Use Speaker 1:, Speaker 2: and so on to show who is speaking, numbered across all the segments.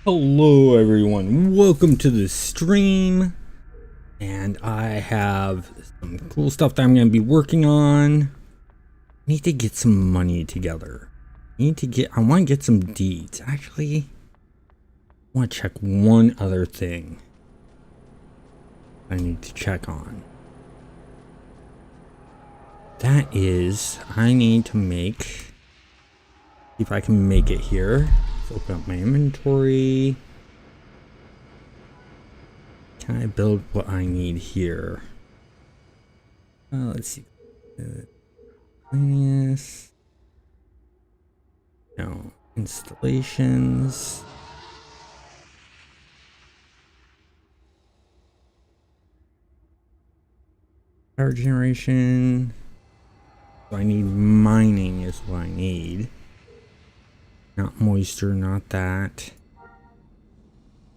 Speaker 1: Hello everyone, welcome to the stream, and I have some cool stuff that I'm going to be working on. I need to get some money together. I want to get some deeds. Actually, I want to check one other thing I need to check on. That is, I need to see if I can make it here. Let's open up my inventory. Can I build what I need here? Let's see. Yes. No. Installations. Power generation. So I need mining is what I need. Not moisture, not that.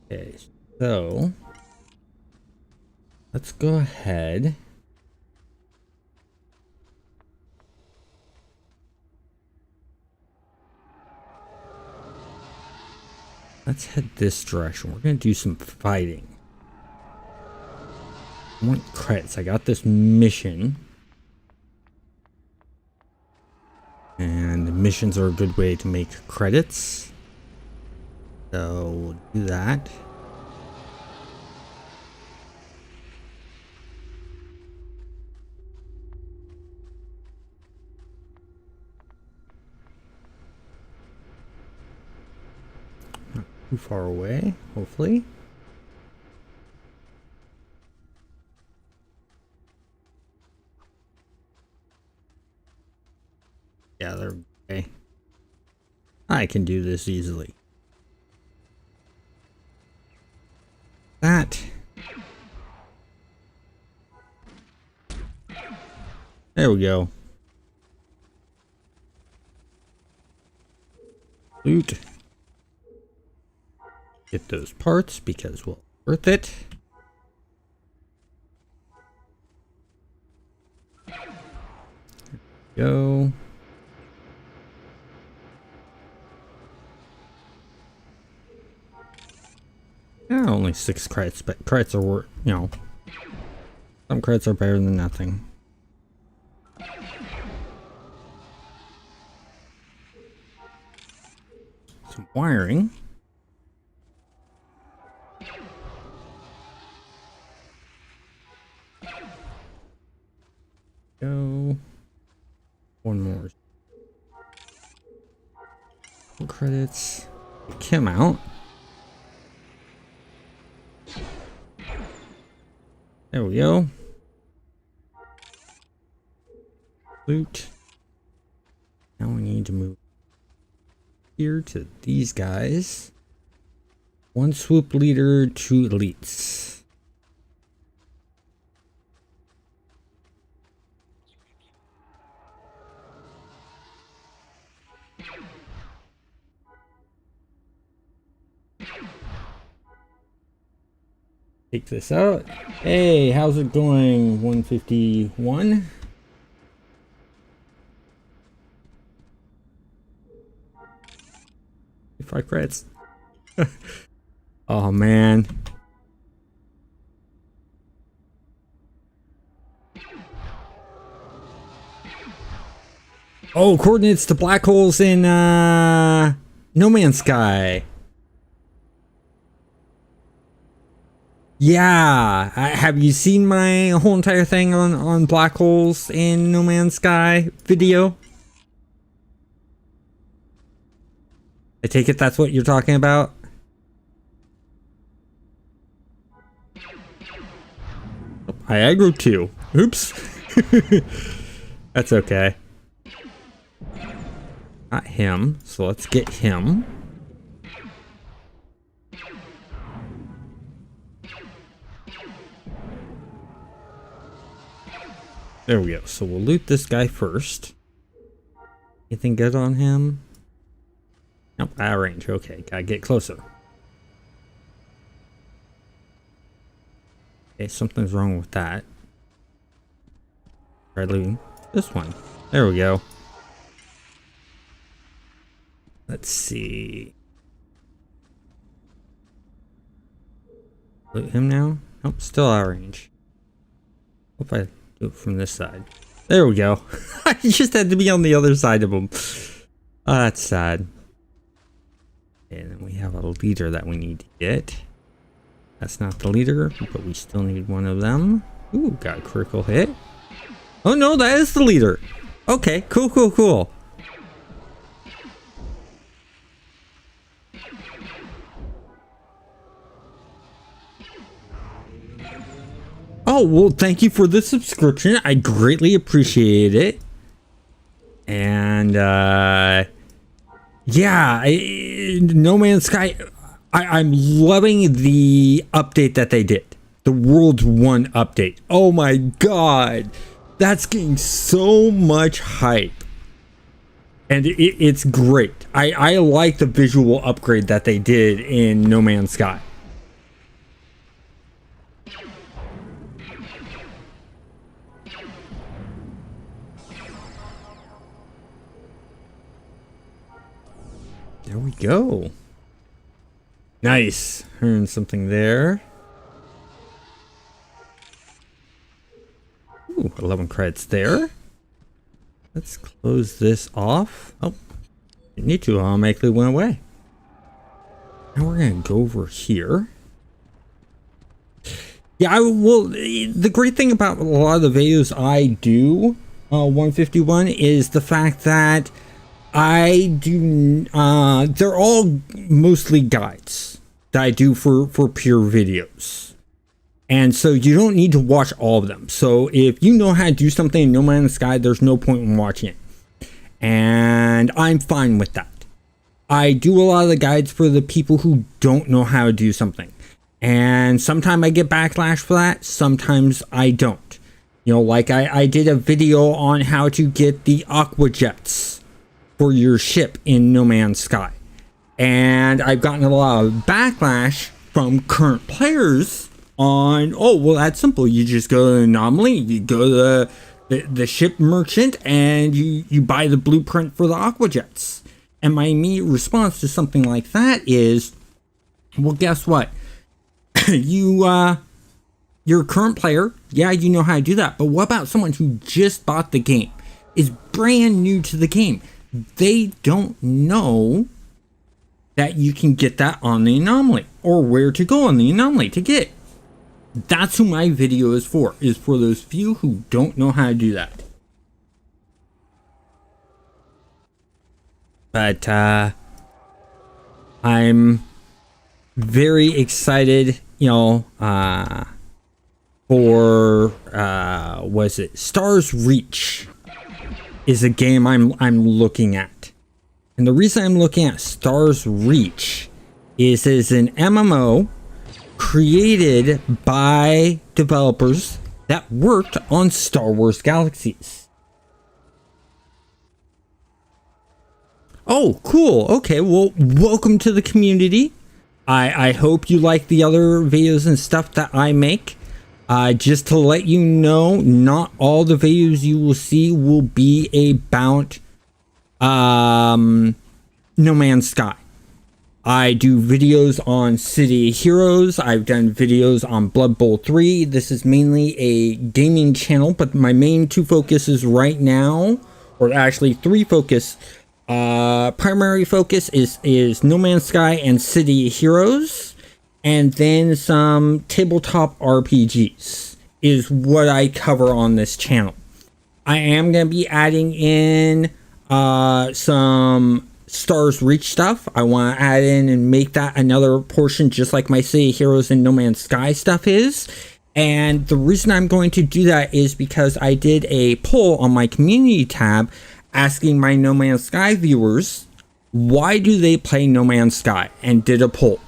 Speaker 1: Okay, so let's go ahead. Let's head this direction. We're gonna do some fighting. I want credits. I got this mission. And missions are a good way to make credits. So we'll do that. Not too far away, hopefully. Yeah, they're okay. I can do this easily. That. There we go. Loot. Get those parts because we'll worth it. Go. Yeah, only 6 credits, but credits are worth, some credits are better than nothing. Some wiring. Go. One more. Credits. Kick him out. There we go. Loot. Now we need to move here to these guys. 1 swoop leader, 2 elites. Take this out. Hey, how's it going? 151. Five credits. Oh man. Oh, coordinates to black holes in No Man's Sky. Yeah, have you seen my whole entire thing on black holes in No Man's Sky video? I take it that's what you're talking about? I aggro too. Oops. That's okay. Not him, so let's get him. There we go. So we'll loot this guy first. Anything good on him? Nope, out of range. Okay, gotta get closer. Okay, something's wrong with that. Try looting this one. There we go. Let's see. Loot him now? Nope, still out of range. Hope I do it from this side. There we go. I just had to be on the other side of him. Oh, that's sad. And then we have a leader that we need to get. That's not the leader, but we still need one of them. Ooh, got a critical hit. Oh no, that is the leader. Okay, cool, cool, cool. Oh, well, thank you for the subscription. I greatly appreciate it. And, yeah, No Man's Sky, I'm loving the update that they did. The World 1 update. Oh my god. That's getting so much hype. And it's great. I like the visual upgrade that they did in No Man's Sky. There we go. Nice. Earned something there. Ooh, 11 credits there. Let's close this off. Oh, didn't need to. Automatically went away. Now we're going to go over here. Yeah, the great thing about a lot of the videos I do, 151, is the fact that I do, they're all mostly guides that I do for pure videos. And so you don't need to watch all of them. So if you know how to do something in No Man's Sky, there's no point in watching it. And I'm fine with that. I do a lot of the guides for the people who don't know how to do something. And sometimes I get backlash for that. Sometimes I don't. You know, like I did a video on how to get the aqua jets for your ship in No Man's Sky. And I've gotten a lot of backlash from current players on, oh, well, that's simple. You just go to Anomaly, you go to the ship merchant, and you buy the blueprint for the aqua jets. And my immediate response to something like that is, well, guess what? You're a current player. Yeah, you know how to do that. But what about someone who just bought the game, is brand new to the game? They don't know that you can get that on the Anomaly, or where to go on the Anomaly to get it. That's who my video is for those few who don't know how to do that. But I'm very excited, you know, for was it Stars Reach is a game I'm looking at. And the reason I'm looking at Stars Reach is it's an MMO created by developers that worked on Star Wars Galaxies. Oh, cool. Okay, well, welcome to the community. I hope you like the other videos and stuff that I make. Just to let you know, not all the videos you will see will be about No Man's Sky. I do videos on City of Heroes. I've done videos on Blood Bowl 3. This is mainly a gaming channel, but my main two focuses right now, or actually three focus, primary focus is No Man's Sky and City of Heroes. And then some tabletop RPGs is what I cover on this channel. I am going to be adding in some Stars Reach stuff. I want to add in and make that another portion, just like my City of Heroes and No Man's Sky stuff is. And the reason I'm going to do that is because I did a poll on my community tab asking my No Man's Sky viewers, why do they play No Man's Sky? And did a poll.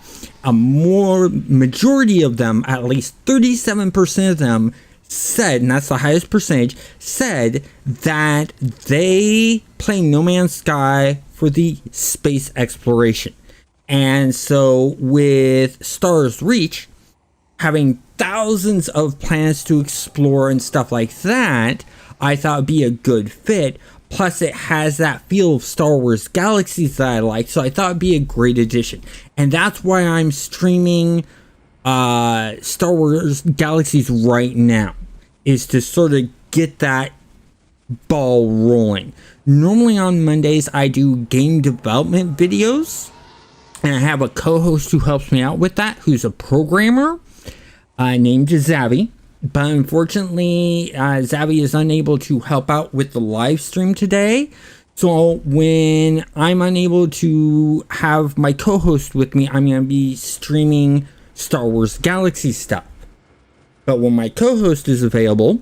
Speaker 1: A majority of them, at least 37% of them, said, and that's the highest percentage, said that they play No Man's Sky for the space exploration. And so with Stars Reach, having thousands of planets to explore and stuff like that, I thought would be a good fit. Plus, it has that feel of Star Wars Galaxies that I like, so I thought it'd be a great addition. And that's why I'm streaming Star Wars Galaxies right now is to sort of get that ball rolling. Normally on Mondays I do game development videos, and I have a co-host who helps me out with that, who's a programmer named Zavi. But unfortunately, Zavi is unable to help out with the live stream today. So when I'm unable to have my co-host with me, I'm going to be streaming Star Wars Galaxy stuff. But when my co-host is available,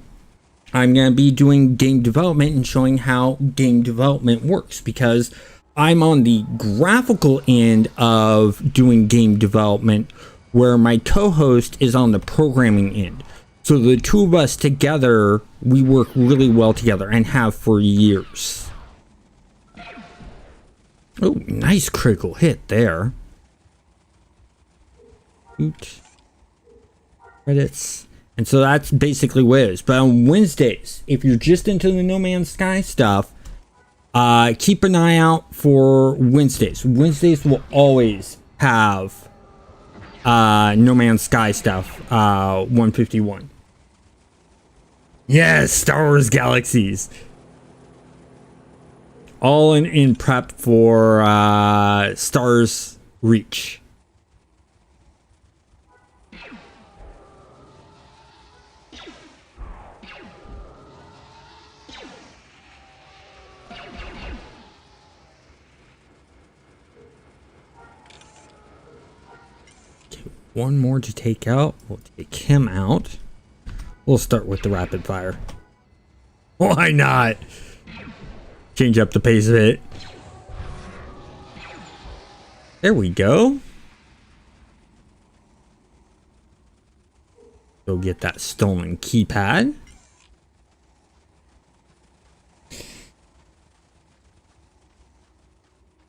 Speaker 1: I'm going to be doing game development and showing how game development works, because I'm on the graphical end of doing game development, where my co-host is on the programming end. So the two of us together, we work really well together and have for years. Oh, nice critical hit there. Oot. Credits. And so that's basically what it is. But on Wednesdays, if you're just into the No Man's Sky stuff, keep an eye out for Wednesdays. Wednesdays will always have No Man's Sky stuff, 151. Yes, Star Wars Galaxies. All in prep for Stars Reach. Okay, one more to take out. We'll take him out. We'll start with the rapid fire. Why not? Change up the pace of it. There we go. Go get that stolen keypad.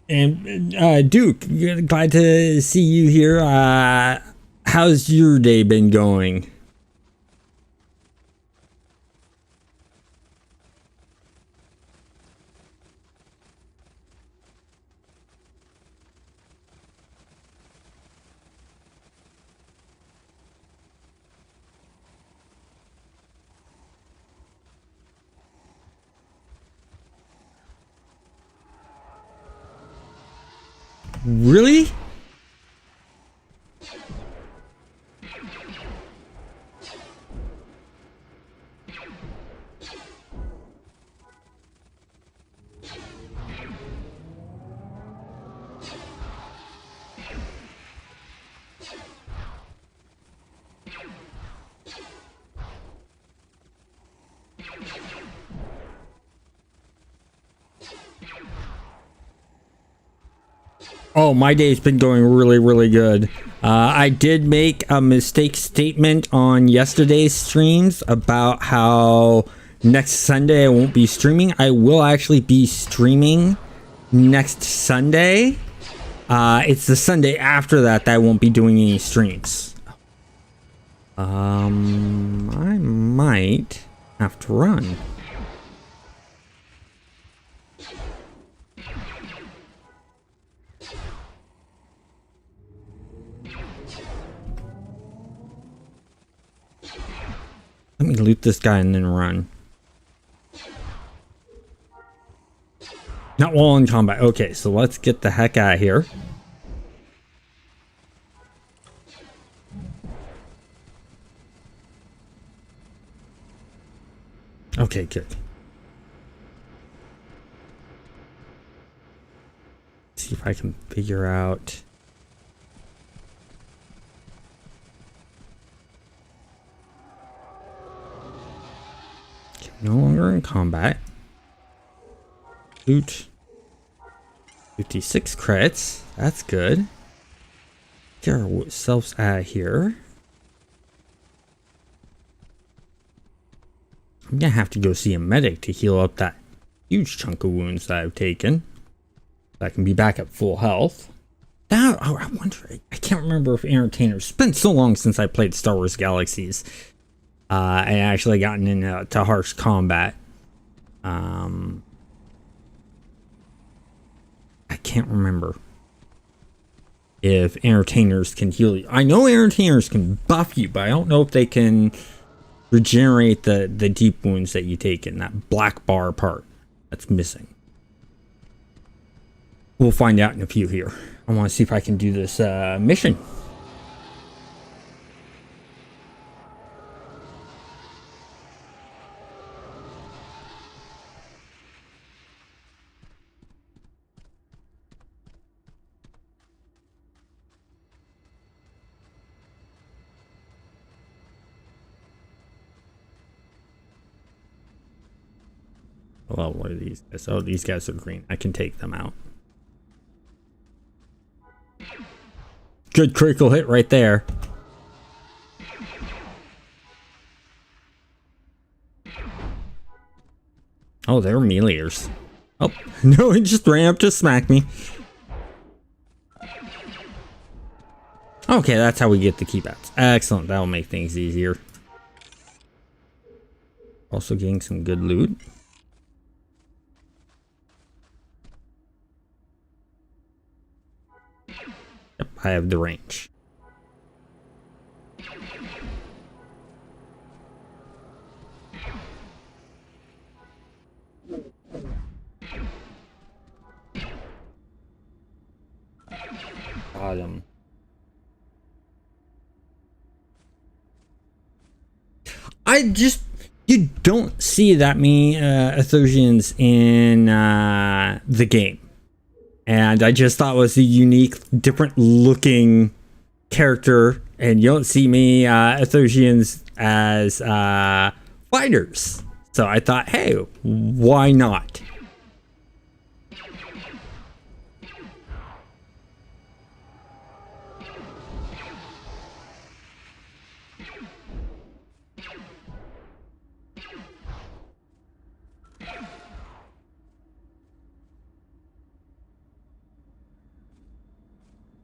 Speaker 1: And Duke, glad to see you here. How's your day been going? Really? Oh, my day's been going really, really good. I did make a mistake statement on yesterday's streams about how next Sunday I won't be streaming. I will actually be streaming next Sunday. It's the Sunday after that I won't be doing any streams. I might have to run. Let me loot this guy and then run. Not while in combat. Okay, so let's get the heck out of here. Okay, good. See if I can figure out. No longer in combat. Loot. 56 credits. That's good. Get ourselves out of here. I'm gonna have to go see a medic to heal up that huge chunk of wounds that I've taken. So I can be back at full health. Now, I wonder, I can't remember if Entertainers. It's been so long since I played Star Wars Galaxies. And actually gotten into harsh combat. I can't remember if entertainers can heal you. I know entertainers can buff you, but I don't know if they can regenerate the deep wounds that you take in that black bar part that's missing. We'll find out in a few here. I want to see if I can do this mission. Well, what are these guys? Oh, these guys are green. I can take them out. Good critical hit right there. Oh, they're meleeers. Oh, no, he just ran up to smack me. Okay, that's how we get the keybacks. Excellent. That'll make things easier. Also getting some good loot. Yep, I have the range. Got him. You don't see that many Athosians in the game. And I just thought it was a unique, different looking character. And you don't see many Athosians as fighters. So I thought, hey, why not?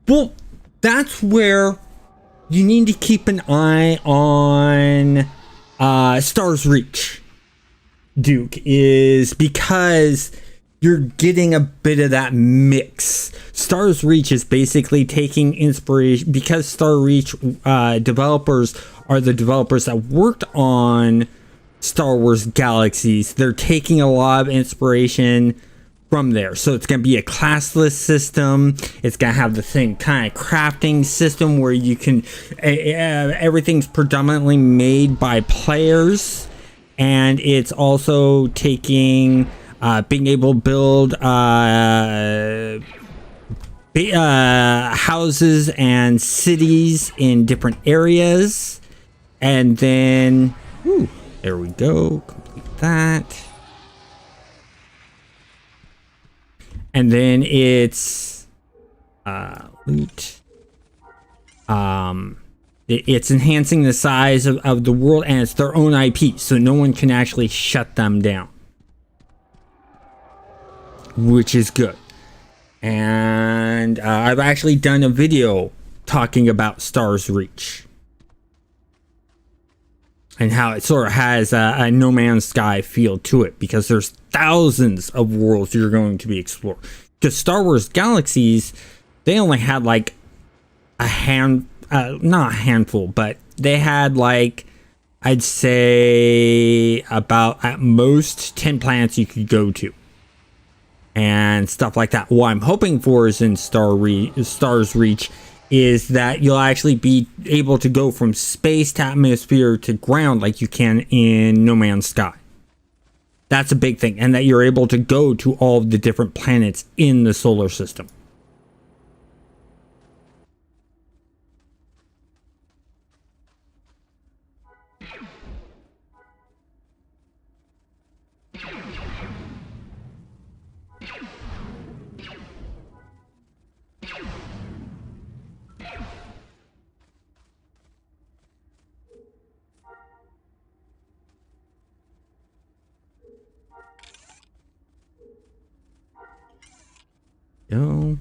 Speaker 1: Well, that's where you need to keep an eye on Star's Reach, Duke, is because you're getting a bit of that mix. Star's Reach is basically taking inspiration, because Star Reach developers are the developers that worked on Star Wars Galaxies. They're taking a lot of inspiration from there. So it's going to be a classless system. It's going to have the same kind of crafting system where you can everything's predominantly made by players, and it's also taking being able to build houses and cities in different areas. And then there we go, complete that. And then it's loot. It's enhancing the size of the world, and it's their own IP, so no one can actually shut them down, which is good. And I've actually done a video talking about Star's Reach and how it sort of has a No Man's Sky feel to it, because there's thousands of worlds you're going to be exploring. Because Star Wars Galaxies, they only had like not a handful, but they had like, I'd say about at most 10 planets you could go to and stuff like that. What I'm hoping for is in Star's Reach is that you'll actually be able to go from space to atmosphere to ground like you can in No Man's Sky. That's a big thing, and that you're able to go to all of the different planets in the solar system. Go.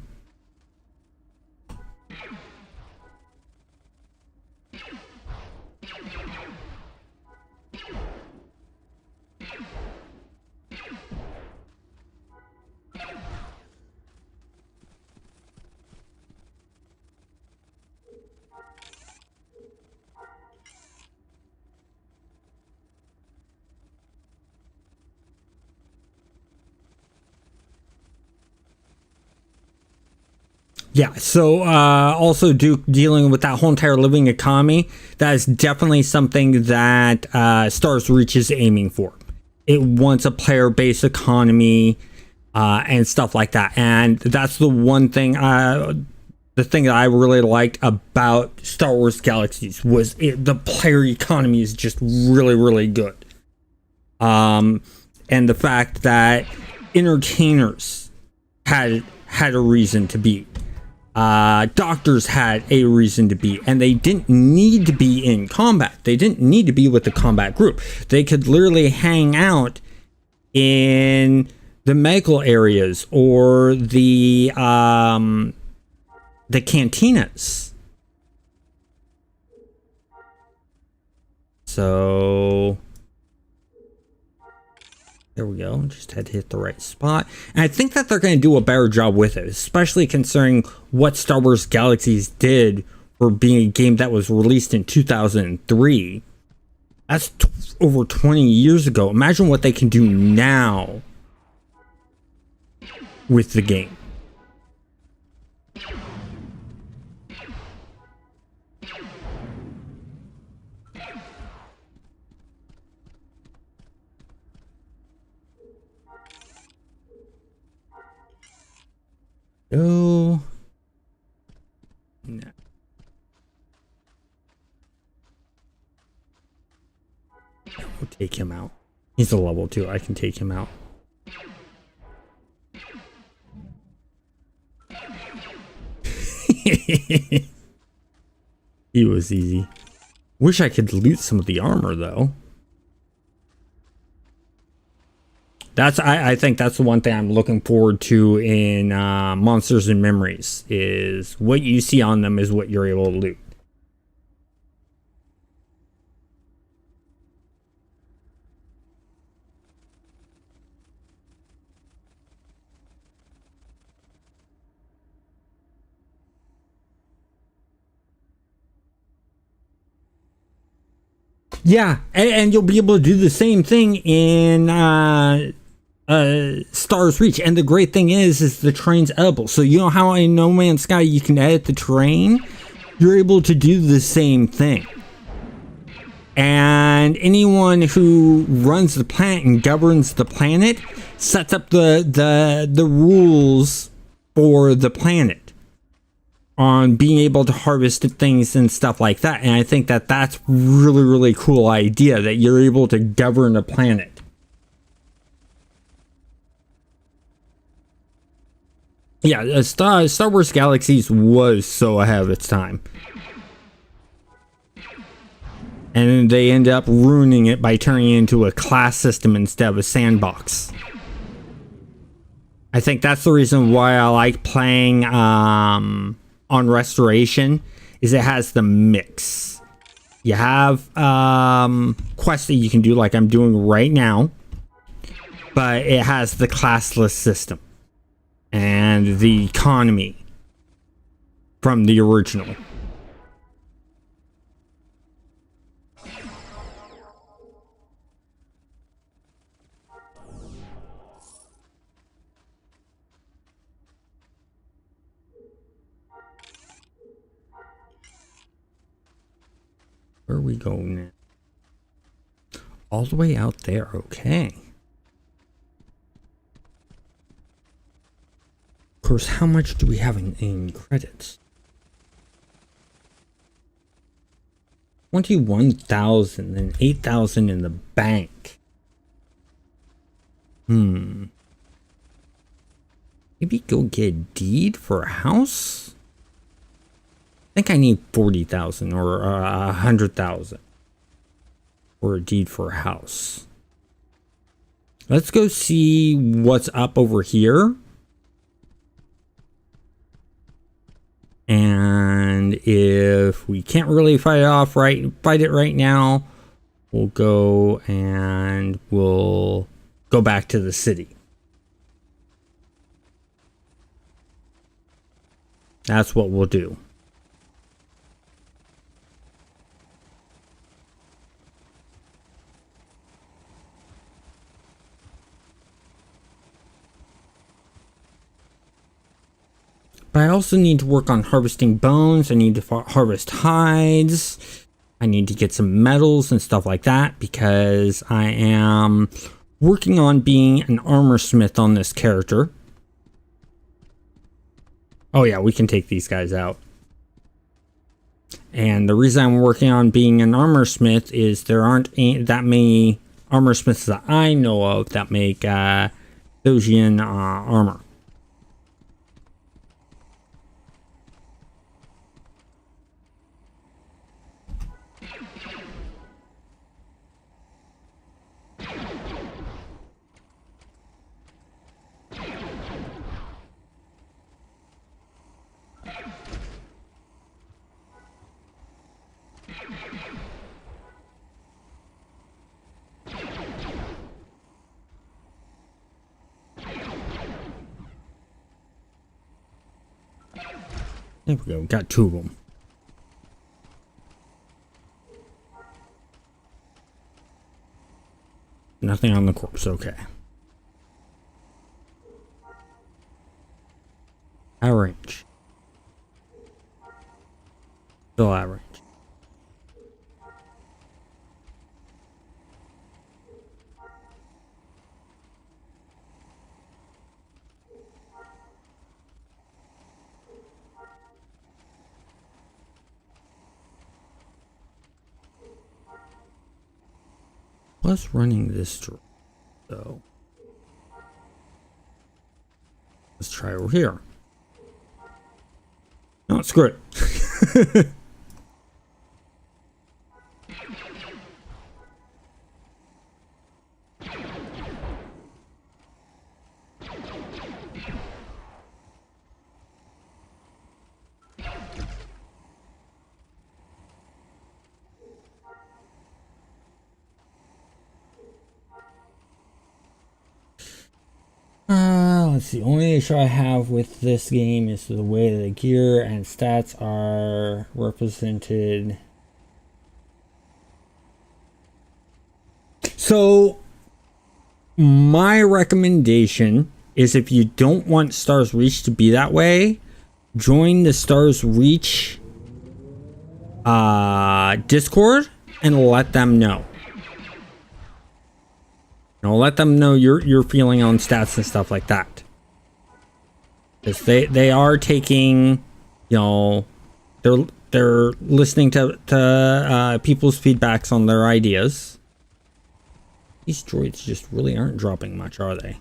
Speaker 1: Yeah, so also dealing with that whole entire living economy, that is definitely something that Star Wars Reach is aiming for. It wants a player-based economy and stuff like that. And that's the one thing, the thing that I really liked about Star Wars Galaxies was the player economy is just really, really good. And the fact that entertainers had a reason to be. Doctors had a reason to be, and they didn't need to be in combat. They didn't need to be with the combat group. They could literally hang out in the medical areas or the cantinas. So there we go. Just had to hit the right spot. And I think that they're going to do a better job with it, especially considering what Star Wars Galaxies did for being a game that was released in 2003. That's over 20 years ago. Imagine what they can do now with the game. Oh. No. We'll take him out. He's a level 2. I can take him out. He was easy. Wish I could loot some of the armor though. I think that's the one thing I'm looking forward to in Monsters and Memories, is what you see on them is what you're able to loot. Yeah, and you'll be able to do the same thing in Star Wars Reach. And the great thing is the train's edible. So you know how in No Man's Sky you can edit the terrain? You're able to do the same thing. And anyone who runs the planet and governs the planet sets up the rules for the planet on being able to harvest things and stuff like that. And I think that that's really, really cool idea, that you're able to govern a planet. Yeah, Star Wars Galaxies was so ahead of its time. And they end up ruining it by turning it into a class system instead of a sandbox. I think that's the reason why I like playing on Restoration, is it has the mix. You have quests that you can do like I'm doing right now, but it has the classless system and the economy from the original. Where are we going now? All the way out there, okay. Of course, how much do we have in credits? 21,000 and 8,000 in the bank. Maybe go get a deed for a house? I think I need 40,000 or 100,000 for a deed for a house. Let's go see what's up over here. And if we can't really fight it right now, we'll go and we'll go back to the city. That's what we'll do. But I also need to work on harvesting bones. I need to harvest hides. I need to get some metals and stuff like that because I am working on being an armor smith on this character. Oh yeah, we can take these guys out. And the reason I'm working on being an armor smith is there aren't that many armor smiths that I know of that make Dosian armor. There we go, got 2 of them. Nothing on the corpse, okay. At range. Still at range. Plus running this drone, so let's try over here. No, screw it. Let's see. Only issue I have with this game is the way the gear and stats are represented. So, my recommendation is if you don't want Star's Reach to be that way, join the Star's Reach Discord and let them know. Let them know your feeling on stats and stuff like that. Because they are taking, they're listening to people's feedbacks on their ideas. These droids just really aren't dropping much, are they?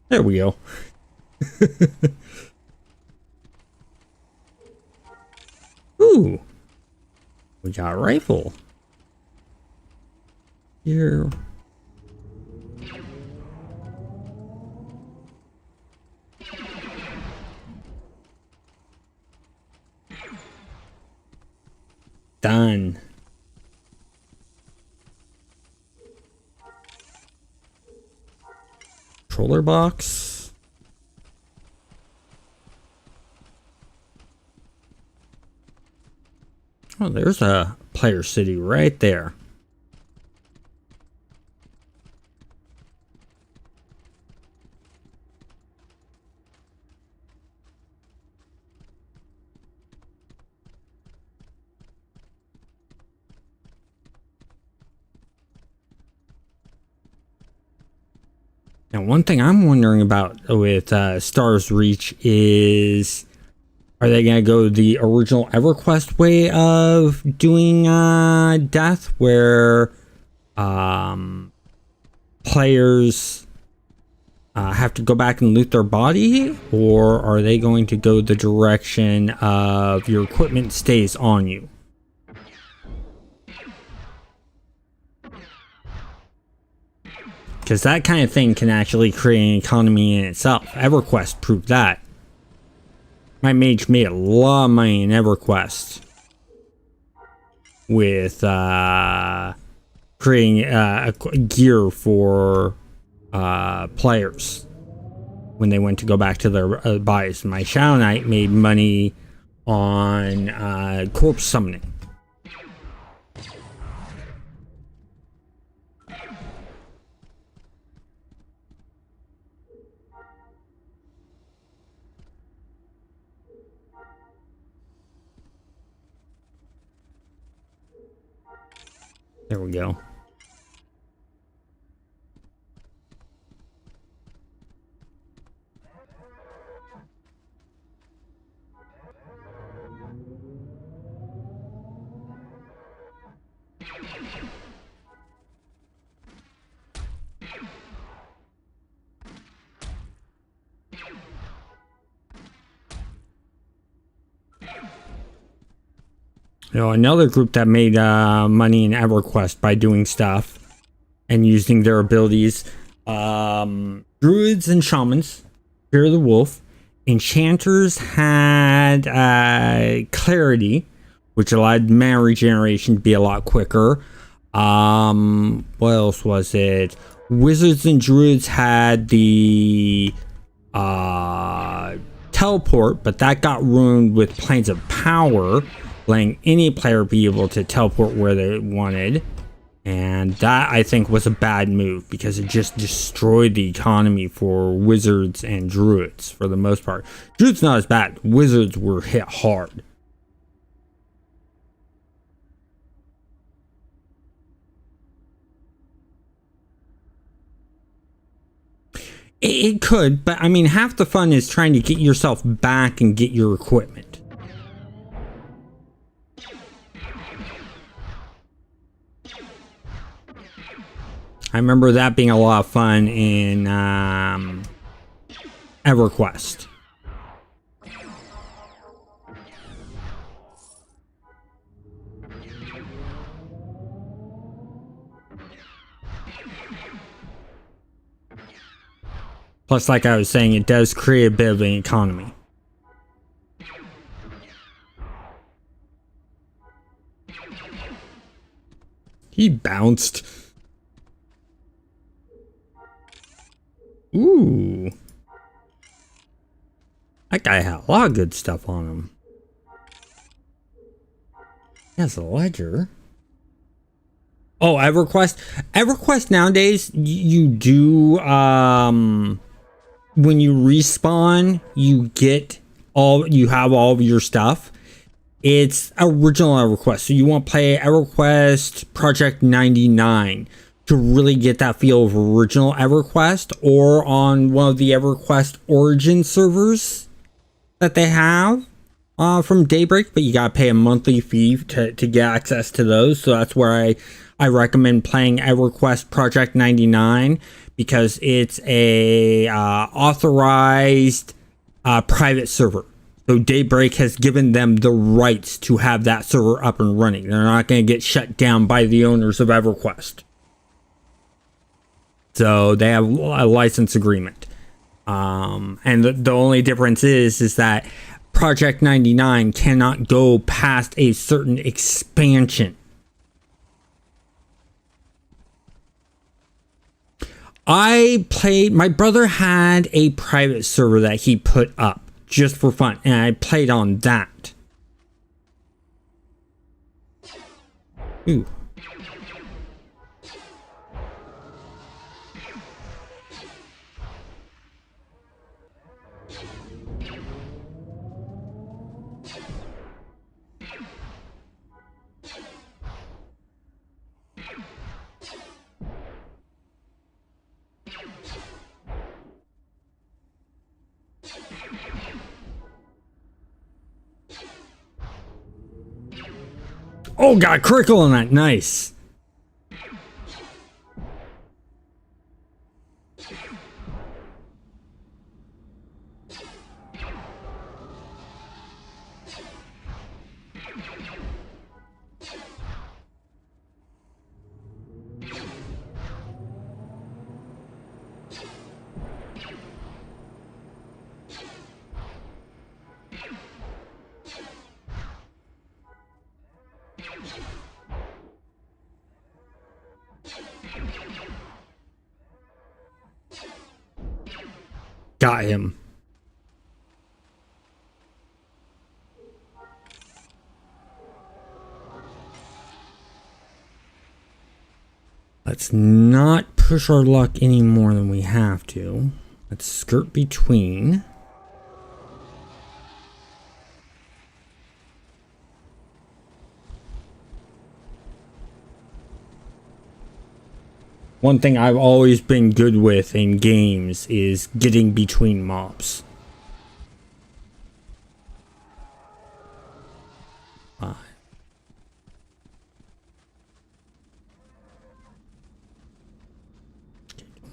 Speaker 1: There we go. Ooh, we got a rifle here. Done. Controller box. Oh, there's a player city right there. Now, one thing I'm wondering about with Star's Reach is, are they going to go the original EverQuest way of doing death, where players have to go back and loot their body? Or are they going to go the direction of your equipment stays on you? Because that kind of thing can actually create an economy in itself. EverQuest proved that. My mage made a lot of money in EverQuest with creating gear for players when they went to go back to their bodies. My Shadow Knight made money on corpse summoning. There we go. You know, another group that made money in EverQuest by doing stuff and using their abilities. Druids and shamans, Fear of the Wolf. Enchanters had clarity, which allowed mana regeneration to be a lot quicker. What else was it? Wizards and druids had the teleport, but that got ruined with Planes of Power, letting any player be able to teleport where they wanted. And that, I think, was a bad move because it just destroyed the economy for wizards and druids for the most part. Druids not as bad. Wizards were hit hard. It could, but I mean, half the fun is trying to get yourself back and get your equipment. I remember that being a lot of fun in EverQuest. Plus, like I was saying, it does create a bit of an economy. He bounced. Ooh. That guy had a lot of good stuff on him. He has a ledger. Oh, EverQuest. EverQuest nowadays, you do, when you respawn, you have all of your stuff. It's original EverQuest. So you want to play EverQuest Project 99 to really get that feel of original EverQuest, or on one of the EverQuest Origin servers that they have from Daybreak, but you gotta pay a monthly fee to get access to those. So that's where I recommend playing EverQuest Project 99, because it's a authorized private server. So Daybreak has given them the rights to have that server up and running. They're not going to get shut down by the owners of EverQuest. So they have a license agreement. And the only difference is that Project 99 cannot go past a certain expansion. My brother had a private server that he put up just for fun, and I played on that. Ooh. Oh, got a critical on that. Nice. Got him. Let's not push our luck any more than we have to. Let's skirt between. One thing I've always been good with in games is getting between mobs.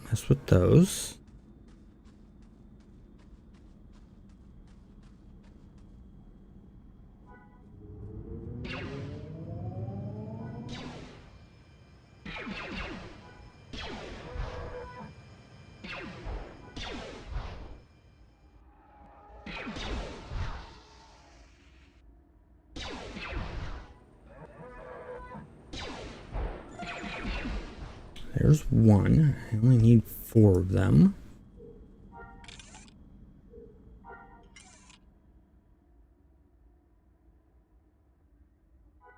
Speaker 1: Mess with those. There's one. I only need 4 of them.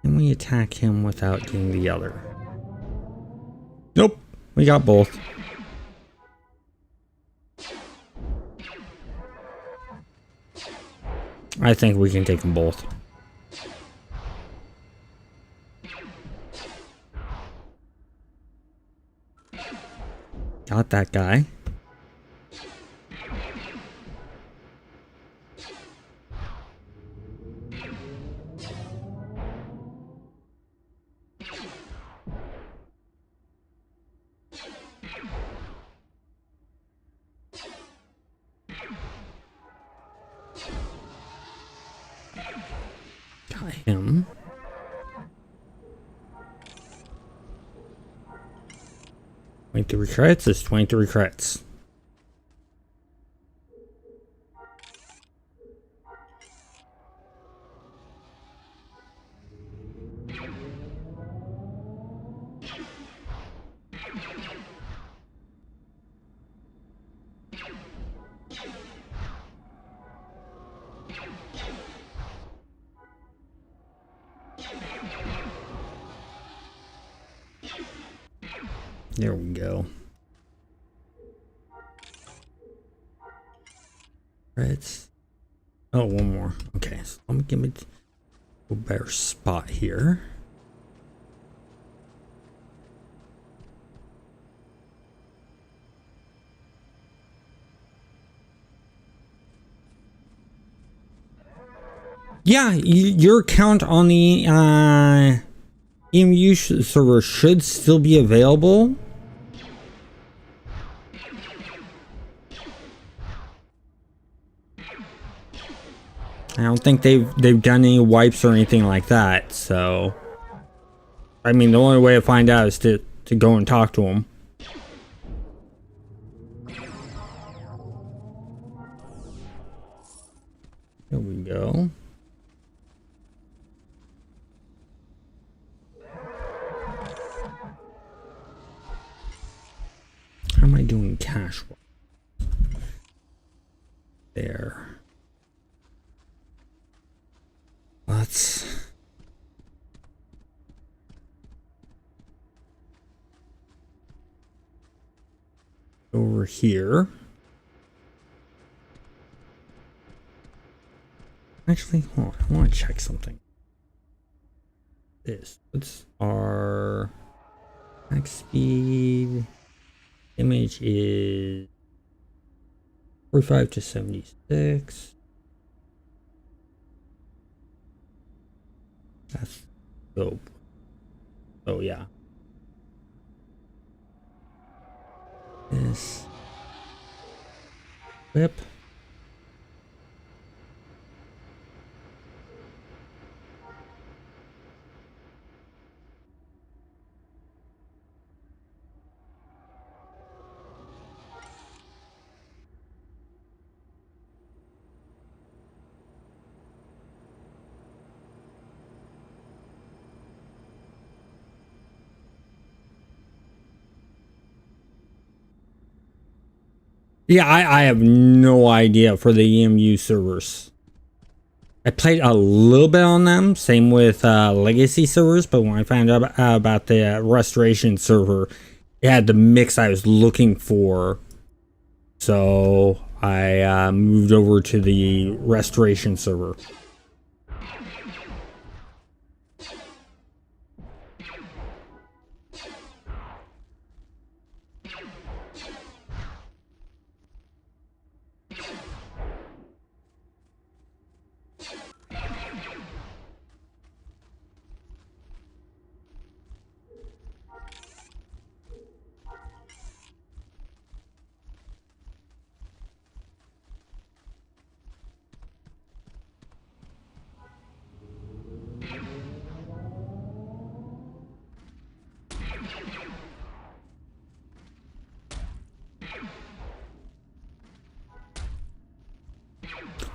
Speaker 1: Can we attack him without getting the other? Nope. We got both. I think we can take them both. Got that guy. Got him. $23 credits is 23 credits. There we go. Credits. Oh, one more. Okay, so let me give me a better spot here. Yeah, your account on the EMU server should still be available. I don't think they've done any wipes or anything like that, so I mean the only way to find out is to go and talk to them. There we go. How am I doing cash? There. Let's over here. Actually, hold on. I want to check something. What's our max speed? Image is 45 to 76. That's dope. Oh yeah. This whip. Yeah, I have no idea for the EMU servers. I played a little bit on them, same with legacy servers, but when I found out about the restoration server, it had the mix I was looking for. So I moved over to the restoration server.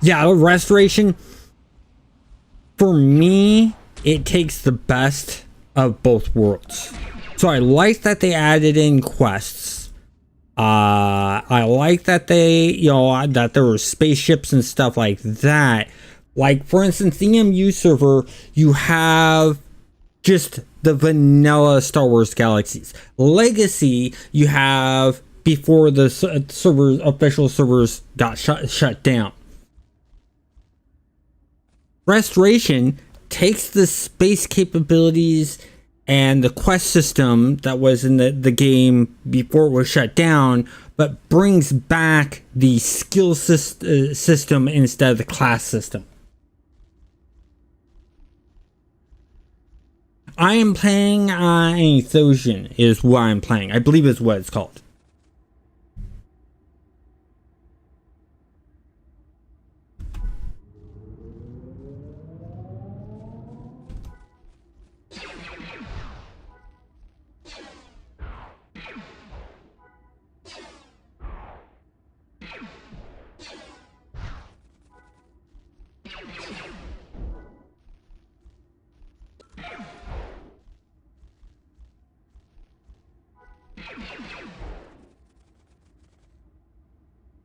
Speaker 1: Yeah, restoration, for me, it takes the best of both worlds. So I like that they added in quests. I like that they, that there were spaceships and stuff like that. Like, for instance, the EMU server, you have just the vanilla Star Wars Galaxies. Legacy, you have before the servers, official servers got shut down. Restoration takes the space capabilities and the quest system that was in the game before it was shut down, but brings back the skill system instead of the class system. I am playing Athosian is what I'm playing. I believe is what it's called.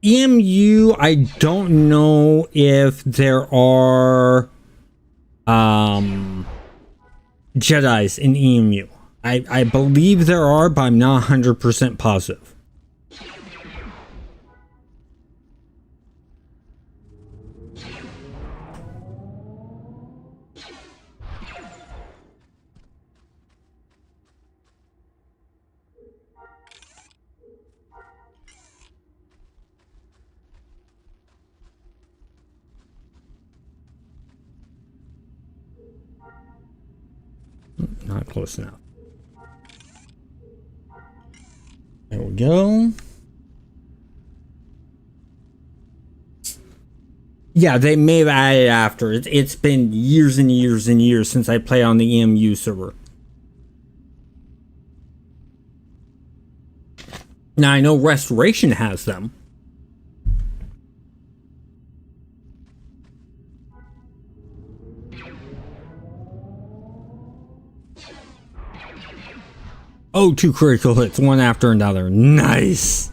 Speaker 1: EMU, I don't know if there are Jedis in EMU. I believe there are, but I'm not 100% positive. Not close enough. There we go. Yeah, they may have added after. It's been years and years and years since I played on the EMU server. Now I know Restoration has them. Oh, 2 critical hits, one after another. Nice.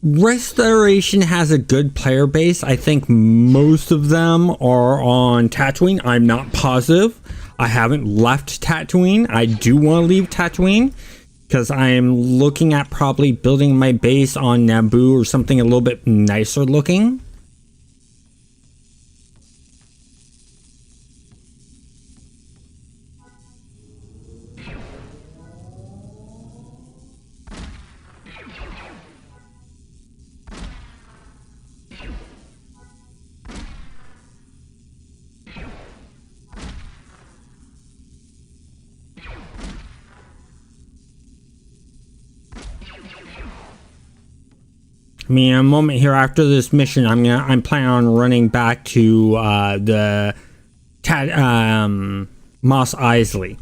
Speaker 1: Restoration has a good player base. I think most of them are on Tatooine. I'm not positive. I haven't left Tatooine. I do want to leave Tatooine because I am looking at probably building my base on Naboo or something a little bit nicer looking. I mean, a moment here after this mission, I'm planning on running back to the Mos Eisley.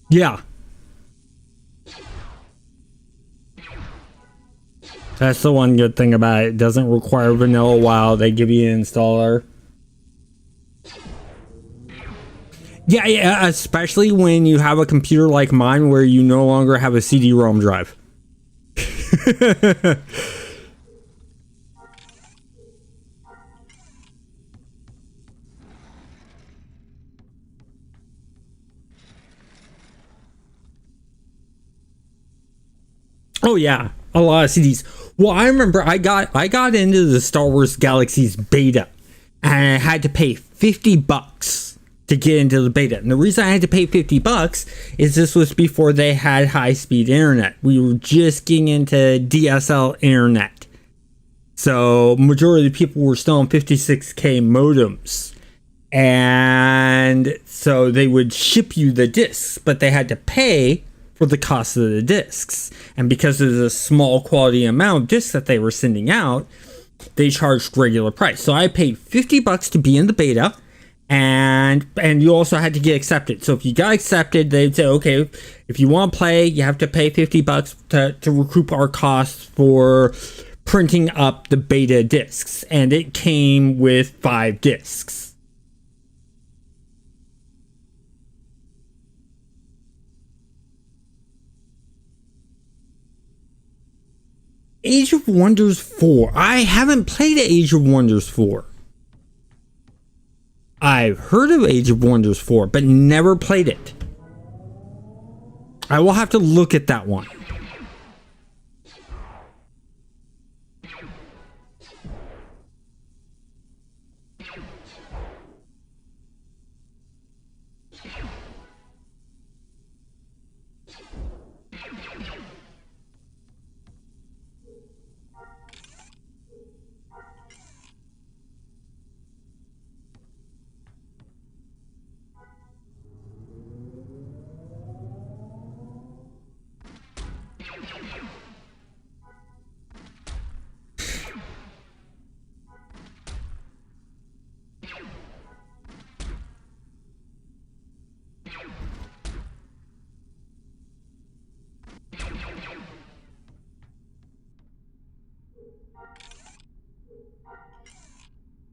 Speaker 1: Yeah. That's the one good thing about it. It doesn't require vanilla WoW. They give you an installer. Yeah, especially when you have a computer like mine where you no longer have a CD-ROM drive. Oh yeah, a lot of CDs. Well, I remember I got into the Star Wars Galaxies beta, and I had to pay $50 to get into the beta. And the reason I had to pay $50 is this was before they had high-speed internet. We were just getting into DSL internet, so majority of the people were still on 56K modems, and so they would ship you the discs, but they had to pay for the cost of the discs. And because there's a small quality amount of discs that they were sending out, they charged regular price. So I paid $50 to be in the beta, and you also had to get accepted. So if you got accepted, they'd say, okay, if you want to play, you have to pay $50 to recoup our costs for printing up the beta discs. And it came with 5 discs. Age of Wonders 4. I haven't played Age of Wonders 4. I've heard of Age of Wonders 4, but never played it. I will have to look at that one.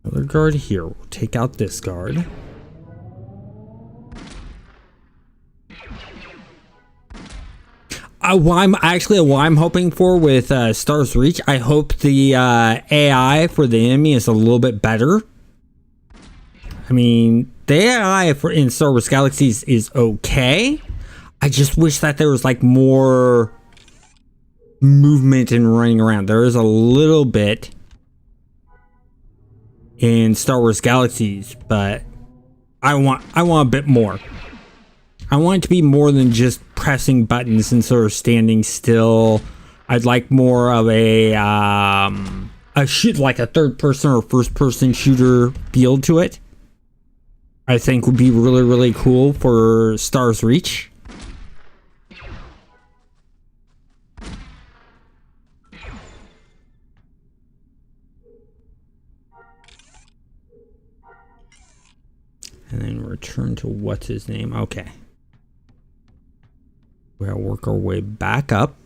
Speaker 1: Another guard here. We'll take out this guard. What I'm hoping for with Star's Reach, I hope the AI for the enemy is a little bit better. I mean, the AI in Star Wars Galaxies is okay. I just wish that there was like more movement and running around. There is a little bit in Star Wars Galaxies, but I want a bit more. I want it to be more than just pressing buttons and sort of standing still. I'd like more of a shoot, like a third person or first person shooter feel to it. I think would be really, really cool for Star's Reach. And then return to what's his name. Okay. We'll work our way back up.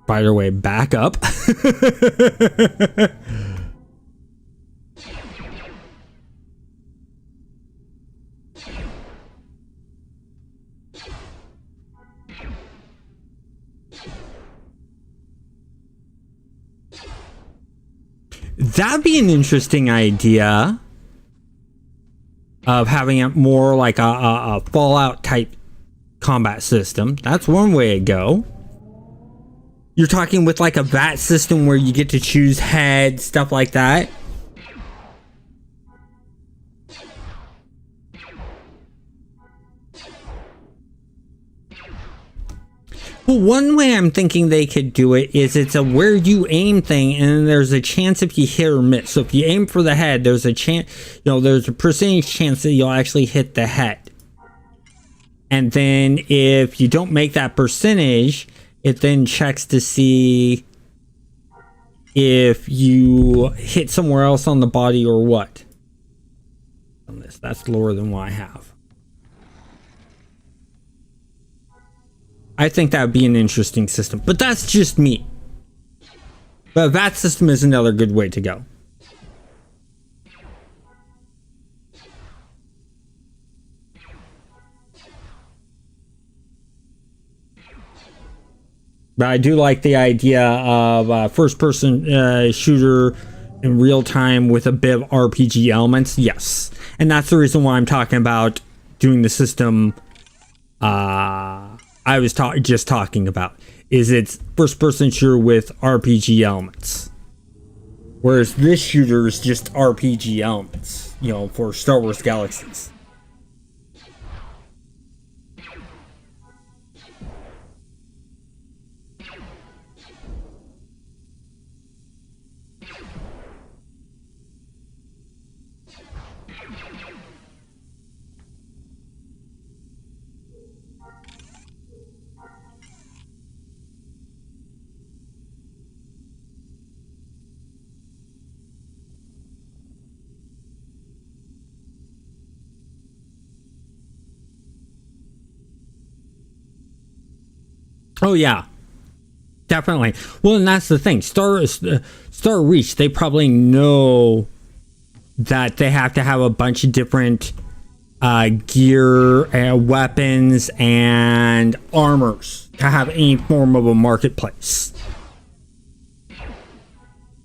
Speaker 1: Fight our way back up. That'd be an interesting idea of having it more like a Fallout type combat system. That's one way to go. You're talking with like a VAT system where you get to choose head, stuff like that. Well, one way I'm thinking they could do it is it's a where you aim thing, and there's a chance if you hit or miss. So if you aim for the head, there's a chance, there's a percentage chance that you'll actually hit the head. And then if you don't make that percentage, it then checks to see if you hit somewhere else on the body or what. On this, that's lower than what I have. I think that would be an interesting system, but that's just me. But that system is another good way to go. But I do like the idea of a first-person shooter in real time with a bit of RPG elements. Yes, and that's the reason why I'm talking about doing the system. I was just talking about is it's first-person shooter with RPG elements, whereas this shooter is just RPG elements. For Star Wars Galaxies. Oh yeah, definitely. Well, and that's the thing. Star Reach, they probably know that they have to have a bunch of different gear, weapons, and armors to have any form of a marketplace.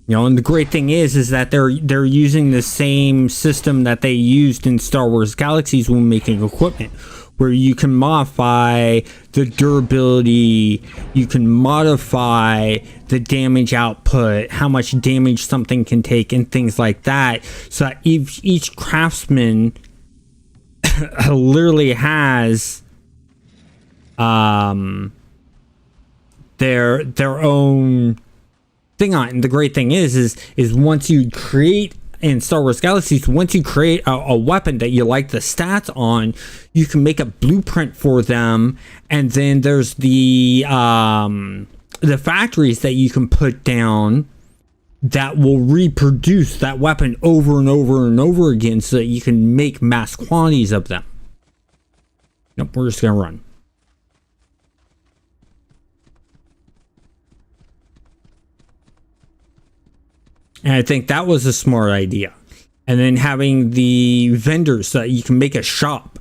Speaker 1: And the great thing is that they're using the same system that they used in Star Wars Galaxies when making equipment, where you can modify the durability, you can modify the damage output, how much damage something can take, and things like that. So that each craftsman literally has their own thing on it. And the great thing is once you create in Star Wars Galaxies, once you create a weapon that you like the stats on, you can make a blueprint for them, and then there's the factories that you can put down that will reproduce that weapon over and over and over again, so that you can make mass quantities of them. Nope, we're just gonna run. And I think that was a smart idea. And then having the vendors so that you can make a shop.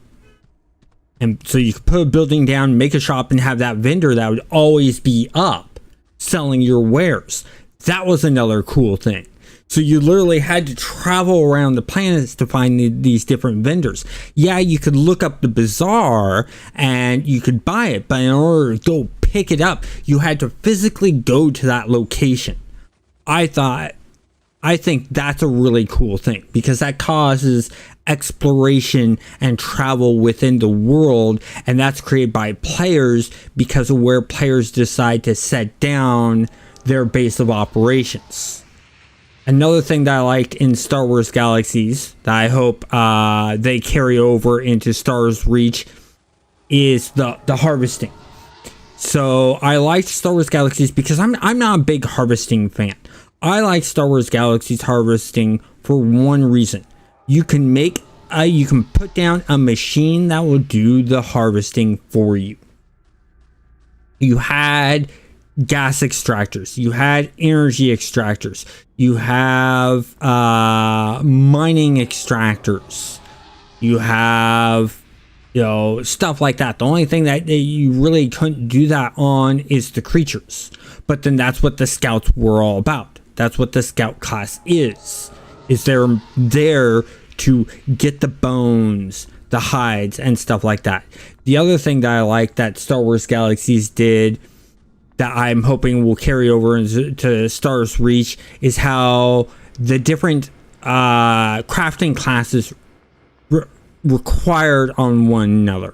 Speaker 1: And so you could put a building down, make a shop, and have that vendor that would always be up selling your wares. That was another cool thing. So you literally had to travel around the planets to find these different vendors. Yeah, you could look up the bazaar and you could buy it, but in order to go pick it up, you had to physically go to that location. I think that's a really cool thing, because that causes exploration and travel within the world, and that's created by players because of where players decide to set down their base of operations. Another thing that I liked in Star Wars Galaxies that I hope they carry over into Star Wars Reach is the harvesting. So I liked Star Wars Galaxies because I'm not a big harvesting fan. I like Star Wars Galaxies harvesting for one reason. You can put down a machine that will do the harvesting for you. You had gas extractors, you had energy extractors, you have mining extractors, you have stuff like that. The only thing that you really couldn't do that on is the creatures. But then that's what the scouts were all about. That's what the scout class is they're there to get the bones, the hides, and stuff like that. The other thing that I like that Star Wars Galaxies did that I'm hoping will carry over into Star Wars Reach is how the different crafting classes required on one another.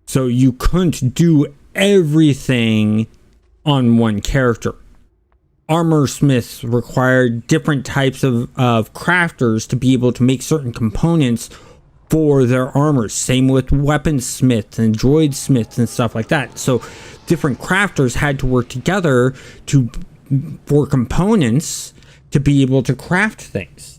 Speaker 1: So you couldn't do everything on one character. Armor smiths required different types of crafters to be able to make certain components for their armors. Same with weapon smiths and droid smiths and stuff like that. So different crafters had to work together for components to be able to craft things.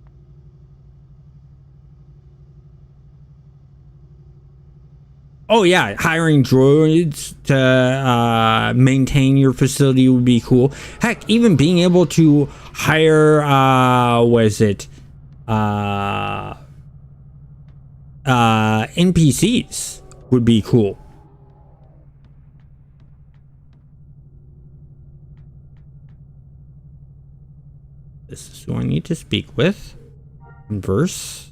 Speaker 1: Oh yeah, hiring droids to maintain your facility would be cool. Heck, even being able to hire NPCs would be cool. This is who I need to speak with. Converse.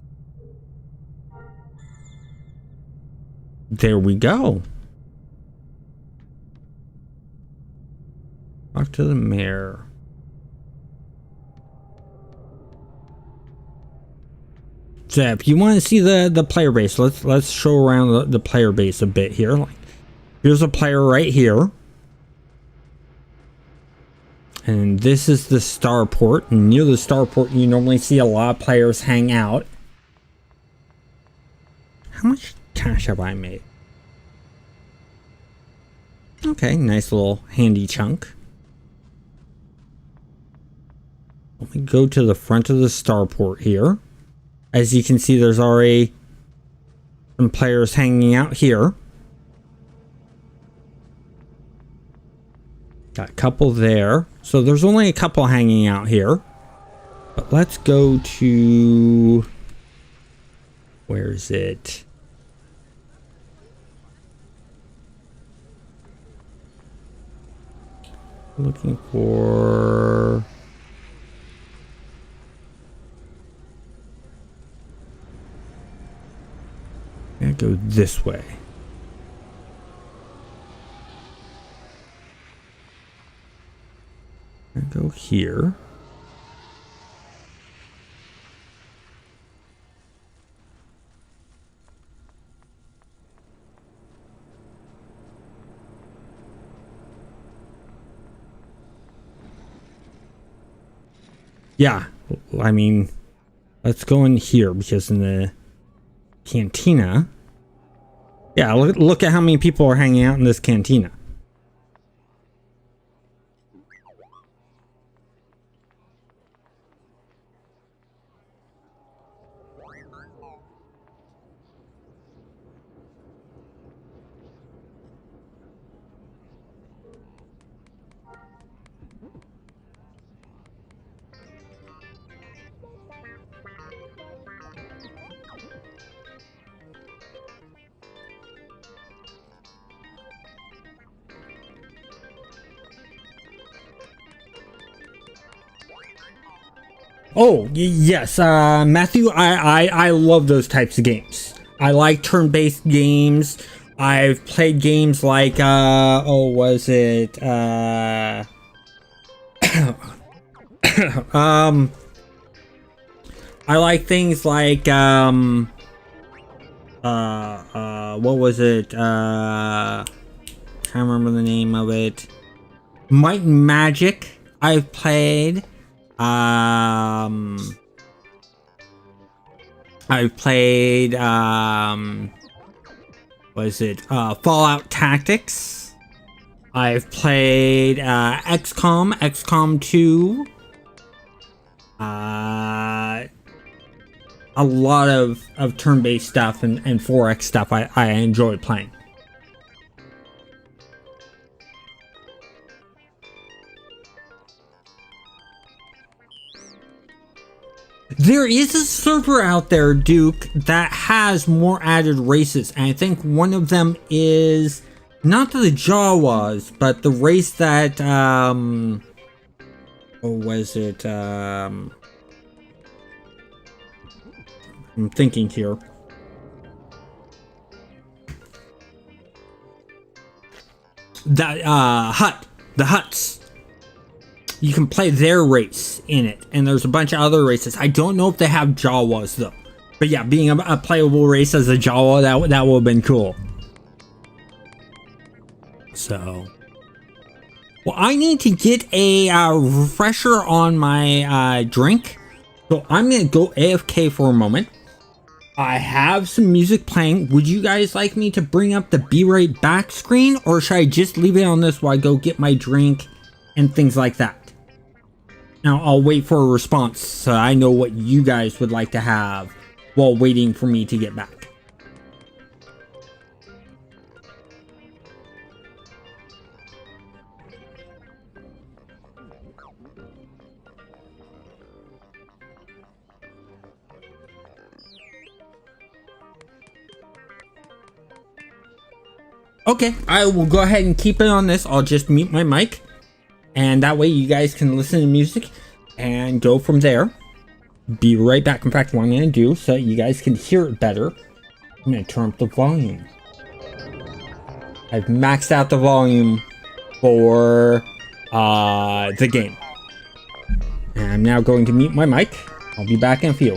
Speaker 1: There we go. Talk to the mayor. So if you want to see the player base, let's show around the player base a bit here. Like, here's a player right here. And this is the starport. And near the starport, you normally see a lot of players hang out. How much cash have I made? Okay, nice little handy chunk. Let me go to the front of the starport here. As you can see, there's already some players hanging out here. Got a couple there. So there's only a couple hanging out here. But let's go to... Where is it? Looking for... I'm gonna go this way. I'm gonna go here. Yeah, I mean, let's go in here because in the cantina, yeah, look at how many people are hanging out in this cantina. Oh, yes, Matthew, I love those types of games. I like turn-based games. I've played games like, was it, I like things like, what was it, can't remember the name of it. Might and Magic, I've played. I've played, Fallout Tactics. I've played, XCOM 2. A lot of turn-based stuff and 4X stuff I enjoy playing. There is a server out there, Duke, that has more added races, and I think one of them is not the Jawas, but the race that, I'm thinking here. That, the Huts. You can play their race in it, and there's a bunch of other races. I don't know if they have Jawas though, but yeah, being a playable race as a Jawa, that would have been cool. So, well, I need to get a refresher on my drink. So I'm going to go AFK for a moment. I have some music playing. Would you guys like me to bring up the Be Right Back screen, or should I just leave it on this while I go get my drink and things like that? Now I'll wait for a response so I know what you guys would like to have while waiting for me to get back. Okay, I will go ahead and keep it on this. I'll just mute my mic, and that way you guys can listen to music and go from there. Be right back. In fact, what I'm going to do so you guys can hear it better, I'm going to turn up the volume. I've maxed out the volume for the game. And I'm now going to mute my mic. I'll be back in a few.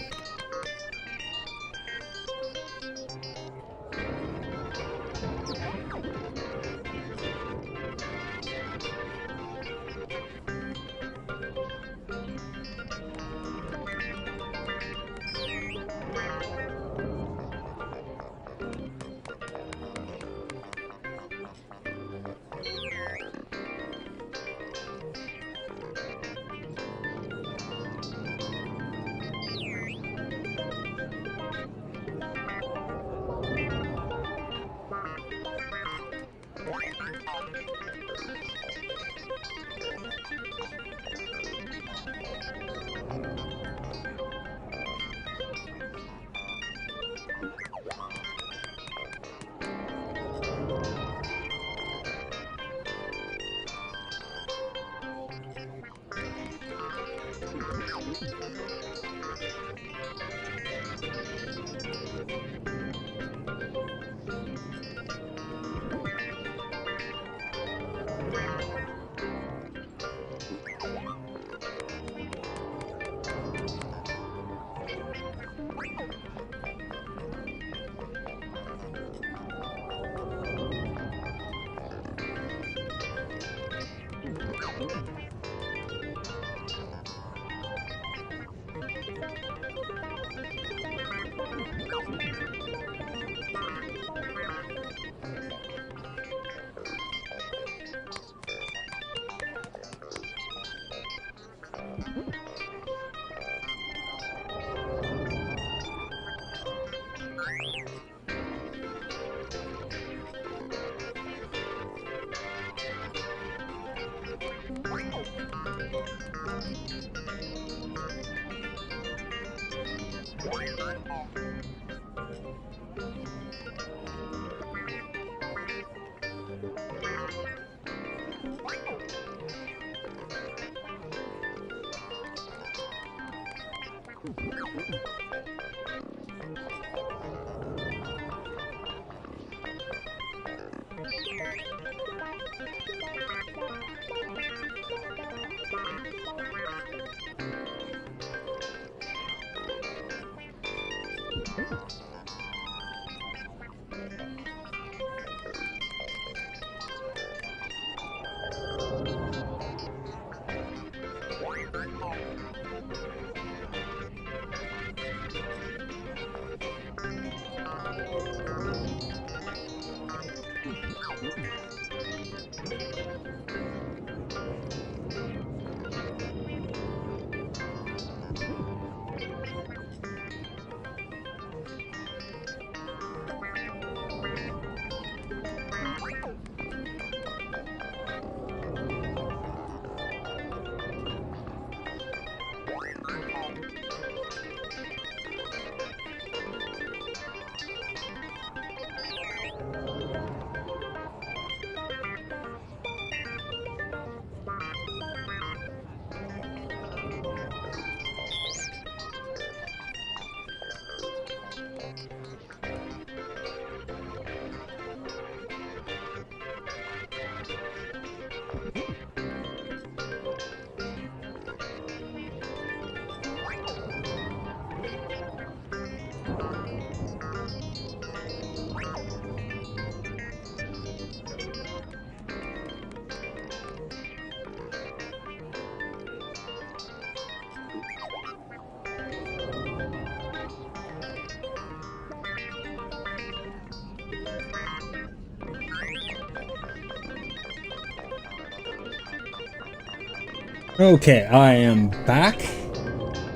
Speaker 1: Okay, I am back.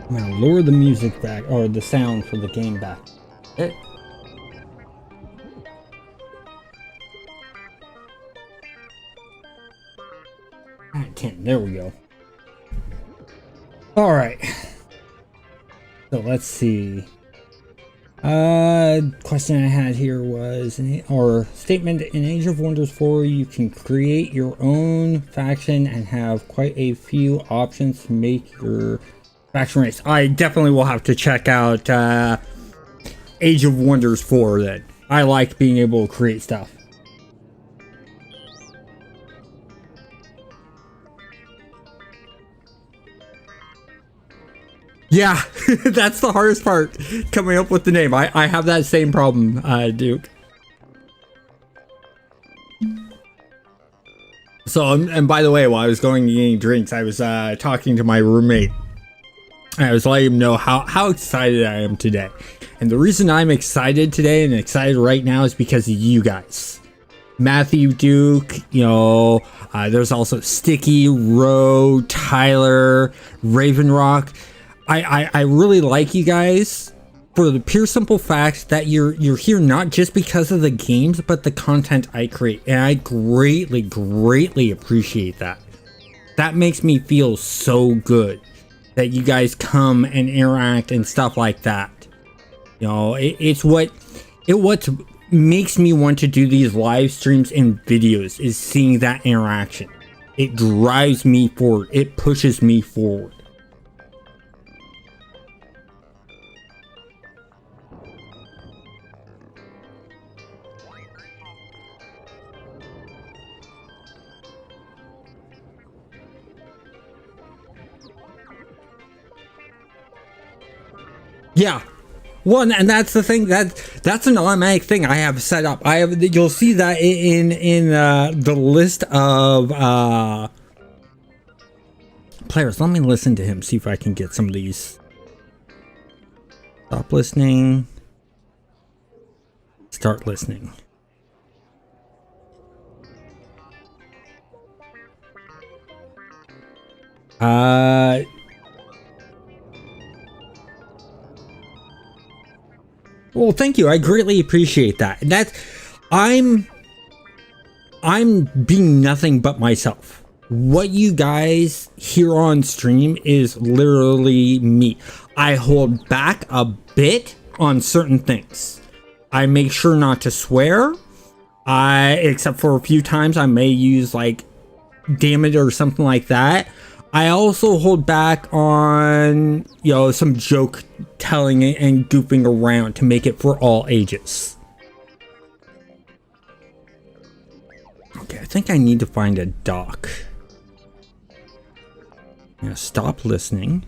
Speaker 1: I'm gonna lower the music back, or the sound for the game back. Okay. Alright, 10. There we go. Alright. So let's see. Question I had here was, or statement, in Age of Wonders 4, you can create your own faction and have quite a few options to make your faction race. I definitely will have to check out Age of Wonders 4 then. I like being able to create stuff. Yeah, that's the hardest part, coming up with the name. I have that same problem, Duke. So, and by the way, while I was going and getting drinks, I was talking to my roommate. I was letting him know how excited I am today. And the reason I'm excited today and excited right now is because of you guys. Matthew, Duke, you know, there's also Sticky, Ro, Tyler, Ravenrock. I really like you guys for the pure simple fact that you're here not just because of the games, but the content I create. And I greatly appreciate that. That makes me feel so good that you guys come and interact and stuff like that. You know, it's what makes me want to do these live streams and videos, is seeing that interaction. It drives me forward. It pushes me forward. Yeah. Well, and that's the thing, that's an automatic thing I have set up. You'll see that in the list of players. Let me listen to him, see if I can get some of these. Stop listening. Start listening. Well, thank you. I greatly appreciate that. I'm being nothing but myself. What you guys hear on stream is literally me. I hold back a bit on certain things. I make sure not to swear. Except for a few times I may use like damn it or something like that. I also hold back on, you know, some joke telling and goofing around to make it for all ages. Okay, I think I need to find a dock. I'm gonna stop listening.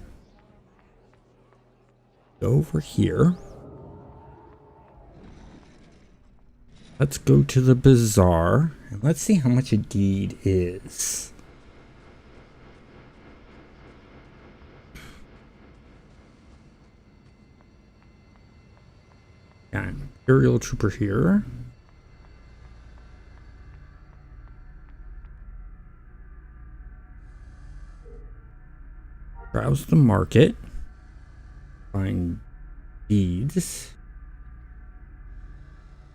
Speaker 1: Go over here. Let's go to the bazaar and let's see how much a deed is. Got an Imperial Trooper here. Browse the market. Find deeds.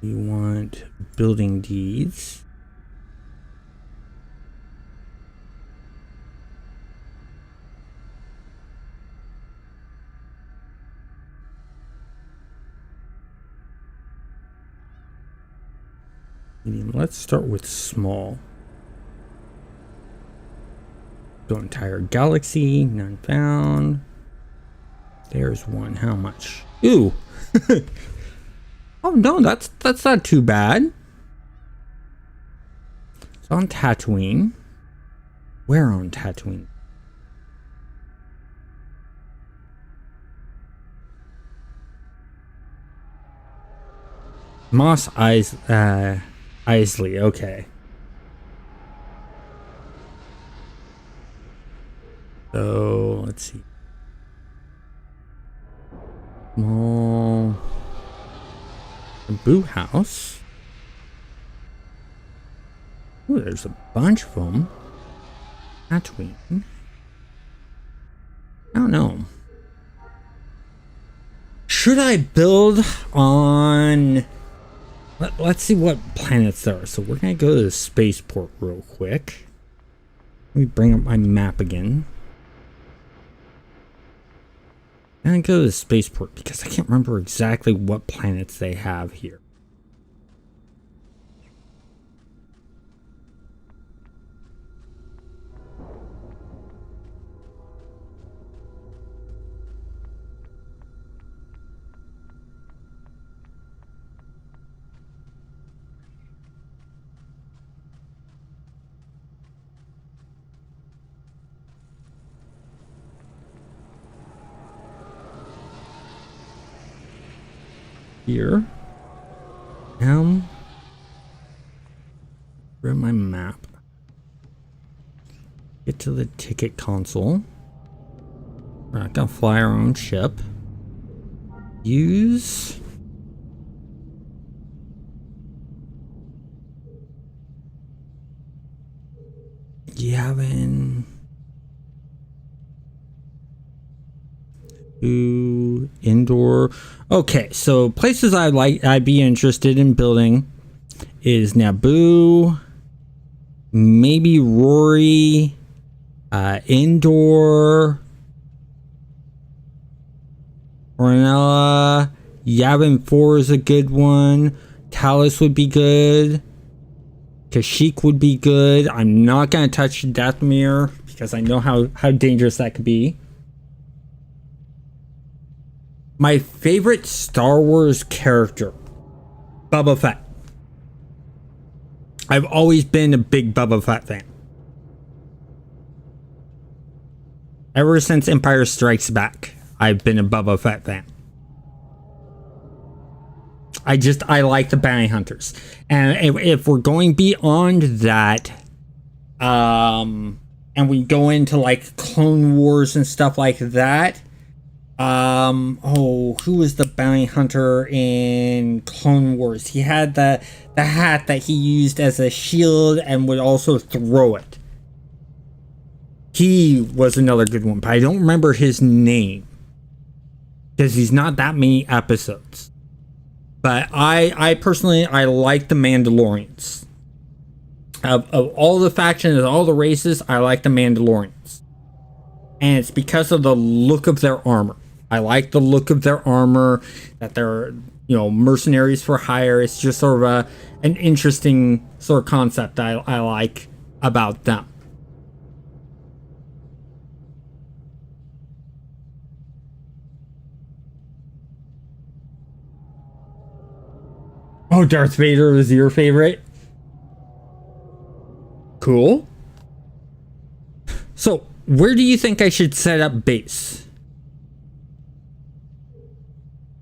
Speaker 1: We want building deeds. Let's start with small. Go entire galaxy, none found. There's one. How much? Ooh. Oh no, that's not too bad. It's on Tatooine. Where on Tatooine? Moss Isley, okay. So let's see. Small Boo House. Ooh, there's a bunch of them. Tatooine. don't know. Should I build on... Let's see what planets there are. So we're going to go to the spaceport real quick. Let me bring up my map again. I'm going to go to the spaceport because I can't remember exactly what planets they have here. Here. Where's my map? Get to the ticket console. We're not gonna fly our own ship. Use. Yavin. Indoor. Okay, so places I'd be interested in building is Naboo, maybe Rory, Indoor, Ornella, Yavin 4 is a good one. Talos would be good. Kashyyyk would be good. I'm not gonna touch Dathomir because I know how dangerous that could be. My favorite Star Wars character, Boba Fett. I've always been a big Boba Fett fan. Ever since Empire Strikes Back, I've been a Boba Fett fan. I like the bounty hunters. And if we're going beyond that, and we go into like Clone Wars and stuff like that, who was the bounty hunter in Clone Wars? He had the hat that he used as a shield and would also throw it. He was another good one, but I don't remember his name because he's not that many episodes. But I personally like the Mandalorians. Of all the factions, all the races, I like the Mandalorians. And it's because of the look of their armor. I like the look of their armor, that they're, mercenaries for hire. It's just sort of an interesting sort of concept I like about them. Oh, Darth Vader was your favorite? Cool. So, where do you think I should set up base?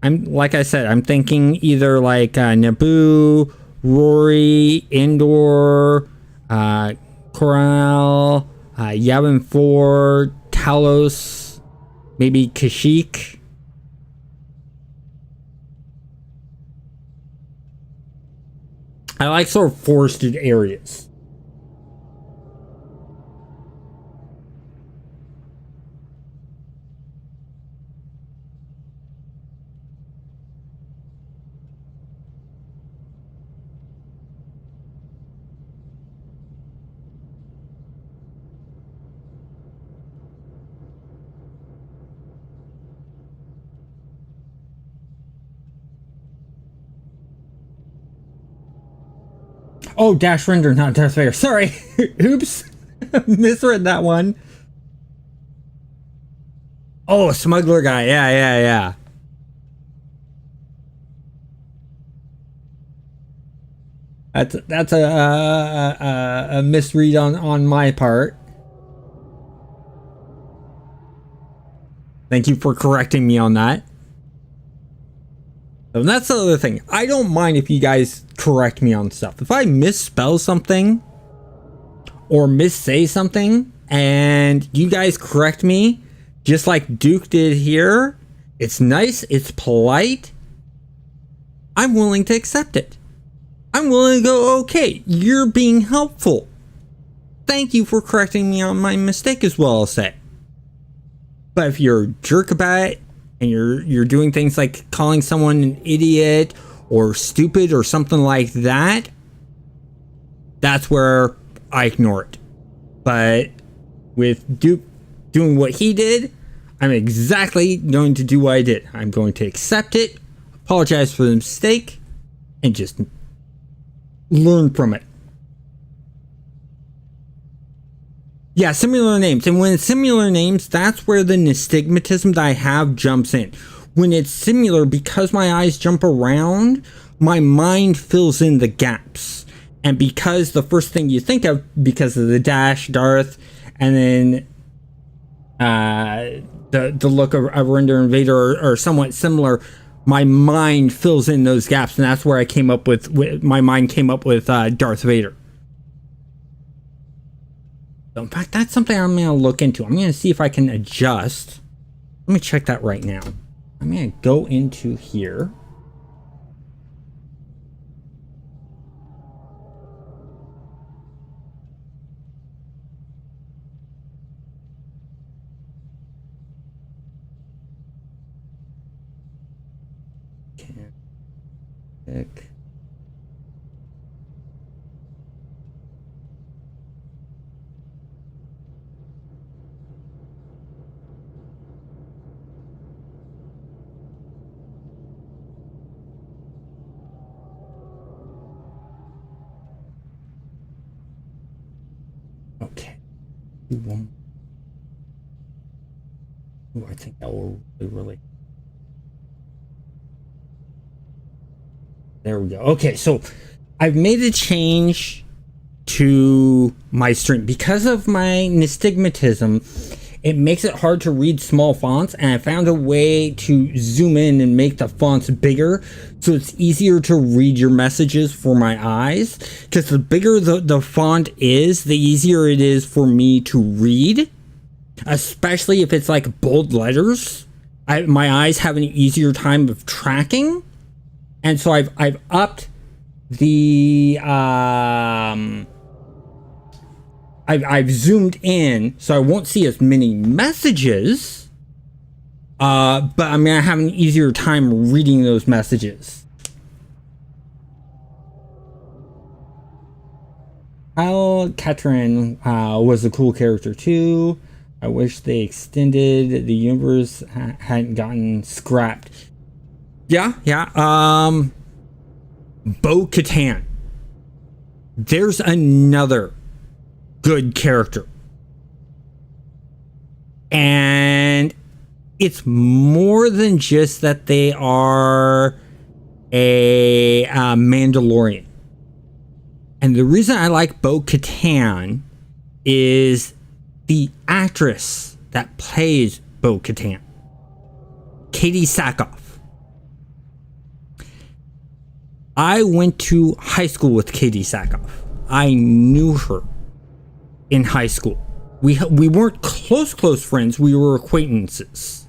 Speaker 1: Like I said, I'm thinking either like Naboo, Rory, Endor, Coronel, Yavin 4, Talos, maybe Kashyyyk. I like sort of forested areas. Oh, Dash Render, not Darth Vader. Sorry. Oops. Misread that one. Oh, smuggler guy. Yeah. That's a misread on my part. Thank you for correcting me on that. And that's the other thing. I don't mind if you guys correct me on stuff. If I misspell something or missay something and you guys correct me, just like Duke did here, it's nice, it's polite. I'm willing to accept it. I'm willing to go, okay, you're being helpful. Thank you for correcting me on my mistake as well, I'll say. But if you're a jerk about it and you're doing things like calling someone an idiot or stupid or something like that, that's where I ignore it. But with Duke doing what he did, I'm exactly going to do what I did. I'm going to accept it, apologize for the mistake, and just learn from it. Yeah, similar names. And when it's similar names, that's where the nystagmatism that I have jumps in. When it's similar, because my eyes jump around, my mind fills in the gaps. And because the first thing you think of, because of the dash, Darth, and then the look of Render and Vader are somewhat similar, my mind fills in those gaps. And that's where I came up with my mind came up with Darth Vader. In fact, that's something I'm going to look into. I'm going to see if I can adjust. Let me check that right now. I'm going to go into here. Pick. Okay. Ooh, I think that will really. There we go. Okay, so I've made a change to my stream because of my nystagmatism. It makes it hard to read small fonts, and I found a way to zoom in and make the fonts bigger so it's easier to read your messages for my eyes, because the bigger the font is, the easier it is for me to read, especially if it's like bold letters. My eyes have an easier time of tracking, and so I've upped the I've zoomed in so I won't see as many messages, but I'm gonna have an easier time reading those messages. Kyle Katrin was a cool character too. I wish they extended the universe hadn't gotten scrapped. Yeah. Bo-Katan. There's another good character. And it's more than just that they are a Mandalorian. And the reason I like Bo-Katan is the actress that plays Bo-Katan, Katie Sackhoff. I went to high school with Katie Sackhoff. I knew her in high school. We weren't close friends. We were acquaintances.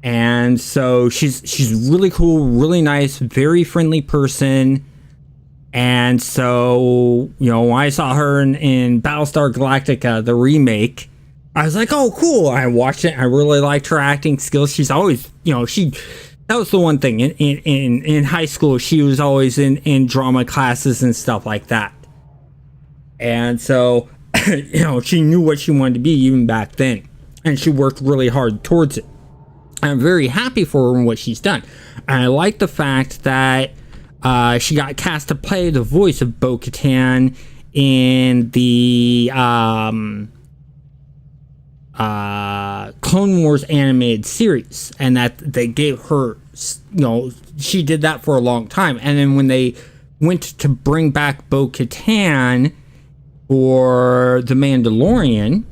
Speaker 1: And so she's really cool, really nice, very friendly person. And so, you know, when I saw her in Battlestar Galactica, the remake, I was like, oh, cool. I watched it. I really liked her acting skills. She's always, you know, that was the one thing in high school. She was always in drama classes and stuff like that. And so, you know, she knew what she wanted to be even back then. And she worked really hard towards it. I'm very happy for her and what she's done. And I like the fact that she got cast to play the voice of Bo-Katan in the Clone Wars animated series, and that they gave her, you know, she did that for a long time. And then when they went to bring back Bo-Katan for The Mandalorian,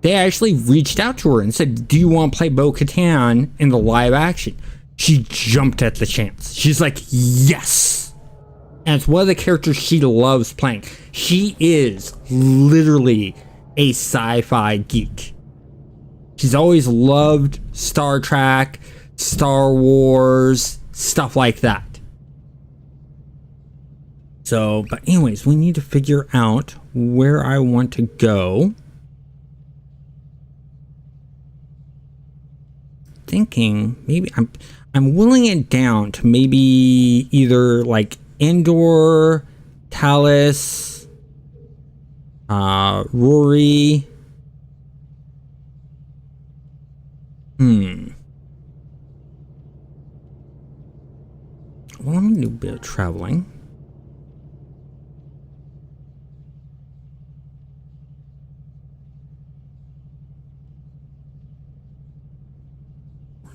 Speaker 1: they actually reached out to her and said, do you want to play Bo-Katan in the live action? She jumped at the chance. She's like, yes. And it's one of the characters she loves playing. She is literally a sci-fi geek. She's always loved Star Trek, Star Wars, stuff like that. So, but anyways, we need to figure out where I want to go. thinking maybe I'm willing it down to maybe either like Endor, Talus, Rory. Well, let me do a bit of traveling.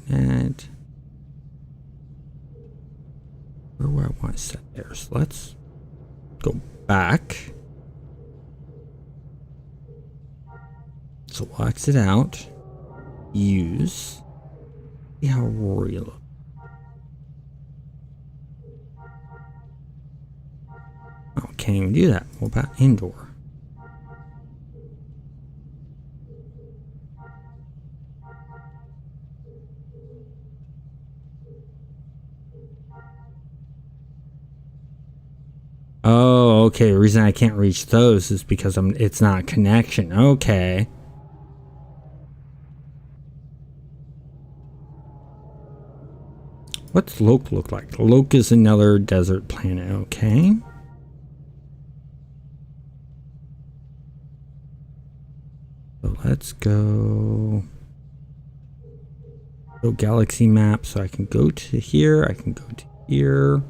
Speaker 1: And where do I want to set there? So let's go back. So we'll exit out. Use. See how Rory looks. Oh, can't even do that. What about Endor? Oh, okay. The reason I can't reach those is because it's not a connection. Okay. What's Loke look like? Loke is another desert planet. Okay. So let's go galaxy map. So I can go to here. I can go to here.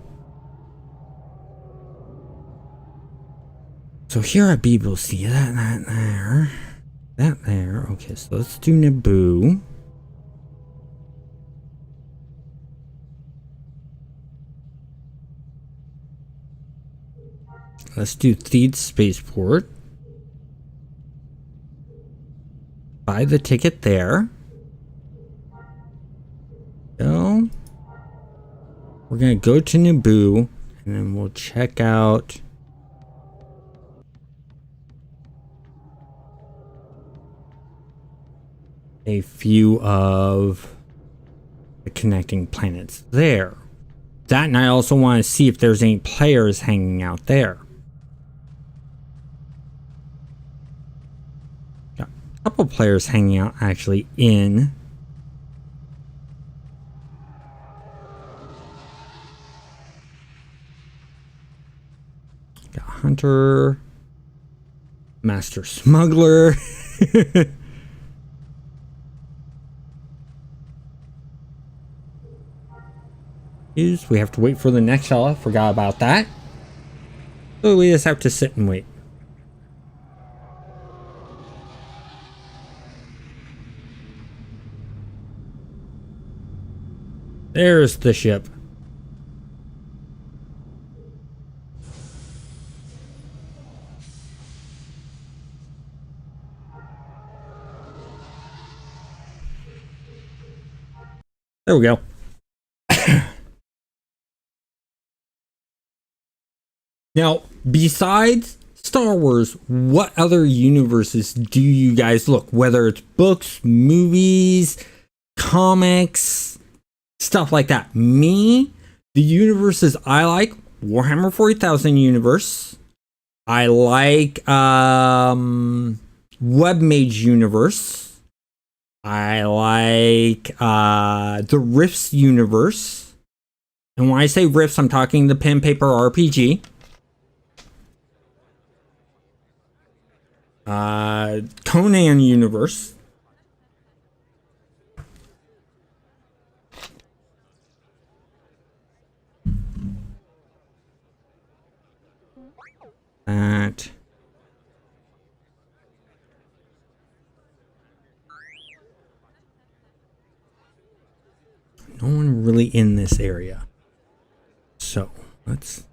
Speaker 1: So here I'd be able to see that there. That there. Okay, so let's do Naboo. Let's do Theed Spaceport. Buy the ticket there. So we're gonna go to Naboo and then we'll check out a few of the connecting planets there. That, and I also want to see if there's any players hanging out there. Got a couple players hanging out actually in got Hunter, Master Smuggler. We have to wait for the next shell. Forgot about that. So we just have to sit and wait. There's the ship. There we go. Now, besides Star Wars, what other universes do you guys look? Whether it's books, movies, comics, stuff like that. Me, the universes I like, Warhammer 40,000 universe. I like Webmage universe. I like the Rifts universe. And when I say Rifts, I'm talking the pen paper RPG. Conan universe. That. No one really in this area. So let's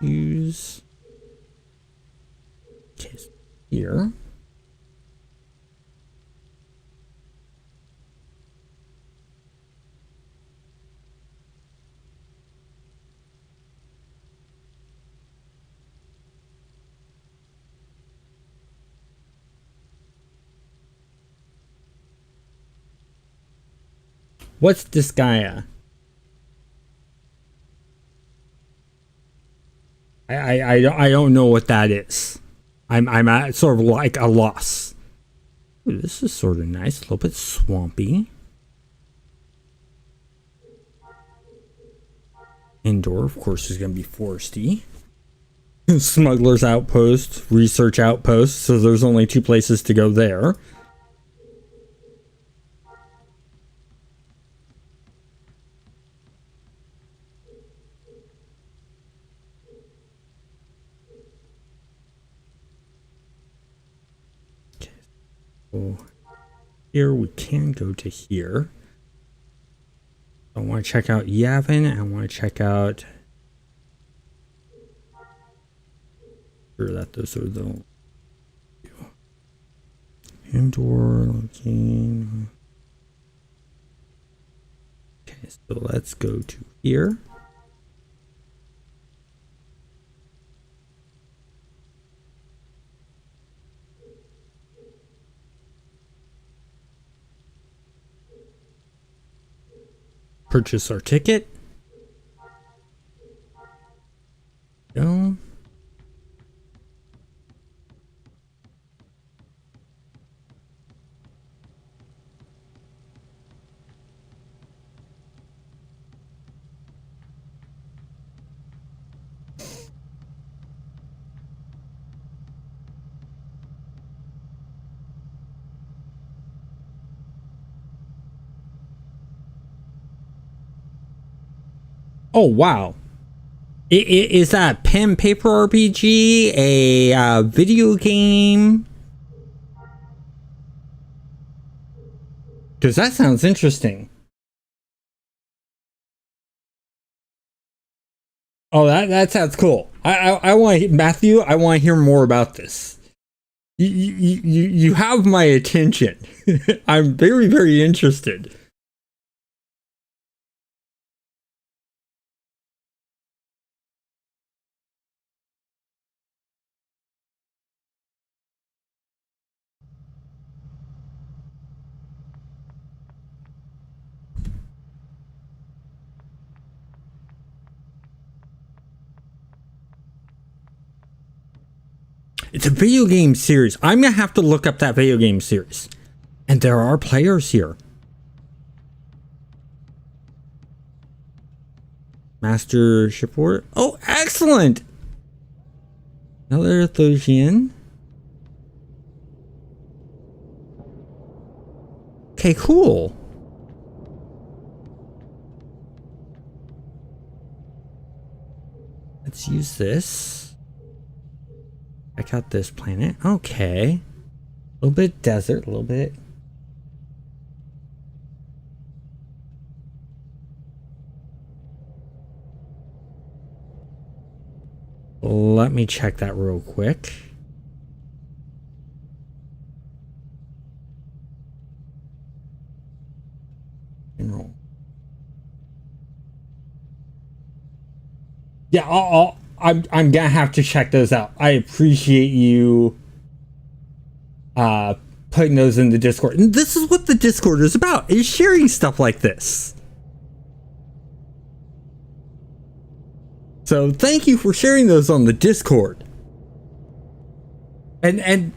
Speaker 1: use case here. What's Disgaea? I don't know what that is. I'm at sort of like a loss. Ooh, this is sort of nice, a little bit swampy. Indoor, of course, is going to be foresty. Smuggler's outpost, research outpost, so there's only 2 places to go there. Okay, so here we can go to here. I want to check out Yavin. I want to check out. Sure that those are the indoor looking. Okay, so let's go to here. Purchase our ticket. Go. Oh wow. Is that pen paper RPG a video game? Because that sounds interesting. Oh, that sounds cool. I want Matthew. I want to hear more about this. You have my attention. I'm very, very interested. It's a video game series. I'm going to have to look up that video game series. And there are players here. Master Shipboard. Oh, excellent! Another Thosian. Okay, cool. Let's use this. Check out this planet. Okay. A little bit desert, a little bit. Let me check that real quick. General. Yeah, I'm gonna have to check those out. I appreciate you putting those in the Discord. And this is what the Discord is about, is sharing stuff like this. So thank you for sharing those on the Discord. And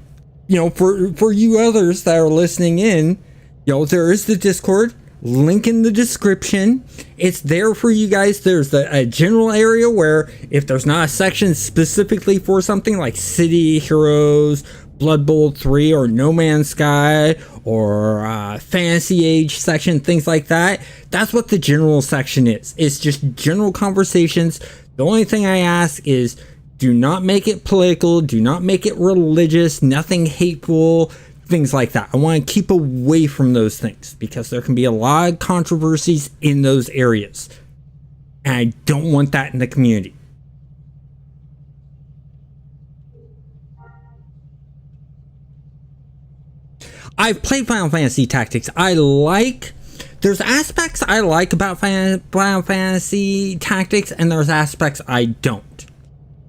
Speaker 1: you know, for you others that are listening in, you know, there is the Discord. Link in the description. It's there for you guys. There's a general area where if there's not a section specifically for something like City Heroes, Blood Bowl 3, or No Man's Sky, or Fantasy Age section, things like that, that's what the general section is. It's just general conversations. The only thing I ask is do not make it political, do not make it religious, nothing hateful, things like that. I want to keep away from those things because there can be a lot of controversies in those areas. And I don't want that in the community. I've played Final Fantasy Tactics. There's aspects I like about Final Fantasy Tactics, and there's aspects I don't.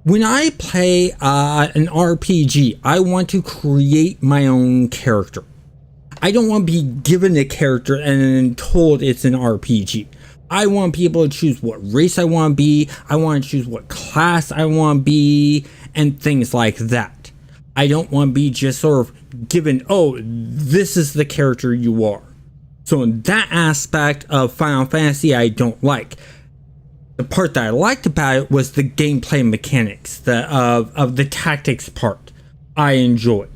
Speaker 1: When I play an RPG, I want to create my own character. I don't want to be given a character and then told it's an RPG. I want to be able to choose what race I want to be. I want to choose what class I want to be and things like that. I don't want to be just sort of given, oh, this is the character you are. So in that aspect of Final Fantasy, I don't like. The part that I liked about it was the gameplay mechanics, of the tactics part. I enjoyed.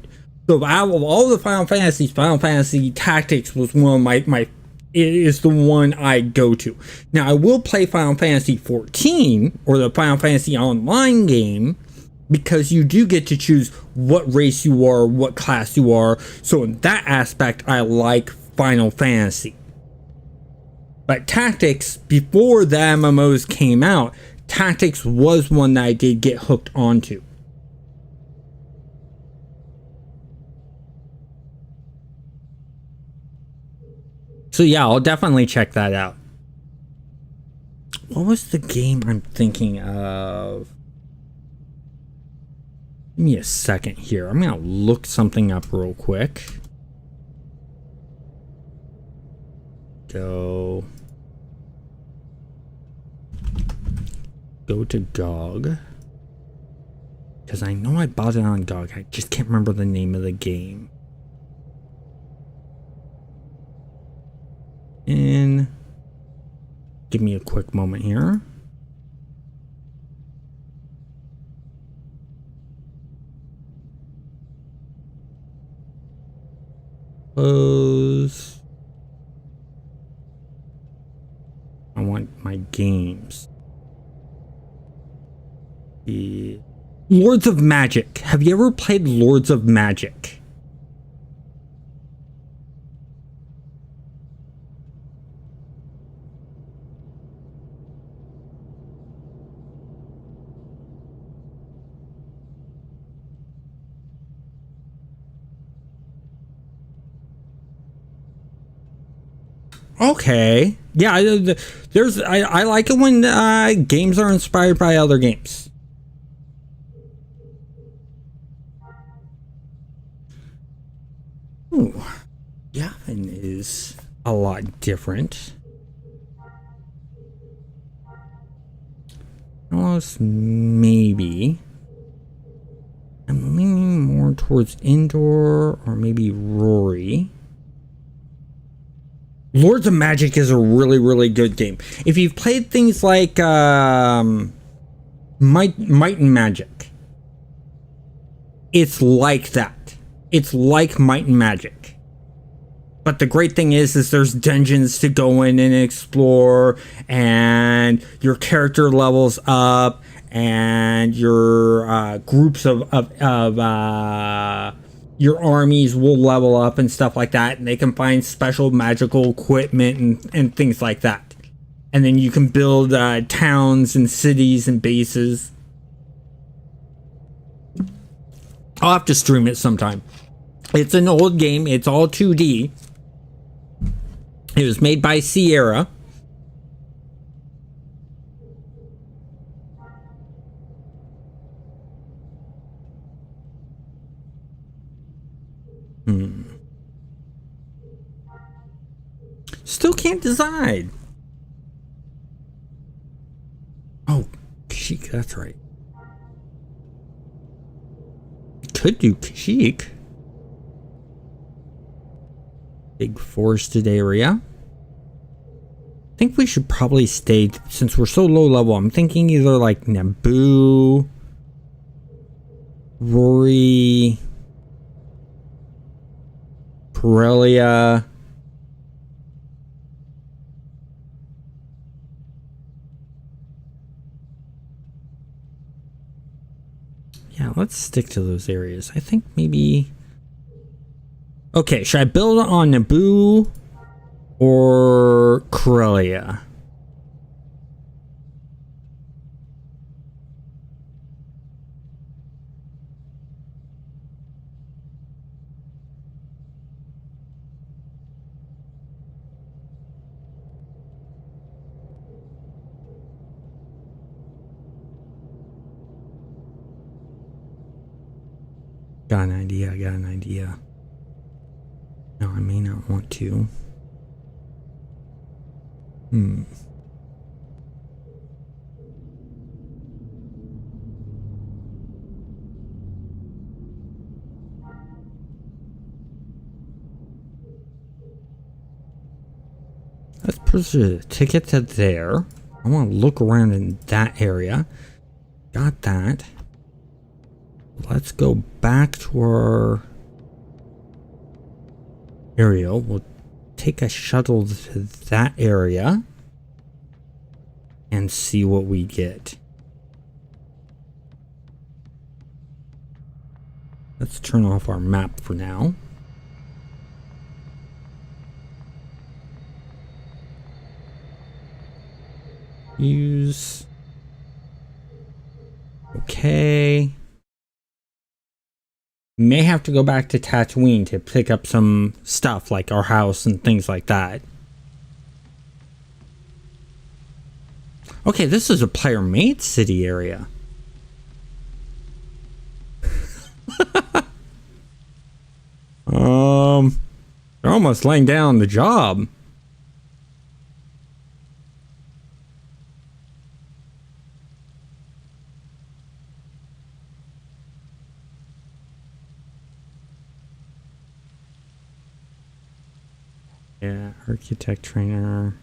Speaker 1: So out of all the Final Fantasy Tactics was one of my is the one I go to. Now I will play Final Fantasy 14 or the Final Fantasy Online game because you do get to choose what race you are, what class you are. So in that aspect, I like Final Fantasy. But Tactics, before the MMOs came out, Tactics was one that I did get hooked onto. So yeah, I'll definitely check that out. What was the game I'm thinking of? Give me a second here. I'm gonna look something up real quick. Go to GOG. Because I know I bought it on GOG. I just can't remember the name of the game. And give me a quick moment here. Close. I want my games. The Lords of Magic. Have you ever played Lords of Magic? Okay. Yeah, I like it when games are inspired by other games. Ooh. Yavin is a lot different. Almost maybe. I'm leaning more towards indoor or maybe Rory. Lords of Magic is a really, really good game. If you've played things like Might and Magic, it's like that. It's like Might and Magic. But the great thing is there's dungeons to go in and explore, and your character levels up, and your groups of your armies will level up and stuff like that, and they can find special magical equipment and things like that. And then you can build towns and cities and bases. I'll have to stream it sometime. It's an old game. It's all 2D. It was made by Sierra. Still can't decide. Oh, Kashyyyk, that's right. Could do Kashyyyk. Big forested area. I think we should probably stay, since we're so low level, I'm thinking either like Naboo, Rory, Corellia. Yeah, let's stick to those areas. I think maybe... Okay, should I build on Naboo or Corellia? Got an idea. No, I may not want to. Push a ticket to there. I want to look around in that area. Got that. Let's go back to our area. We'll take a shuttle to that area and see what we get. Let's turn off our map for now. Use. Okay. May have to go back to Tatooine to pick up some stuff like our house and things like that. Okay, this is a player made city area. They're almost laying down the job. Yeah, architect trainer,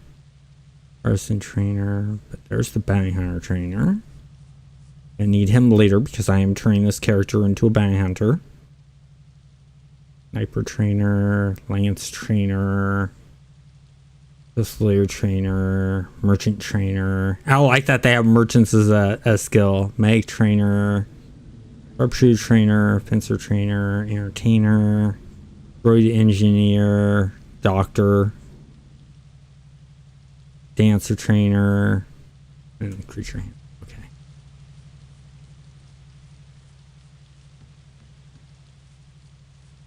Speaker 1: artisan trainer, but there's the bounty hunter trainer. I need him later because I am turning this character into a bounty hunter. Sniper trainer, lance trainer, pistolier trainer, merchant trainer. I like that they have merchants as a skill. Mag trainer, sharpshooter trainer, fencer trainer, entertainer, droid engineer, doctor, dancer trainer, and creature handler. Okay.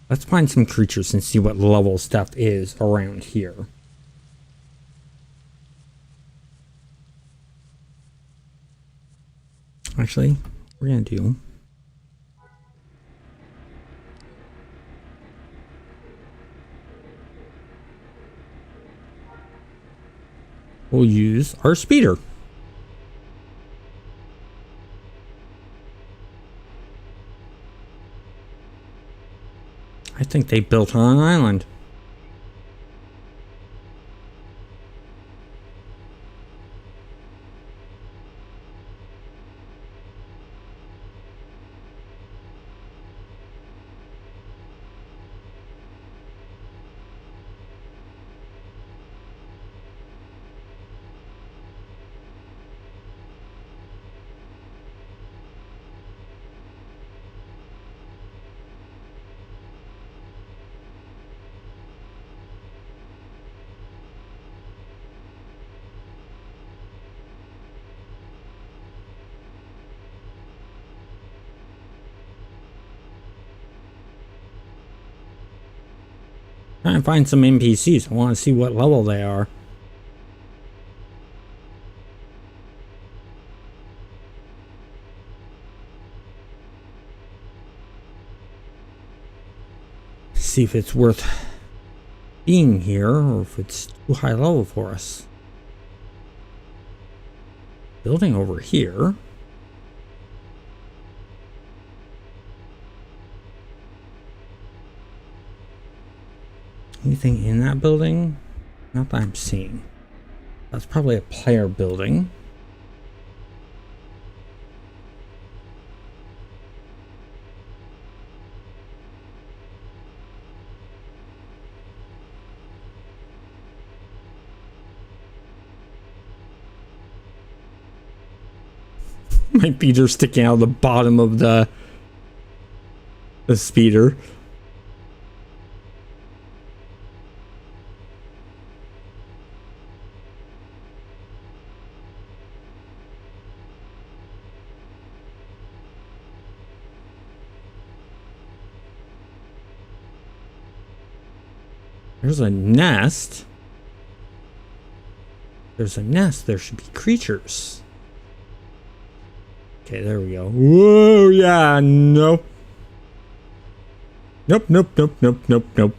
Speaker 1: Let's find some creatures and see what level stuff is around here. Actually, we're gonna do we'll use our speeder. I think they built on an island. Try and find some NPCs. I want to see what level they are. See if it's worth being here or if it's too high level for us. Building over here. Anything in that building? Not that I'm seeing. That's probably a player building. My feet are sticking out of the bottom of the speeder. There's a nest. There's a nest. There should be creatures. Okay, there we go. Whoa, yeah, nope. Nope, nope, nope, nope, nope, nope.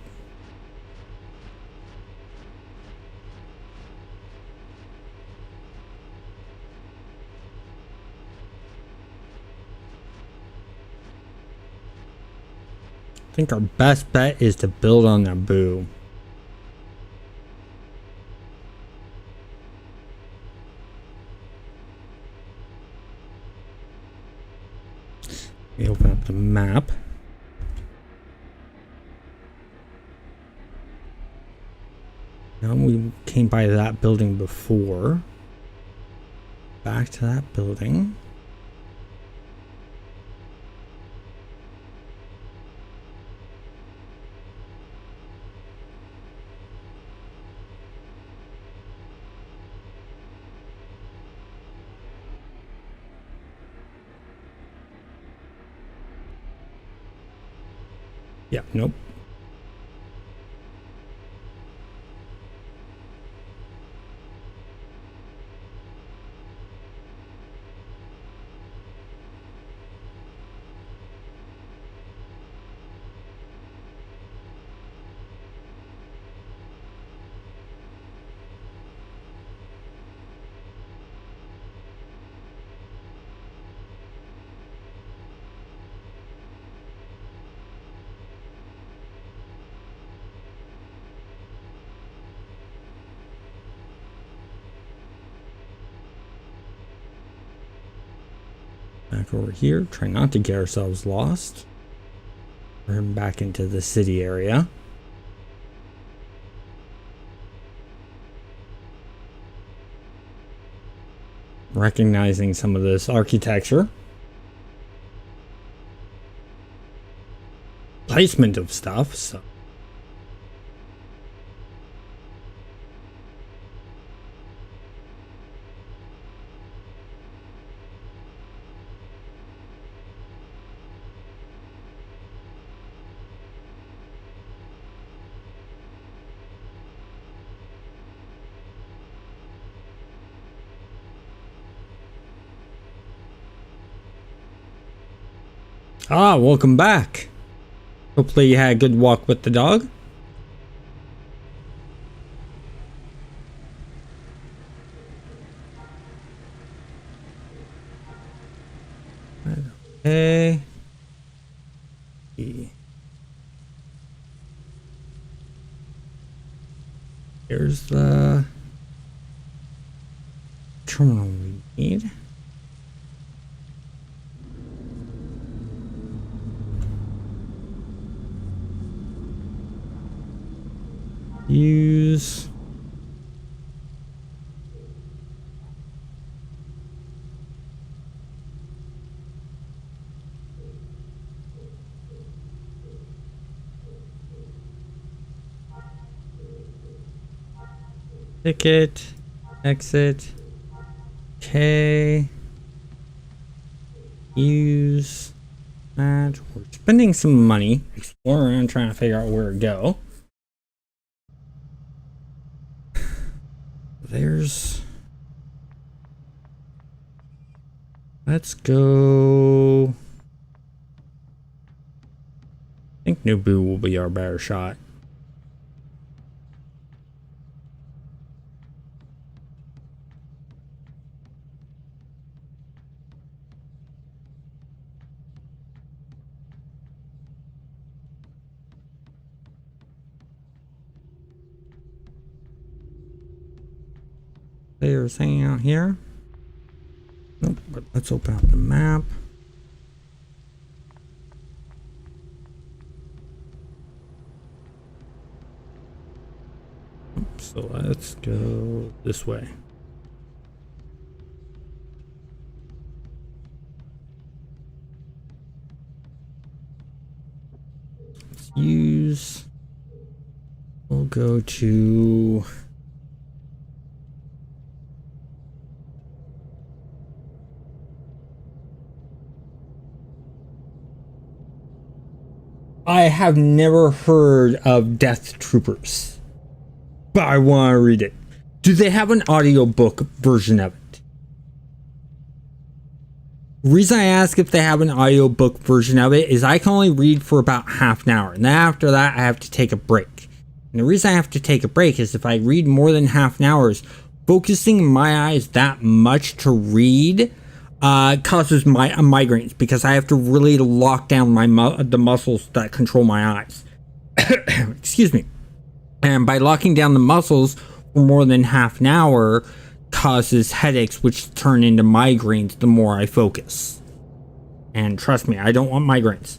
Speaker 1: I think our best bet is to build on Naboo. We open up the map. Now we came by that building before. Back to that building. Yeah, nope. Back over here, try not to get ourselves lost. We're heading back into the city area. Recognizing some of this architecture. Placement of stuff, so. Ah, welcome back. Hopefully you had a good walk with the dog. Okay. Here's the terminal we need. Use ticket, exit, okay, use that. We're spending some money exploring and trying to figure out where to go. Let's go. I think Naboo will be our better shot. Players hanging out here. Nope, but let's open up the map. So let's go this way. Let's use. We'll go to. I have never heard of Death Troopers, but I want to read it. Do they have an audiobook version of it? The reason I ask if they have an audiobook version of it is I can only read for about half an hour, and then after that I have to take a break. And the reason I have to take a break is if I read more than half an hour, focusing my eyes that much to read causes my migraines, because I have to really lock down the muscles that control my eyes. Excuse me. And by locking down the muscles for more than half an hour causes headaches, which turn into migraines the more I focus. And trust me, I don't want migraines.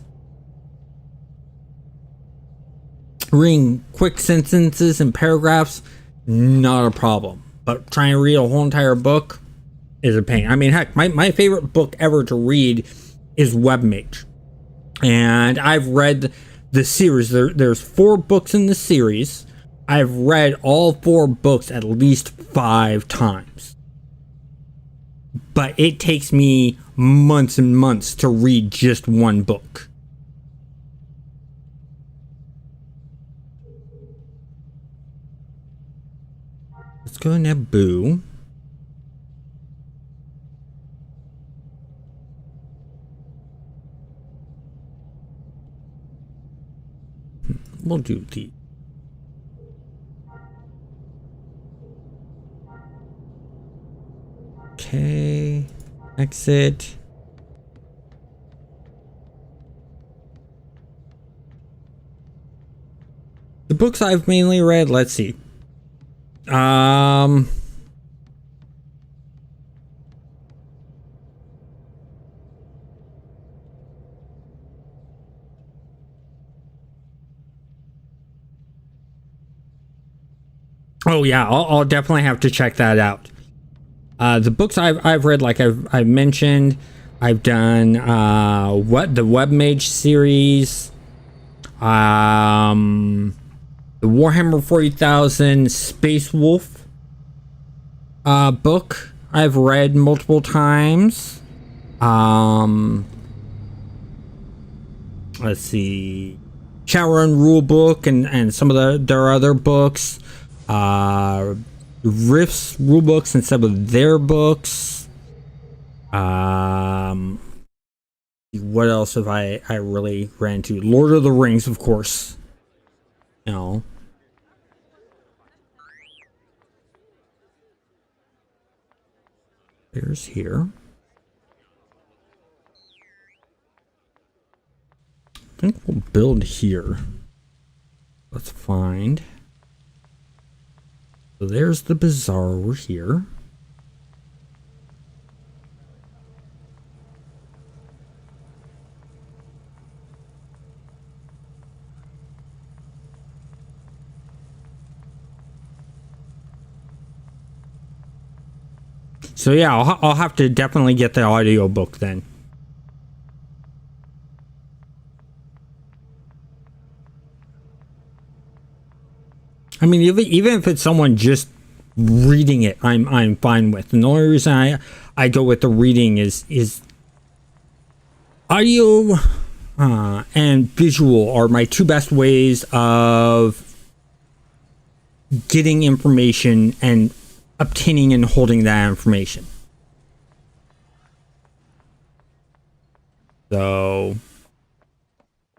Speaker 1: Reading quick sentences and paragraphs, not a problem. But trying to read a whole entire book is a pain. I mean, heck, my favorite book ever to read is Webmage. And I've read the series. There's 4 books in the series. I've read all 4 books at least 5 times. But it takes me months and months to read just one book. Let's go to Naboo. We'll do the... Okay. Exit. The books I've mainly read, let's see. Oh yeah, I'll definitely have to check that out. The books I've read, like I've mentioned, I've done what the Webmage series, the Warhammer 40,000 Space Wolf book I've read multiple times. Let's see, Shadowrun rule book and some of their other books. Rift's rule books instead of their books. What else have I really ran to? Lord of the Rings, of course. You know. There's here. I think we'll build here. Let's find. So there's the bazaar over here. So yeah, I'll have to definitely get the audio book then. I mean, even if it's someone just reading it, I'm fine with. And the only reason I go with the reading is audio and visual are my 2 best ways of getting information and obtaining and holding that information. So,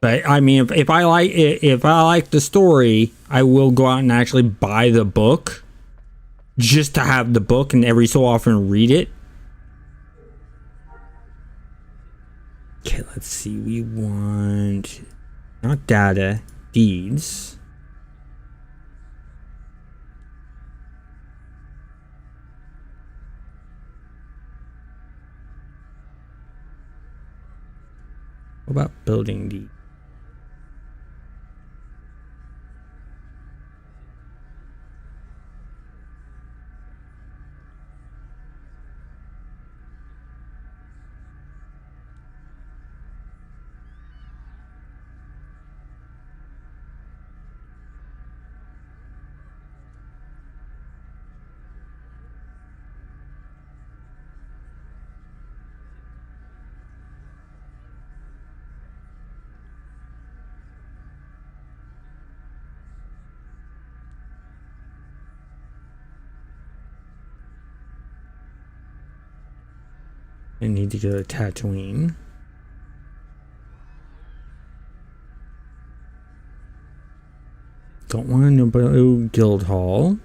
Speaker 1: but I mean, if I like the story, I will go out and actually buy the book just to have the book and every so often read it. Okay, let's see. We want not data, deeds. What about building deeds? I need to go to Tatooine. Don't want to know about Guildhall.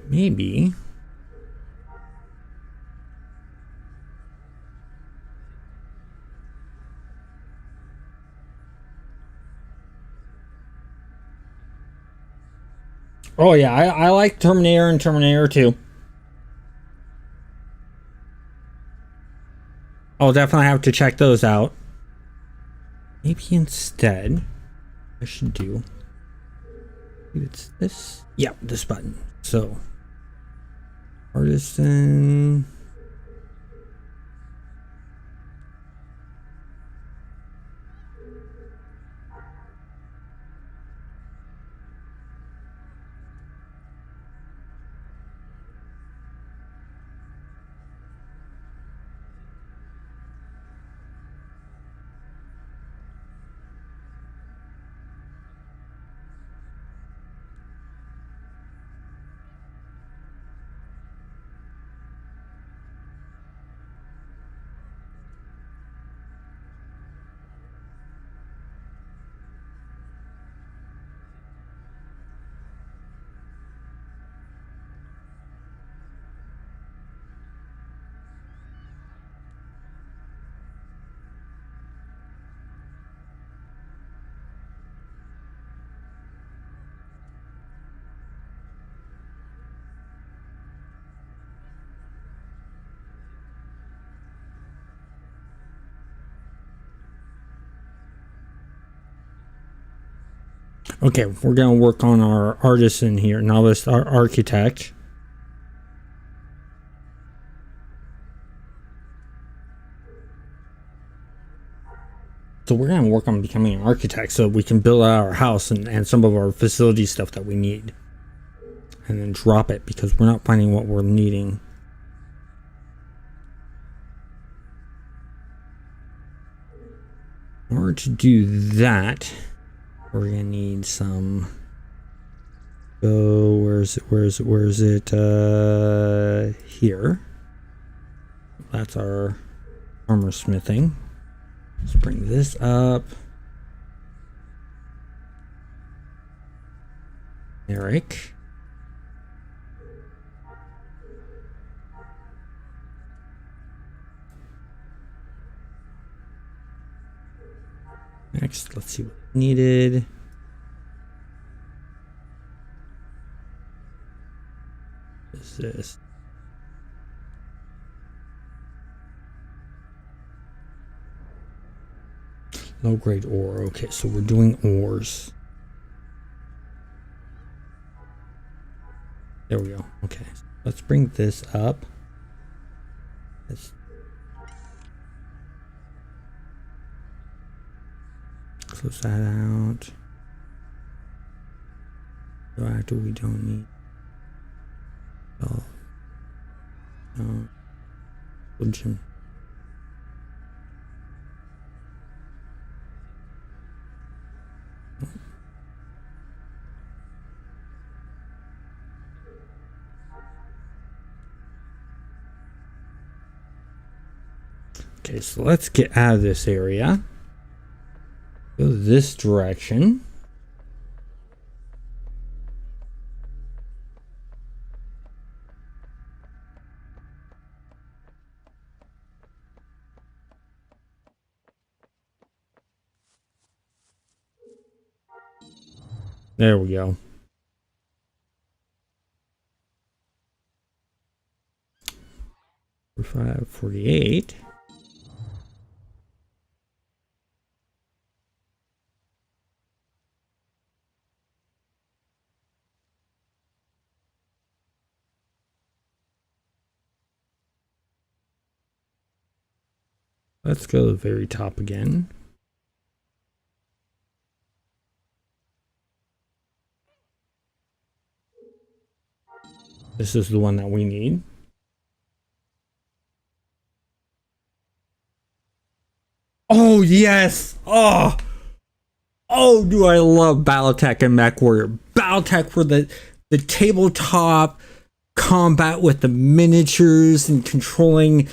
Speaker 1: maybe. Oh yeah, I like Terminator and Terminator 2. I'll definitely have to check those out. Maybe instead, I should do. Maybe it's this. Yep, this button. So, artisan. Okay, we're gonna work on our artisan here. Now let's our architect. So we're gonna work on becoming an architect so we can build out our house and some of our facility stuff that we need. And then drop it because we're not finding what we're needing. In order to do that, we're gonna need some. Oh, where is it? Here. That's our armor smithing. Let's bring this up. Eric. Next, let's see what needed. What is this? Low grade ore. Okay, so we're doing ores. There we go. Okay, let's bring this up. Let's close that out. Reactor we don't need. Oh, no. Gym. Okay, so let's get out of this area. Go this direction. There we go. $45, $48. Let's go to the very top again. This is the one that we need. Oh, yes! Oh! Oh, do I love Battletech and MechWarrior. Battletech for the tabletop combat with the miniatures and controlling,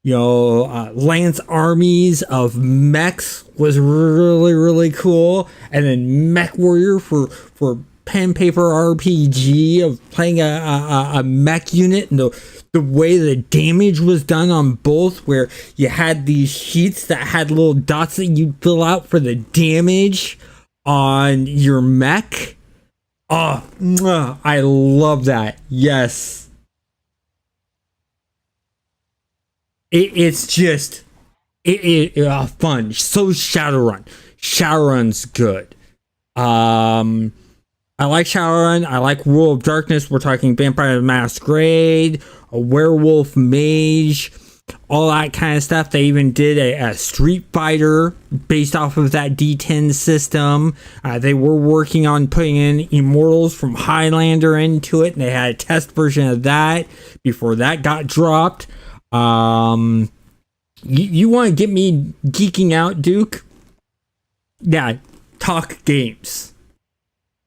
Speaker 1: you know, lance armies of mechs was really, really cool. And then MechWarrior for pen paper RPG of playing a mech unit, and the way the damage was done on both, where you had these sheets that had little dots that you'd fill out for the damage on your mech. Oh, I love that. Yes. It's just fun. So Shadowrun. Shadowrun's good. I like Shadowrun. I like Rule of Darkness. We're talking Vampire the Masquerade, a Werewolf Mage, all that kind of stuff. They even did a Street Fighter based off of that D10 system. They were working on putting in Immortals from Highlander into it, and they had a test version of that before that got dropped. You want to get me geeking out, Duke? Yeah, talk games.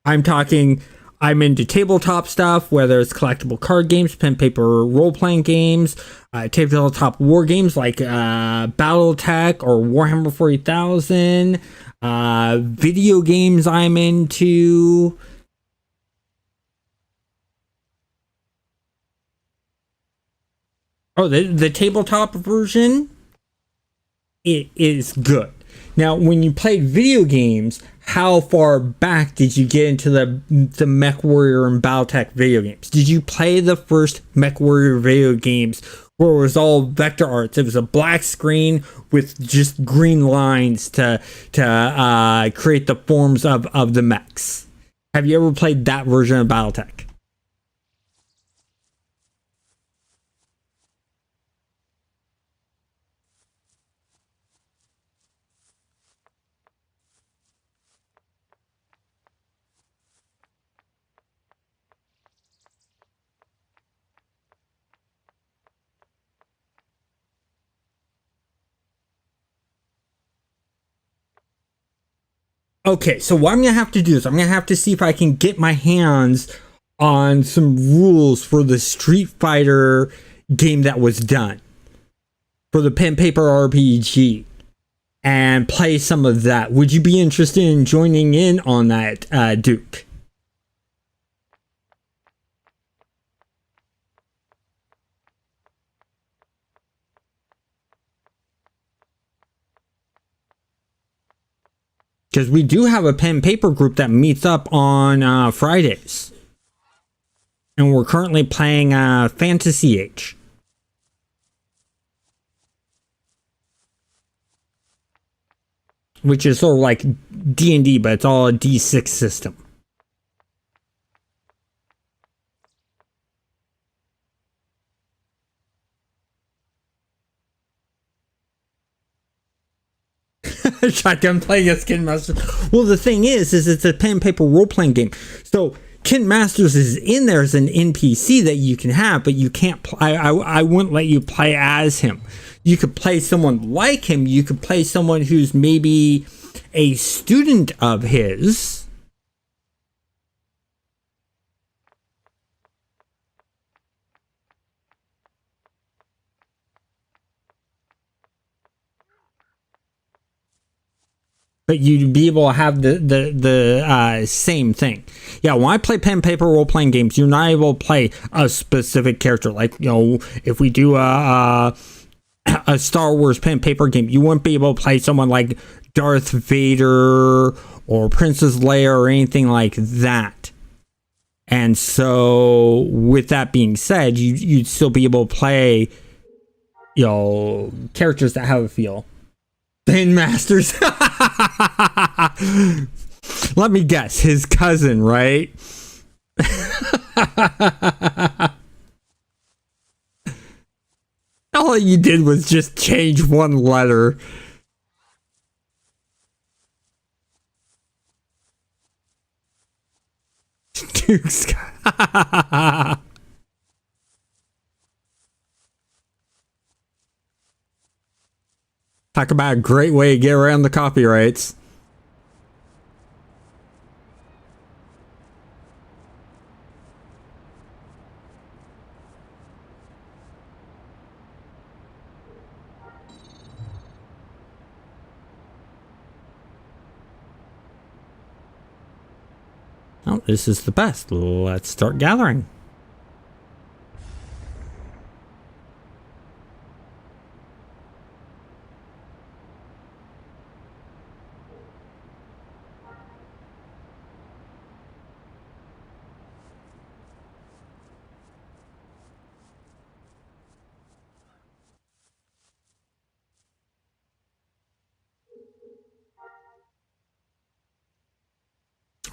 Speaker 1: I'm into tabletop stuff, whether it's collectible card games, pen paper role-playing games, tabletop war games like Battletech or Warhammer 40,000, video games I'm into. Oh, the tabletop version, it is good. Now, when you played video games, how far back did you get into the MechWarrior and Battletech video games? Did you play the first MechWarrior video games where it was all vector arts? It was a black screen with just green lines to create the forms of the mechs. Have you ever played that version of Battletech? Okay, so what I'm going to have to do is I'm going to have to see if I can get my hands on some rules for the Street Fighter game that was done for the pen paper RPG and play some of that. Would you be interested in joining in on that, Duke? Because we do have a pen paper group that meets up on Fridays. And we're currently playing Fantasy Age. Which is sort of like D&D, but it's all a D6 system. Shotgun playing as Kin Masters. Well, the thing is it's a pen and paper role-playing game. So Kin Masters is in there as an NPC that you can have, but you can't play. I wouldn't let you play as him. You could play someone like him. You could play someone who's maybe a student of his. But you'd be able to have the same thing. Yeah, when I play pen paper role playing games, you're not able to play a specific character. Like, you know, if we do a Star Wars pen paper game, you wouldn't be able to play someone like Darth Vader or Princess Leia or anything like that. And so, with that being said, you'd still be able to play, you know, characters that have a feel. Pen Masters. Let me guess, his cousin, right? All you did was just change one letter. Duke's. Talk about a great way to get around the copyrights. Oh, this is the best. Let's start gathering.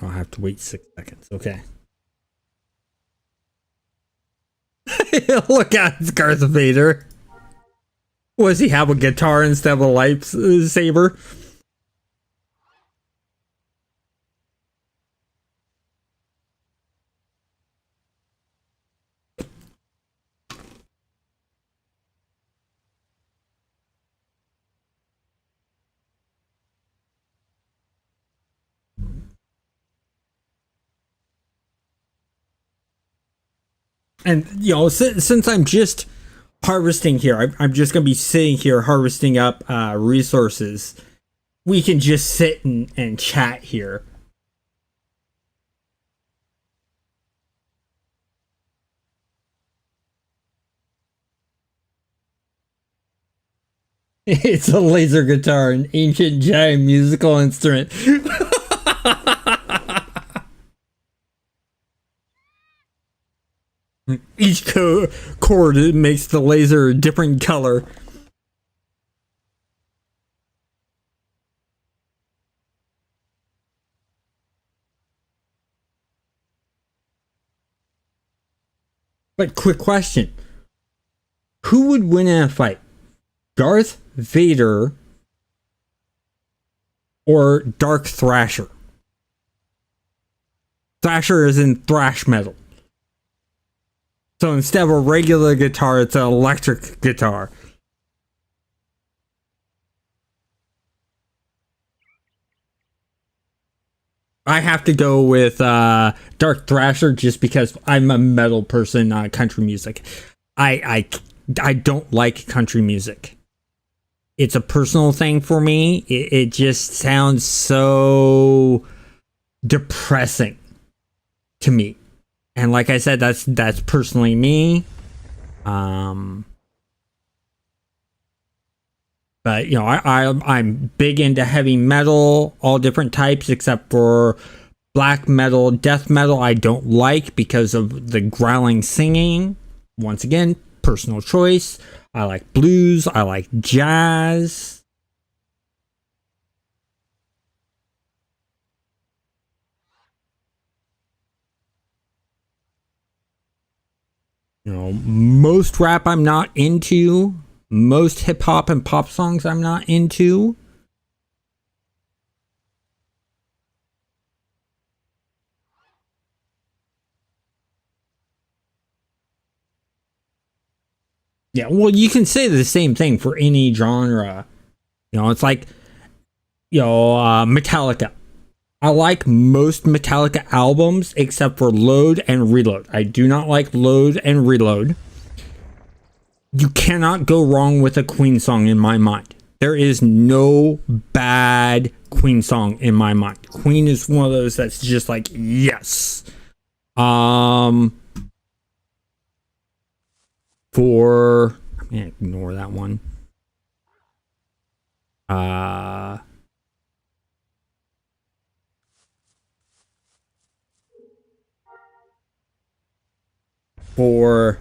Speaker 1: I'll have to wait 6 seconds. Okay. Look at it's Darth Vader. What, does he have a guitar instead of a lightsaber? And, you know, since I'm just harvesting here, I'm just going to be sitting here harvesting up resources. We can just sit and chat here. It's a laser guitar, an ancient giant musical instrument. Each chord makes the laser a different color. But quick question. Who would win in a fight? Darth Vader or Dark Thrasher? Thrasher is in thrash metal. So instead of a regular guitar, it's an electric guitar. I have to go with Dark Thrasher just because I'm a metal person, not country music. I don't like country music. It's a personal thing for me. It just sounds so depressing to me. And like I said, that's personally me. But you know, I'm big into heavy metal, all different types except for black metal, death metal. I don't like because of the growling singing. Once again, personal choice. I like blues. I like jazz. You know, most rap I'm not into. Most hip hop and pop songs I'm not into. Yeah, well, you can say the same thing for any genre. You know, it's like, you know, Metallica. I like most Metallica albums except for Load and Reload. I do not like Load and Reload. You cannot go wrong with a Queen song in my mind. There is no bad Queen song in my mind. Queen is one of those that's just like, yes. For I'm gonna ignore that one. For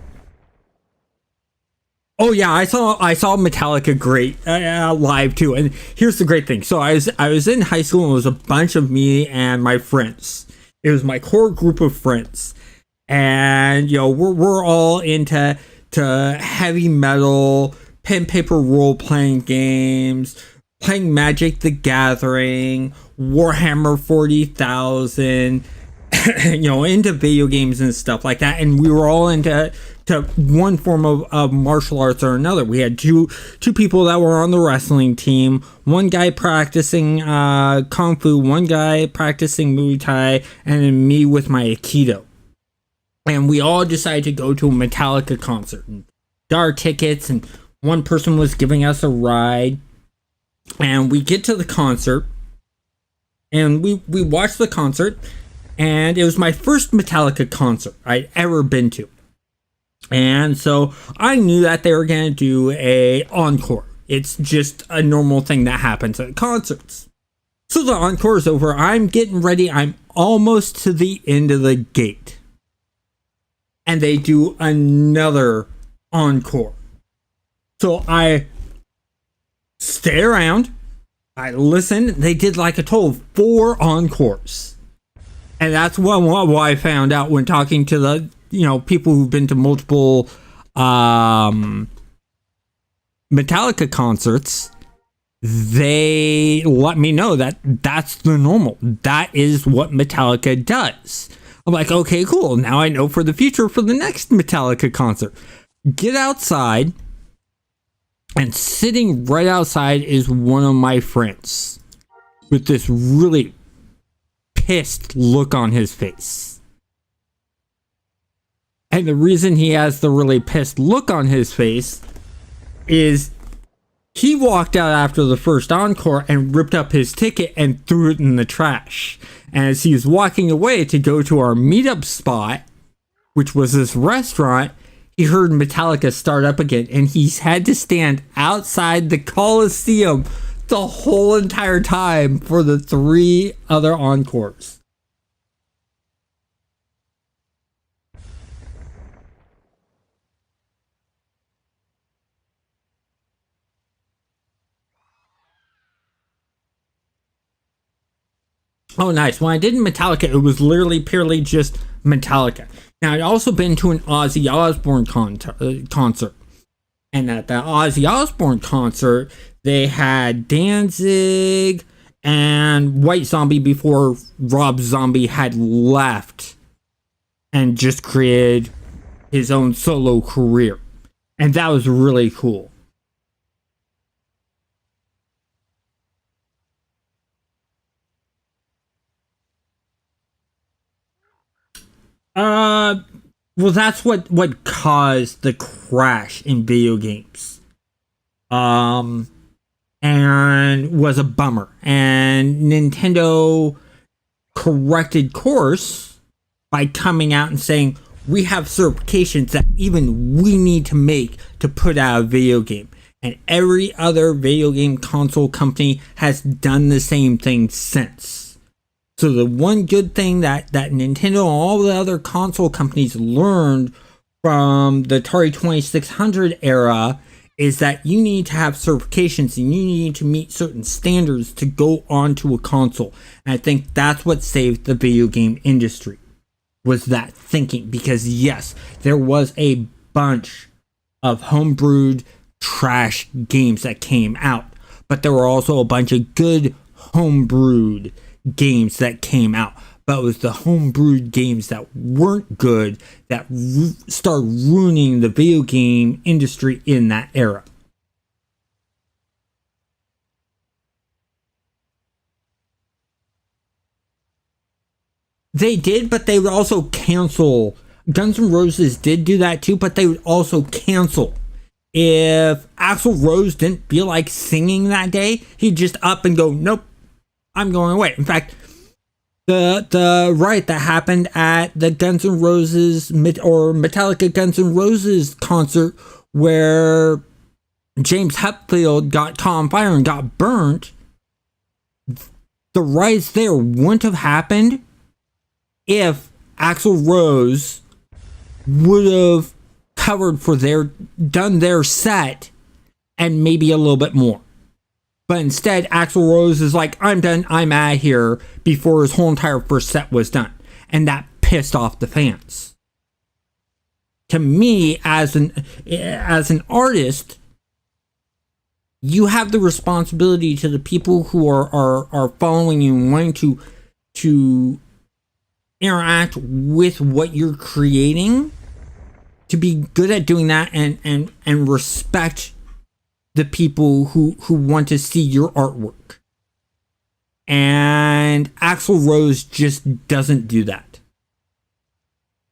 Speaker 1: oh yeah, I saw Metallica great live too. And here's the great thing. So I was in high school and it was a bunch of me and my friends. It was my core group of friends, and you know we're all into heavy metal, pen paper role playing games, playing Magic the Gathering, Warhammer 40,000. You know, into video games and stuff like that, and we were all into one form of martial arts or another. We had two people that were on the wrestling team, one guy practicing kung fu, one guy practicing Muay Thai, and then me with my Aikido. And we all decided to go to a Metallica concert and got our tickets, and one person was giving us a ride, and we get to the concert and we watch the concert. And it was my first Metallica concert I'd ever been to. And so I knew that they were going to do a encore. It's just a normal thing that happens at concerts. So the encore is over. I'm getting ready. I'm almost to the end of the gate. And they do another encore. So I stay around. I listen. They did like a total of 4 encores. And that's what I found out when talking to the, people who've been to multiple Metallica concerts. They let me know that that's the normal. That is what Metallica does. I'm like, okay, cool. Now I know for the future for the next Metallica concert. Get outside, and sitting right outside is one of my friends with this really pissed look on his face. And the reason he has the really pissed look on his face is he walked out after the first encore and ripped up his ticket and threw it in the trash. And as he was walking away to go to our meetup spot, which was this restaurant, he heard Metallica start up again, and he's had to stand outside the Coliseum the whole entire time for the 3 other encores. Oh, nice. When I did Metallica, it was literally purely just Metallica. Now, I'd also been to an Ozzy Osbourne concert. And at the Ozzy Osbourne concert, they had Danzig and White Zombie before Rob Zombie had left and just created his own solo career. And that was really cool. Well, that's what caused the crash in video games. And was a bummer. And Nintendo corrected course by coming out and saying, we have certifications that even we need to make to put out a video game. And every other video game console company has done the same thing since. So the one good thing that Nintendo and all the other console companies learned from the Atari 2600 era is that you need to have certifications and you need to meet certain standards to go onto a console. And I think that's what saved the video game industry, was that thinking. Because yes, there was a bunch of homebrewed trash games that came out, but there were also a bunch of good homebrewed games that came out. But it was the homebrewed games that weren't good that started ruining the video game industry in that era. They did, but they would also cancel. Guns N' Roses did do that too, but they would also cancel. If Axl Rose didn't feel like singing that day, he'd just up and go, nope, I'm going away. In fact, the riot that happened at the Guns N' Roses or Metallica Guns N' Roses concert where James Hetfield got caught on fire and got burnt, the riots there wouldn't have happened if Axl Rose would have done their set and maybe a little bit more. But instead, Axl Rose is like, I'm done, I'm out of here, before his whole entire first set was done. And that pissed off the fans. To me, as an artist, you have the responsibility to the people who are following you and wanting to interact with what you're creating, to be good at doing that and respect the people who want to see your artwork. And Axl Rose just doesn't do that.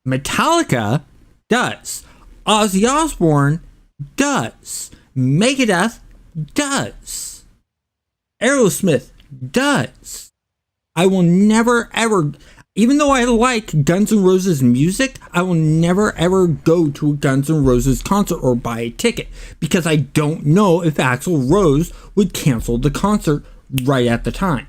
Speaker 1: Metallica does. Ozzy Osbourne does. Megadeth does. Aerosmith does. I will never ever... Even though I like Guns N' Roses music, I will never ever go to a Guns N' Roses concert or buy a ticket because I don't know if Axl Rose would cancel the concert right at the time.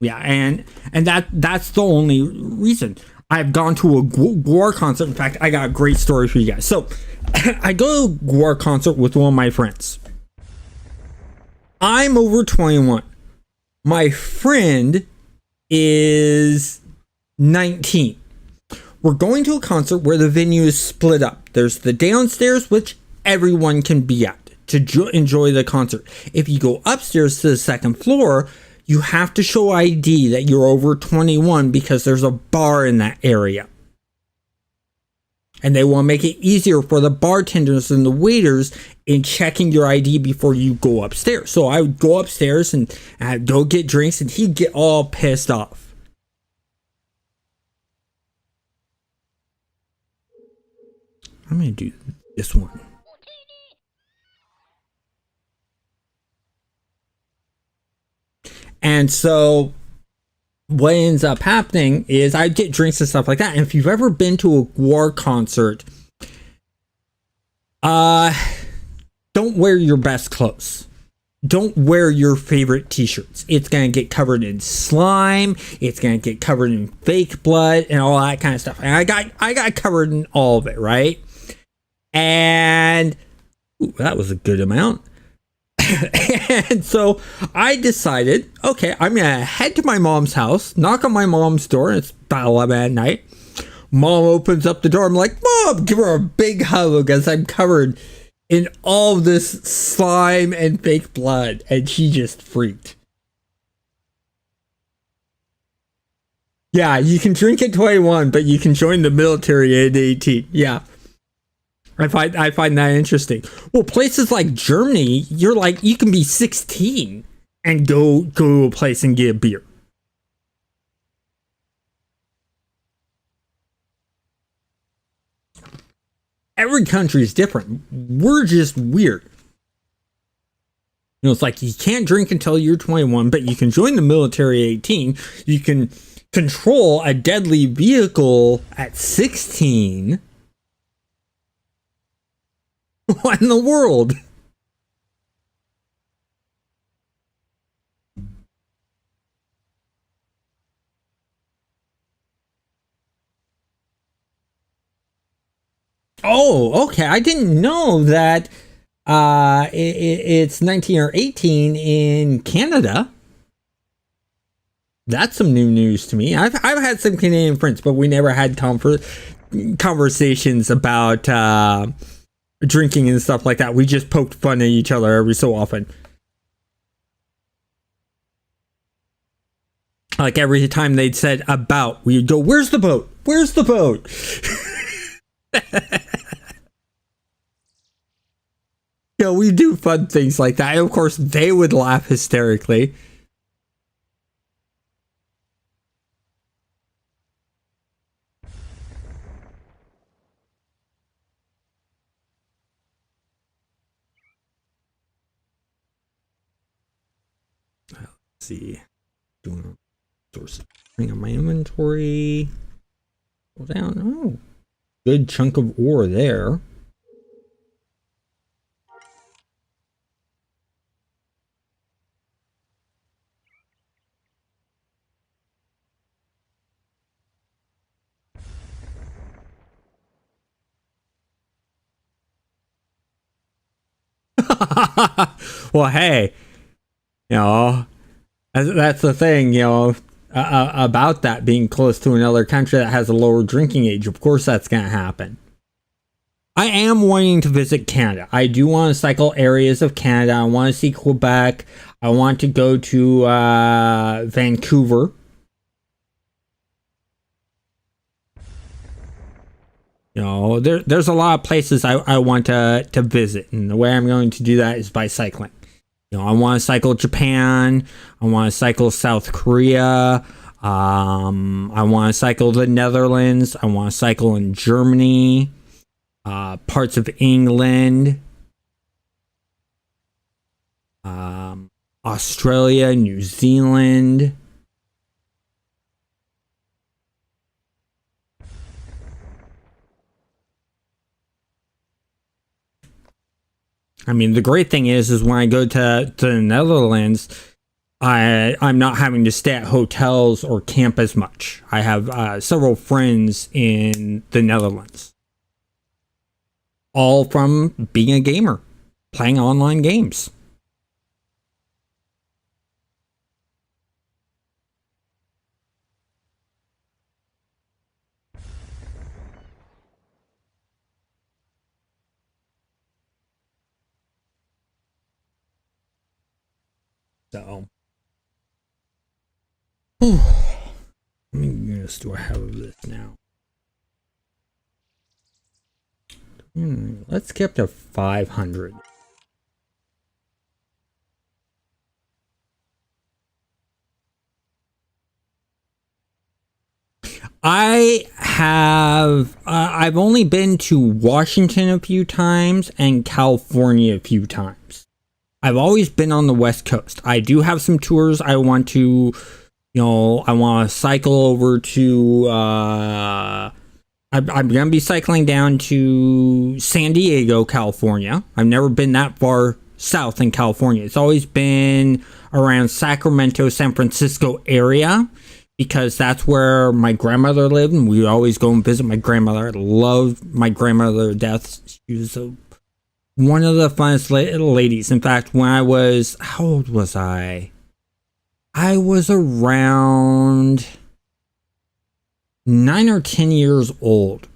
Speaker 1: Yeah, and that's the only reason. I've gone to a Gwar concert. In fact, I got a great story for you guys. So, I go to a Gwar concert with one of my friends. I'm over 21. My friend is 19. We're going to a concert where the venue is split up. There's the downstairs, which everyone can be at to enjoy the concert. If you go upstairs to the second floor, you have to show ID that you're over 21 because there's a bar in that area. And they want to make it easier for the bartenders and the waiters in checking your ID before you go upstairs. So I would go upstairs and I'd go get drinks and he'd get all pissed off. I'm going to do this one. And so what ends up happening is I get drinks and stuff like that. And if you've ever been to a Gwar concert, don't wear your best clothes. Don't wear your favorite t-shirts. It's going to get covered in slime. It's going to get covered in fake blood and all that kind of stuff. And I got covered in all of it, right? And that was a good amount. And so I decided, okay, I'm going to head to my mom's house, knock on my mom's door, and it's about 11 at night. Mom opens up the door. I'm like, Mom, give her a big hug as I'm covered in all of this slime and fake blood. And she just freaked. Yeah, you can drink at 21, but you can join the military at 18. Yeah. I find that interesting. Well, places like Germany, you can be 16 and go to a place and get a beer. Every country is different. We're just weird. You know, it's like you can't drink until you're 21, but you can join the military at 18. You can control a deadly vehicle at 16. What in the world? Oh, okay. I didn't know that it's 19 or 18 in Canada. That's some new news to me. I've had some Canadian friends, but we never had conversations about drinking and stuff like that. We just poked fun at each other every so often. Like every time they'd said about, we'd go, "Where's the boat? Where's the boat?" You know, we do fun things like that. And of course, they would laugh hysterically. Let's see. Doing a source bring up my inventory. Go down. Oh, good chunk of ore there. Well, hey, you know, that's the thing, you know, about that being close to another country that has a lower drinking age. Of course, that's going to happen. I am wanting to visit Canada. I do want to cycle areas of Canada. I want to see Quebec. I want to go to Vancouver. You know, there's a lot of places I want to visit, and the way I'm going to do that is by cycling. You know, I want to cycle Japan. I want to cycle South Korea. I want to cycle the Netherlands. I want to cycle in Germany. parts of England, Australia, New Zealand. I mean, the great thing is when I go to the Netherlands, I'm not having to stay at hotels or camp as much. I have several friends in the Netherlands, all from being a gamer, playing online games. So, how many units do I have of this now? Let's get up to 500. I've only been to Washington a few times and California a few times. I've always been on the West Coast. I do have some tours I want to, I want to cycle over to, I'm going to be cycling down to San Diego, California. I've never been that far south in California. It's always been around Sacramento, San Francisco area, because that's where my grandmother lived, and we always go and visit my grandmother. I loved my grandmother to death. She was one of the funnest ladies. In fact, when I was, how old was I? I was around 9 or 10 years old.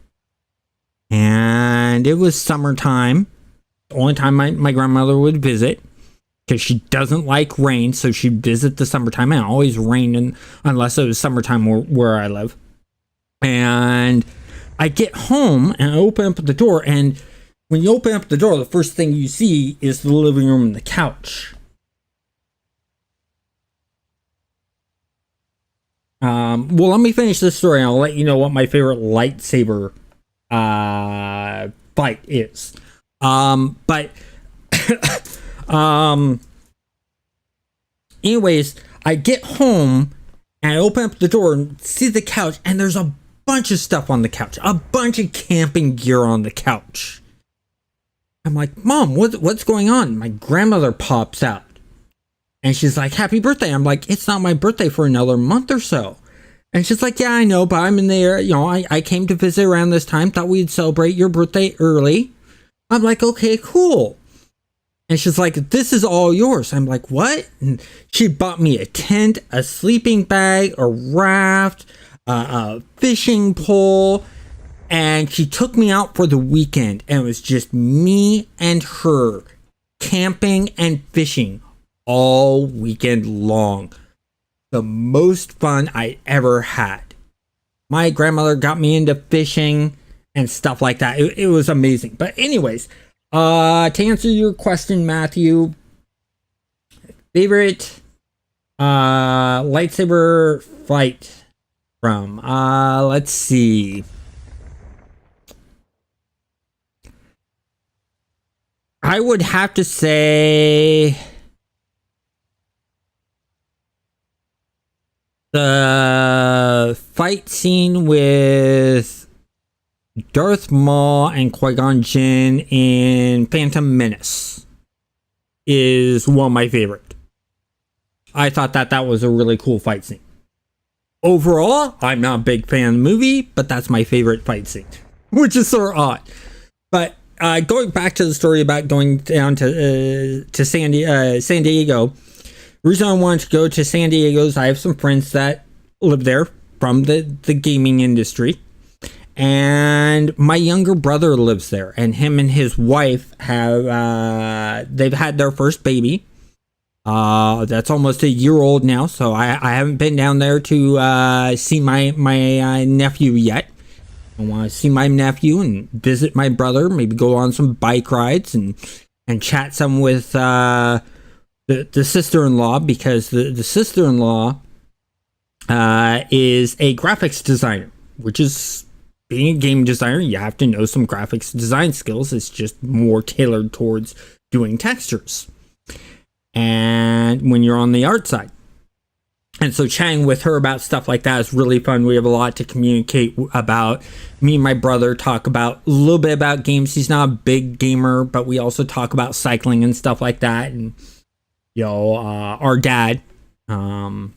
Speaker 1: And it was summertime. The only time my grandmother would visit, because she doesn't like rain, so she'd visit the summertime. And it always rained unless it was summertime where I live. And I get home and I open up the door, and when you open up the door, the first thing you see is the living room and the couch. Well, let me finish this story and I'll let you know what my favorite lightsaber fight is. Anyways, I get home and I open up the door and see the couch, and there's a bunch of stuff on the couch. A bunch of camping gear on the couch. I'm like, Mom, what's going on? My grandmother pops out. And she's like, happy birthday. I'm like, it's not my birthday for another month or so. And she's like, yeah, I know, but I'm in there. I came to visit around this time. Thought we'd celebrate your birthday early. I'm like, okay, cool. And she's like, this is all yours. I'm like, what? And she bought me a tent, a sleeping bag, a raft, a fishing pole. And she took me out for the weekend, and it was just me and her camping and fishing all weekend long. The most fun I ever had. My grandmother got me into fishing and stuff like that. It was amazing. But anyways, to answer your question, Matthew, favorite lightsaber fight from, let's see. I would have to say the fight scene with Darth Maul and Qui-Gon Jinn in Phantom Menace is one of my favorite. I thought that was a really cool fight scene. Overall, I'm not a big fan of the movie, but that's my favorite fight scene, which is sort of odd. But going back to the story about going down to San Diego, the reason I wanted to go to San Diego is I have some friends that live there from the gaming industry. And my younger brother lives there, and him and his wife they've had their first baby. That's almost a year old now, so I haven't been down there to see my nephew yet. I want to see my nephew and visit my brother, maybe go on some bike rides and chat some with the sister-in-law, because the sister-in-law is a graphics designer, which is being a game designer, you have to know some graphics design skills. It's just more tailored towards doing textures. And when you're on the art side. And so chatting with her about stuff like that is really fun. We have a lot to communicate about. Me and my brother talk about a little bit about games. He's not a big gamer, but we also talk about cycling and stuff like that. And, you know, our dad. And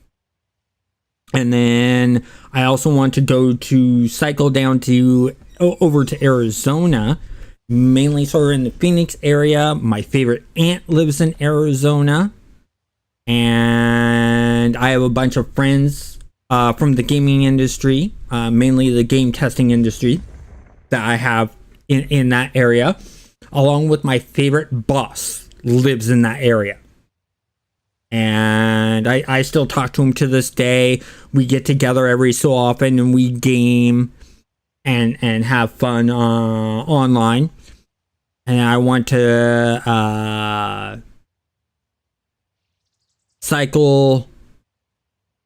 Speaker 1: then I also want to go to cycle down to over to Arizona, mainly sort of in the Phoenix area. My favorite aunt lives in Arizona. And I have a bunch of friends from the gaming industry, mainly the game testing industry, that I have in that area, along with my favorite boss lives in that area. And I still talk to him to this day. We get together every so often and we game and have fun online. And I want to cycle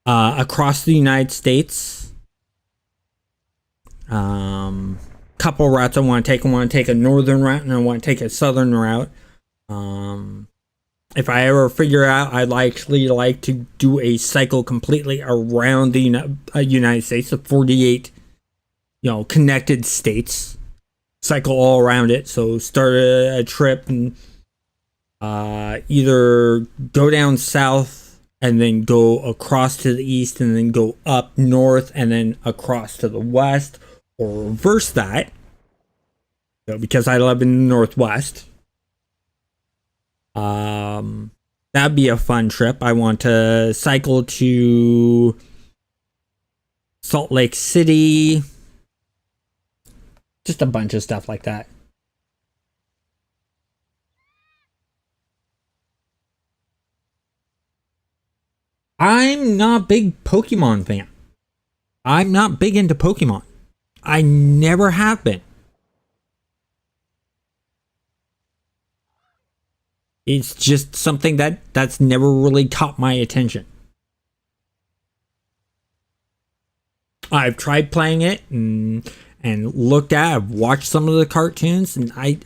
Speaker 1: across the United States. Couple routes I want to take. I want to take a northern route and I want to take a southern route. If I ever figure out, I'd actually like to do a cycle completely around the United States, the 48, connected states. Cycle all around it. So start a trip and either go down south and then go across to the east and then go up north and then across to the west, or reverse that. So because I live in the Northwest. That'd be a fun trip. I want to cycle to Salt Lake City. Just a bunch of stuff like that. I'm not a big Pokemon fan. I'm not big into Pokemon. I never have been. It's just something that's never really caught my attention. I've tried playing it and looked at, I've watched some of the cartoons, and I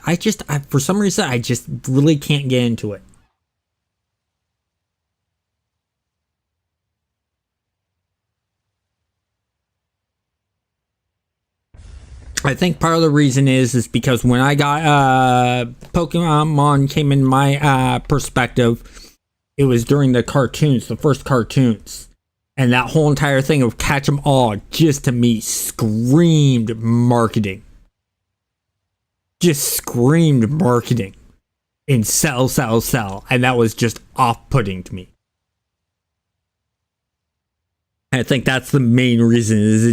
Speaker 1: for some reason, I just really can't get into it. I think part of the reason is because when I got Pokemon came in my perspective, it was during the cartoons, the first cartoons. And that whole entire thing of catch 'em all just to me screamed marketing. Just screamed marketing. And sell. And that was just off-putting to me. I think that's the main reason. Is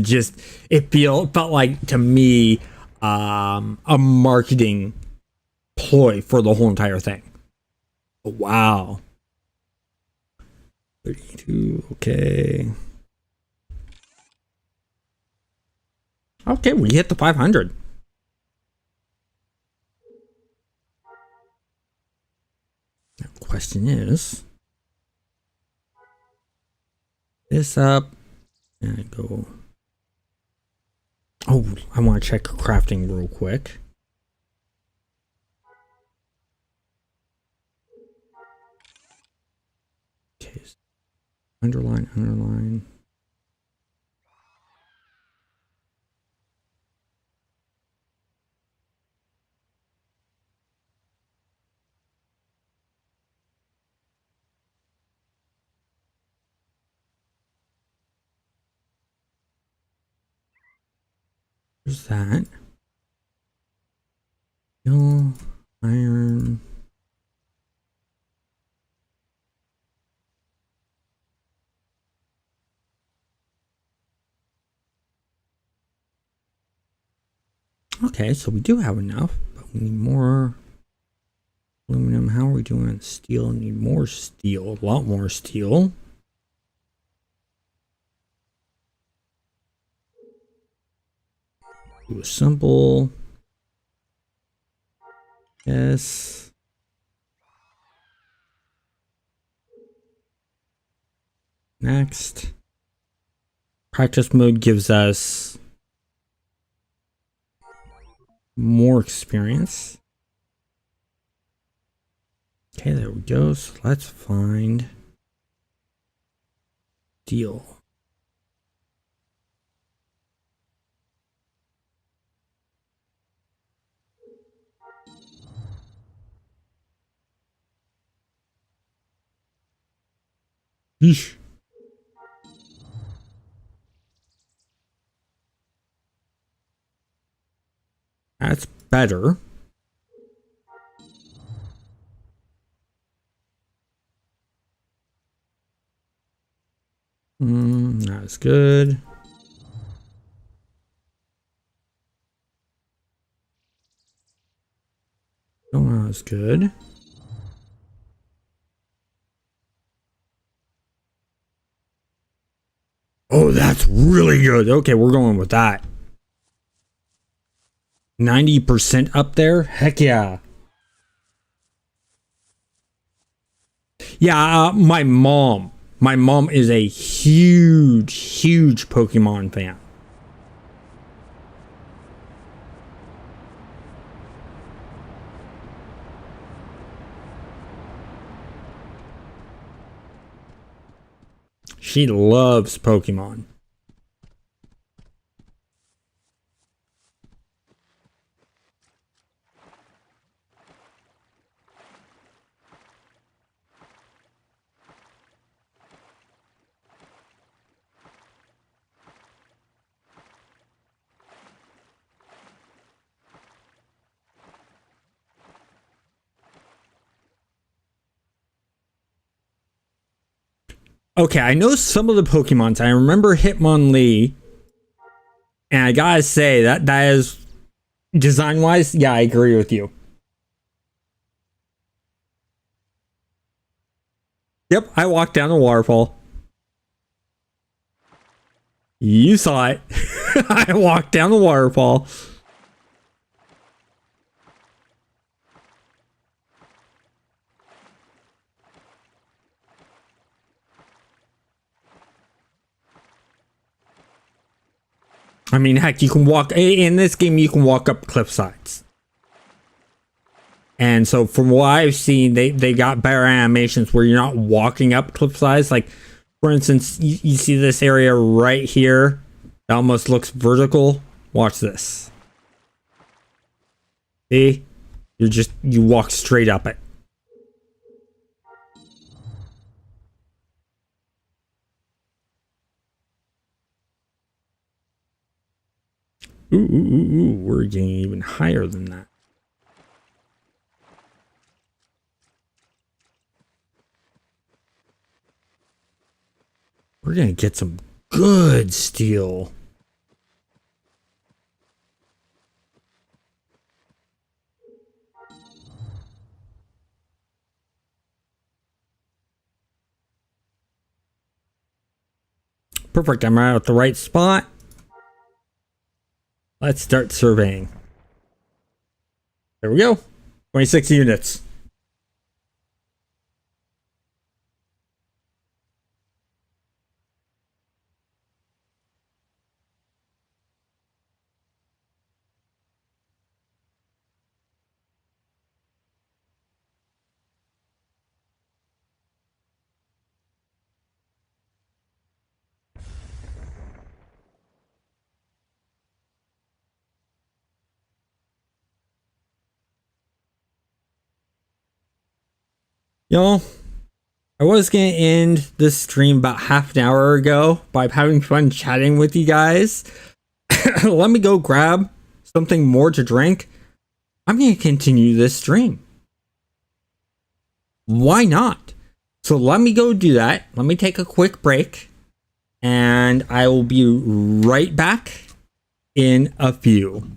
Speaker 1: it felt like to me a marketing ploy for the whole entire thing. Wow. 32. Okay. Okay, we hit the 500. Now, the question is. This up and go. Oh, I want to check crafting real quick. Okay, underline. There's that. Steel, iron. Okay, so we do have enough, but we need more aluminum. How are we doing on steel? We need more steel, a lot more steel. Do a simple. Yes. Next. Practice mode gives us more experience. Okay, there we go. So let's find deal. Yeesh. That's better. That's good. Oh, that's good. Oh, that's really good. Okay, we're going with that. 90% up there? Heck yeah. Yeah, my mom. My mom is a huge Pokemon fan. She loves Pokemon. Okay, I know some of the Pokemons. I remember Hitmonlee. And I gotta say, that is, design-wise, yeah, I agree with you. Yep, I walked down the waterfall. You saw it. I walked down the waterfall. I mean, heck, you can walk in this game. You can walk up cliff sides, and so from what I've seen, they got better animations where you're not walking up cliff sides. Like, for instance, you see this area right here that almost looks vertical. Watch this. See, you walk straight up it. Ooh, we're getting even higher than that. We're gonna get some good steel. Perfect, I'm right at the right spot. Let's start surveying. There we go. 26 units. Y'all, I was gonna end this stream about half an hour ago by having fun chatting with you guys. Let me go grab something more to drink. I'm gonna continue this stream. Why not? So let me go do that. Let me take a quick break, and I will be right back in a few.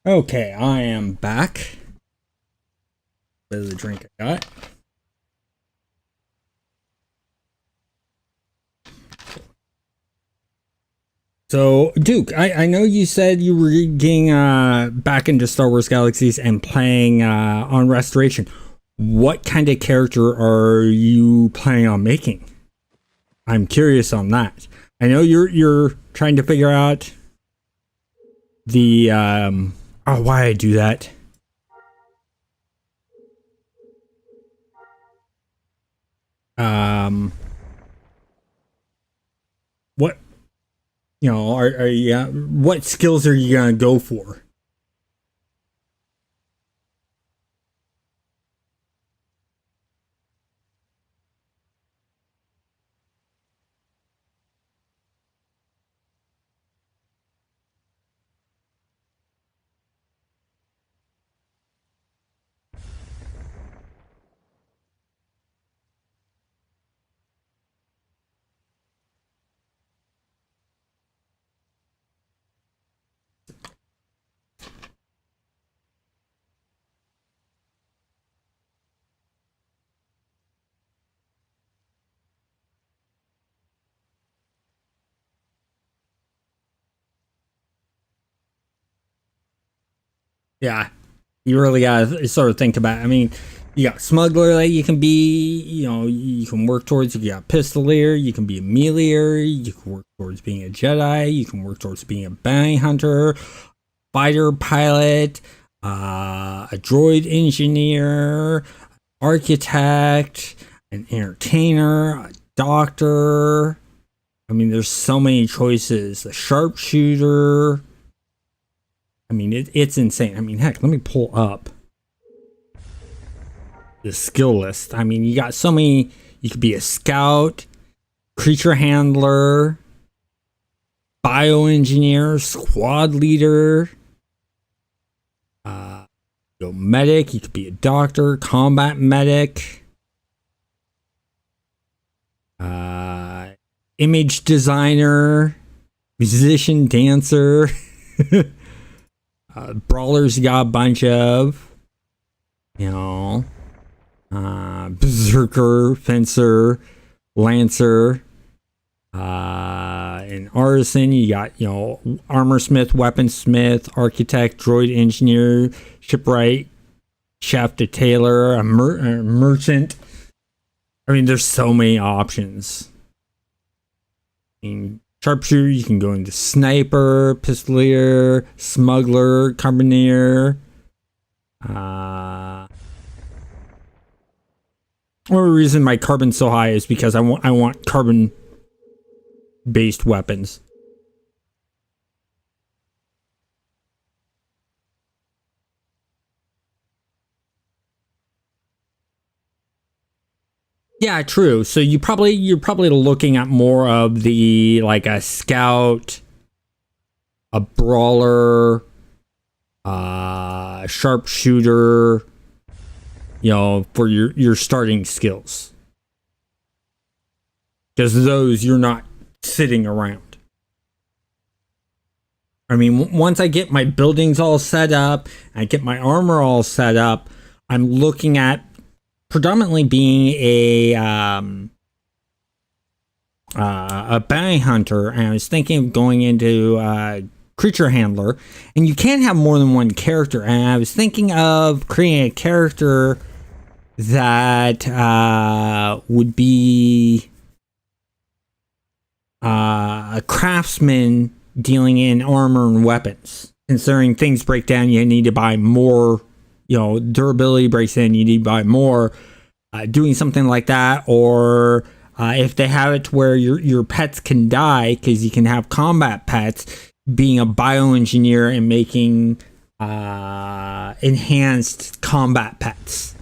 Speaker 1: Okay, I am back. Bit of the drink I got. So, Duke, I know you said you were getting back into Star Wars Galaxies and playing on Restoration. What kind of character are you planning on making? I'm curious on that. I know you're trying to figure out the why I do that. Um, what are you? What skills are you gonna go for? Yeah, you really gotta sort of think about it. I mean, you got smuggler that you can be, you can work towards. You got pistolier, you can be a meleeer, you can work towards being a Jedi, you can work towards being a bounty hunter, fighter pilot, a droid engineer, architect, an entertainer, a doctor. I mean, there's so many choices. A sharpshooter. I mean, it's insane. I mean, heck, let me pull up the skill list. I mean, you got so many. You could be a scout, creature handler, bioengineer, squad leader, medic. You could be a doctor, combat medic, image designer, musician, dancer. Brawlers, you got a bunch of, berserker, fencer, lancer, an artisan. You got, armor smith, weaponsmith, architect, droid engineer, shipwright, chef to tailor, a merchant. I mean, there's so many options. I mean, sharpshooter, you can go into sniper, pistolier, smuggler, carbineer. One reason my carbon's so high is because I want carbon based weapons. Yeah, true. So you're probably looking at more of the like a scout, a brawler, sharpshooter, for your starting skills. Because those you're not sitting around. I mean, once I get my buildings all set up, I get my armor all set up, I'm looking at predominantly being a bounty hunter, and I was thinking of going into creature handler, and you can't have more than one character. And I was thinking of creating a character that would be a craftsman dealing in armor and weapons. Considering things break down, you need to buy more. Durability breaks in, you need to buy more. Doing something like that, or if they have it to where your pets can die, because you can have combat pets, being a bioengineer and making enhanced combat pets.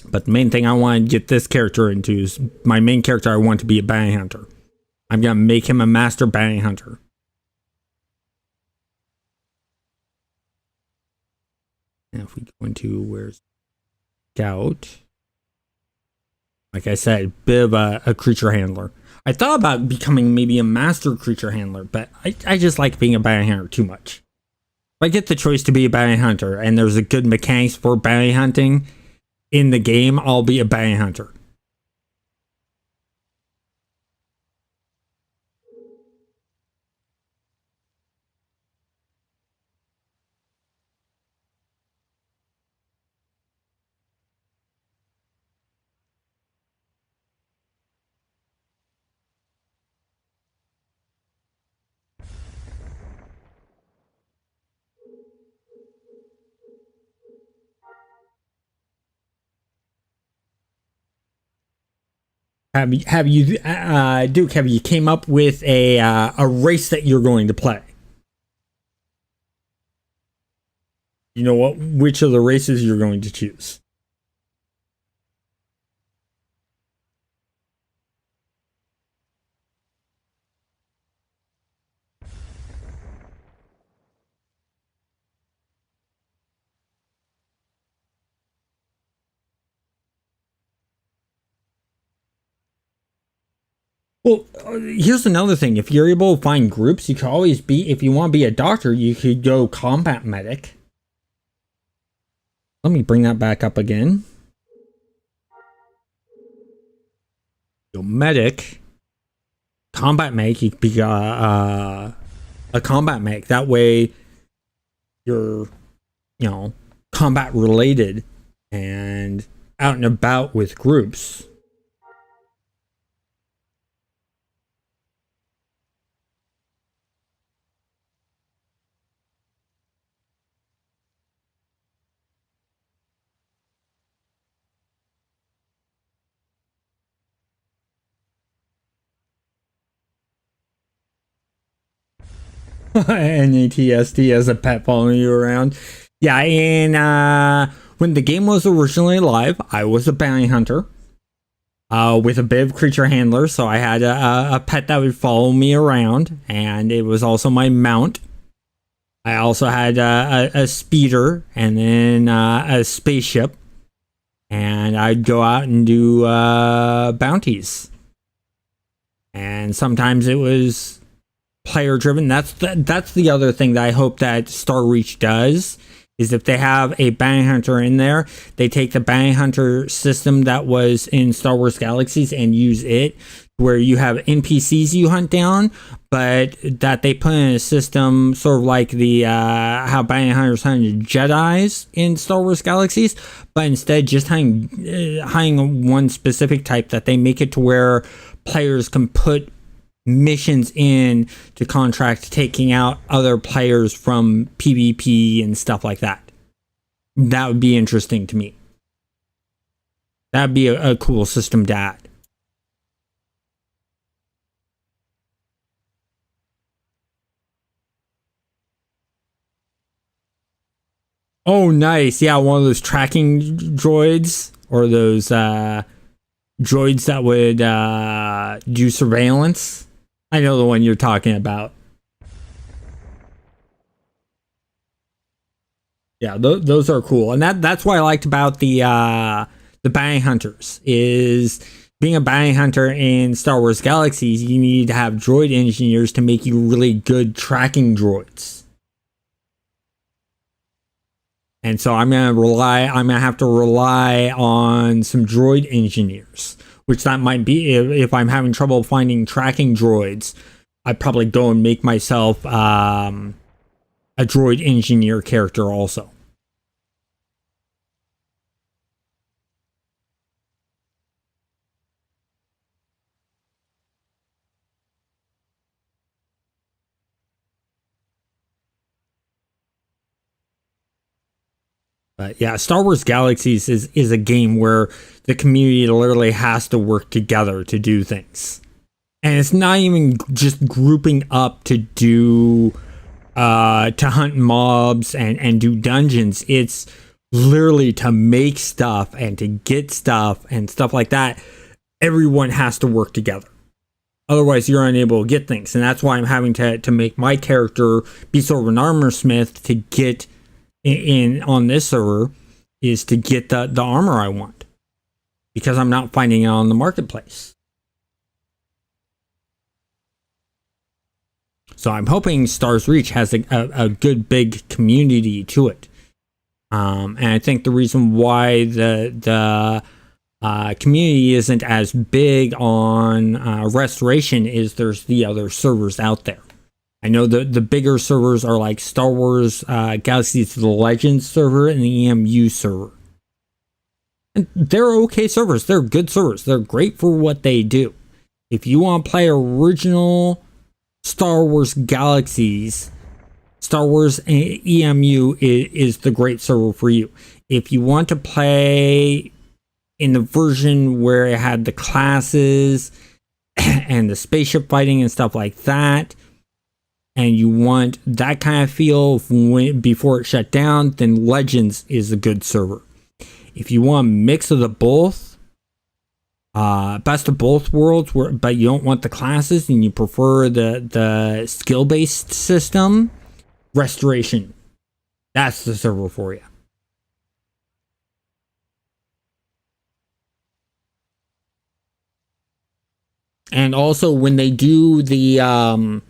Speaker 1: But the main thing I want to get this character into is my main character. I want to be a bounty hunter. I'm going to make him a master bounty hunter. And if we go into where's Scout, Like I said, bit of a creature handler. I thought about becoming maybe a master creature handler, but I just like being a bounty hunter too much. If I get the choice to be a bounty hunter and there's a good mechanics for bounty hunting in the game, I'll be a bounty hunter. Have you Duke? Have you came up with a race that you're going to play? You know what? Which of the races you're going to choose? Well, here's another thing. If you're able to find groups, you could always be, if you want to be a doctor, you could go combat medic. Let me bring that back up again. Go medic. Combat medic, you could be a combat medic. That way, you're, you know, combat related and out and about with groups. NATSD as a pet following you around. Yeah, and when the game was originally live, I was a bounty hunter with a bit of creature handler, so I had a pet that would follow me around, and it was also my mount. I also had a speeder and then a spaceship, and I'd go out and do bounties. And sometimes it was player driven. That's the other thing that I hope that Star Reach does, is if they have a bounty hunter in there, they take the bounty hunter system that was in Star Wars Galaxies and use it, where you have NPCs you hunt down, but that they put in a system sort of like the how bounty hunters hunted Jedis in Star Wars Galaxies, but instead just hunting one specific type, that they make it to where players can put missions in to contract taking out other players from PvP and stuff like that. That would be interesting to me. That'd be a cool system to add. Oh, nice. Yeah, one of those tracking droids, or those droids that would do surveillance. I know the one you're talking about. Yeah, those are cool, and that's what I liked about the bounty hunters. Is being a bounty hunter in Star Wars Galaxies, you need to have droid engineers to make you really good tracking droids. And so I'm gonna have to rely on some droid engineers, which that might be if I'm having trouble finding tracking droids. I'd probably go and make myself a droid engineer character also. But yeah, Star Wars Galaxies is a game where the community literally has to work together to do things. And it's not even just grouping up to do to hunt mobs and do dungeons. It's literally to make stuff and to get stuff and stuff like that. Everyone has to work together. Otherwise, you're unable to get things. And that's why I'm having to make my character be sort of an armor smith to get in on this server, is to get the armor I want. because I'm not finding it on the marketplace. So I'm hoping Star's Reach has a good big community to it. And I think the reason why the community isn't as big on restoration is there's the other servers out there. I know the bigger servers are like Star Wars Galaxies, the Legends server, and the EMU server. And they're okay servers. They're good servers. They're great for what they do. If you want to play original Star Wars Galaxies, Star Wars EMU is the great server for you. If you want to play in the version where it had the classes and the spaceship fighting and stuff like that, and you want that kind of feel before it shut down, then Legends is a good server. If you want a mix of the both, best of both worlds, but you don't want the classes and you prefer the skill-based system, Restoration, that's the server for you. And also when they do the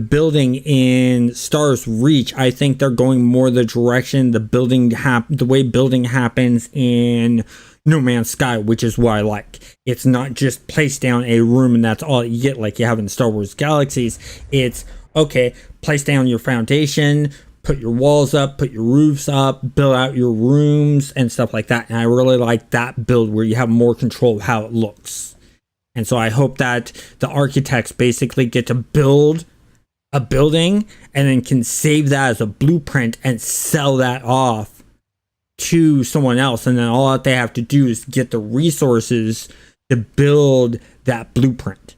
Speaker 1: building in Star's Reach, I think they're going more the direction the way building happens in No Man's Sky, which is what I like. It's not just place down a room and that's all you get like you have in Star Wars Galaxies. It's, okay, place down your foundation, put your walls up, put your roofs up, build out your rooms and stuff like that. And I really like that build where you have more control of how it looks. And so I hope that the architects basically get to build a building and then can save that as a blueprint and sell that off to someone else, and then all that they have to do is get the resources to build that blueprint.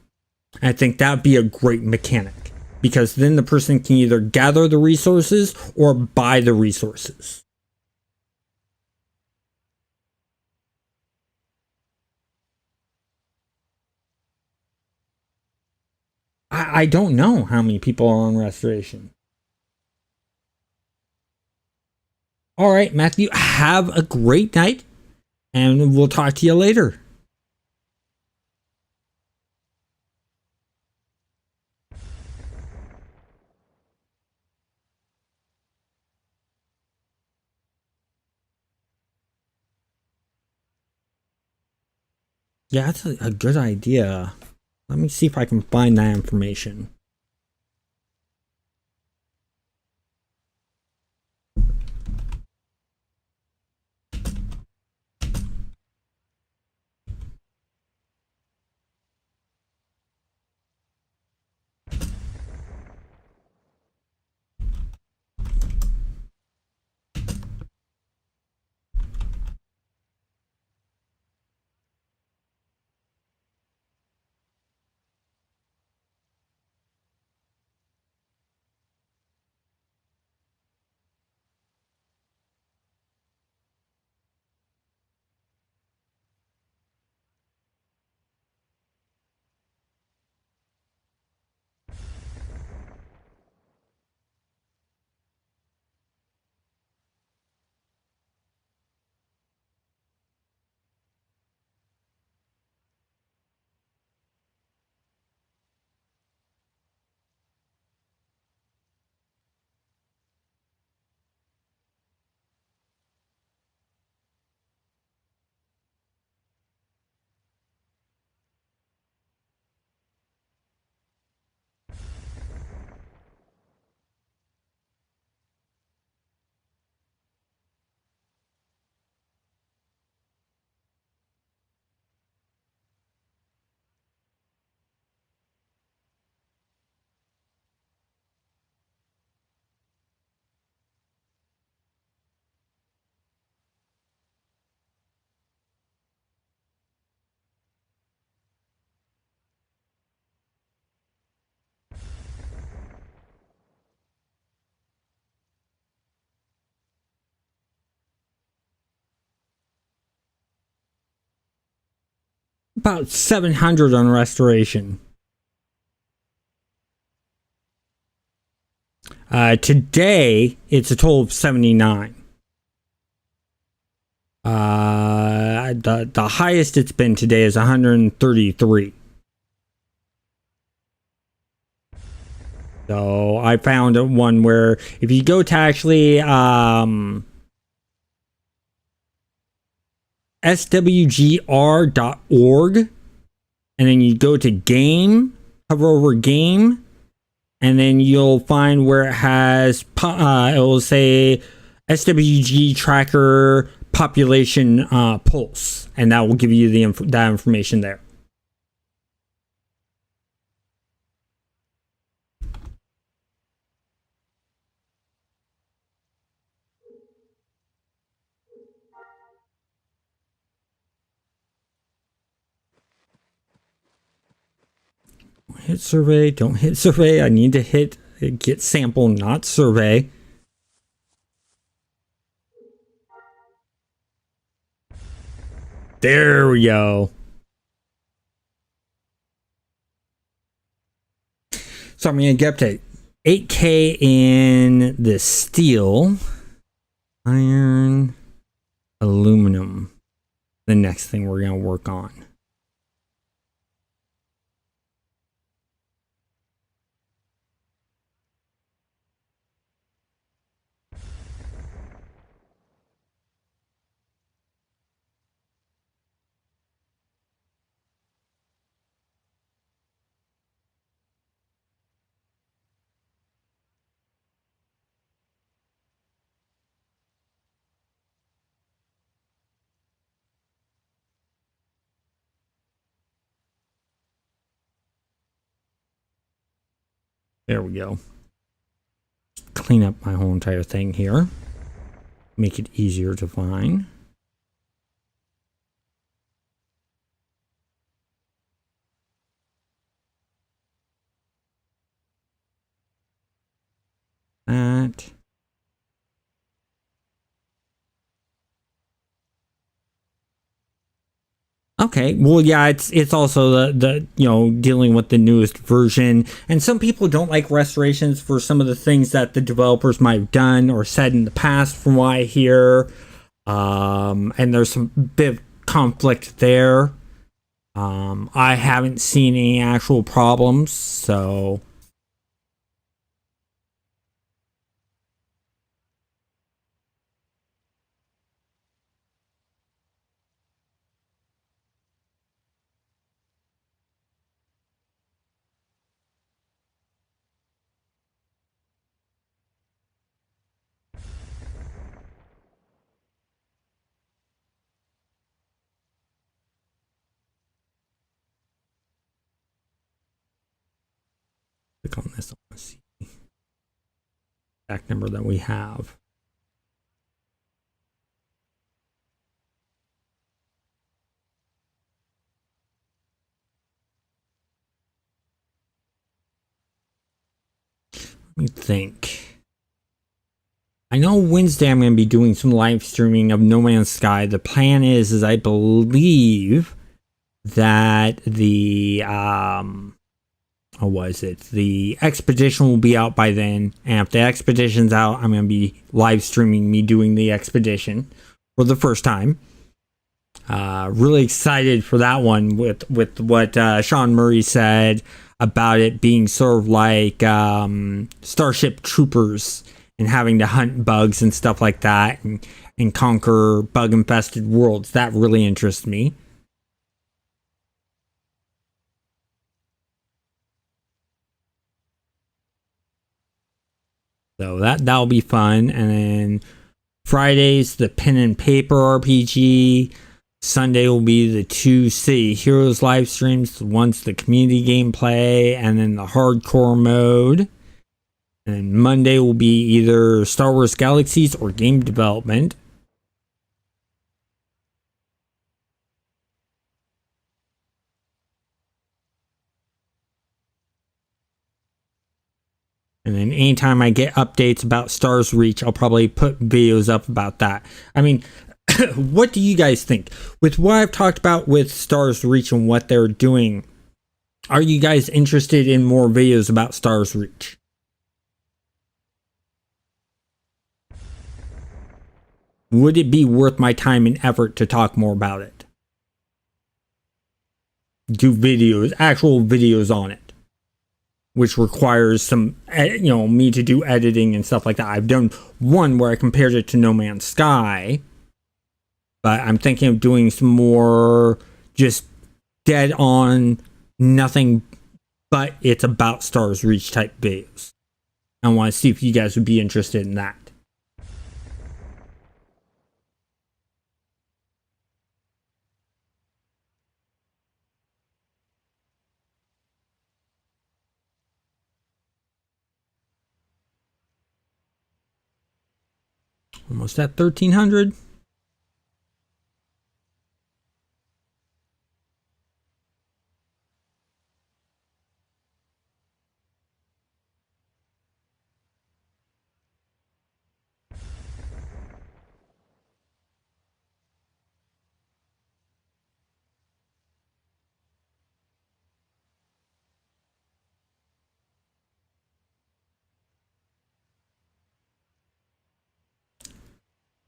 Speaker 1: And I think that would be a great mechanic, because then the person can either gather the resources or buy the resources. I don't know how many people are on restoration. All right, Matthew, have a great night, and we'll talk to you later. Yeah, that's a good idea. Let me see if I can find that information. About 700 on restoration. Today, it's a total of 79. the highest it's been today is 133. So I found one where if you go to actually swgr.org, and then you go to game, hover over game, and then you'll find where it has, it will say SWG tracker population pulse, and that will give you that information there. Hit survey, don't hit survey. I need to hit get sample, not survey. There we go. So I'm going to get up to 8K in the steel, iron, aluminum. The next thing we're going to work on. There we go. Clean up my whole entire thing here. Make it easier to find. That. Okay, well, yeah, it's also the dealing with the newest version, and some people don't like restorations for some of the things that the developers might have done or said in the past, from what I hear, and there's some bit of conflict there. I haven't seen any actual problems, so. Click on this. Let's see exact number that we have. Let me think. I know Wednesday I'm going to be doing some live streaming of No Man's Sky. The plan is I believe that the the expedition will be out by then, and if the expedition's out, I'm going to be live streaming me doing the expedition for the first time. Really excited for that one with what Sean Murray said about it being sort of like Starship Troopers and having to hunt bugs and stuff like that and conquer bug infested worlds. That really interests me. So that'll be fun. And then Friday's the pen and paper RPG. Sunday will be the 2 City Heroes live streams. One's the community gameplay, and then the hardcore mode. And then Monday will be either Star Wars Galaxies or game development. And then anytime I get updates about Stars Reach, I'll probably put videos up about that. I mean, what do you guys think? With what I've talked about with Stars Reach and what they're doing, are you guys interested in more videos about Stars Reach? Would it be worth my time and effort to talk more about it? do videos, actual videos on it, which requires some, me to do editing and stuff like that. I've done one where I compared it to No Man's Sky, but I'm thinking of doing some more just dead on, nothing but it's about Stars Reach type videos. I want to see if you guys would be interested in that. Almost at 1300.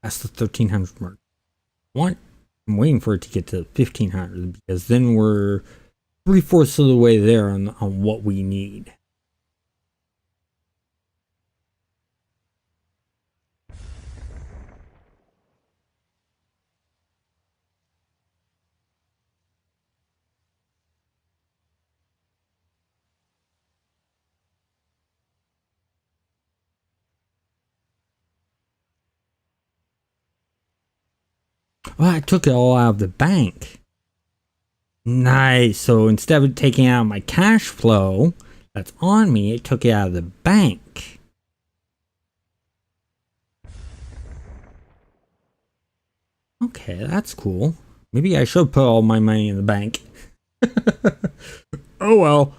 Speaker 1: That's the 1300 mark. I'm waiting for it to get to 1500 because then we're 3/4 of the way there on what we need. Oh, I took it all out of the bank. Nice. So instead of taking out my cash flow that's on me, it took it out of the bank. Okay, that's cool. Maybe I should put all my money in the bank. Oh well.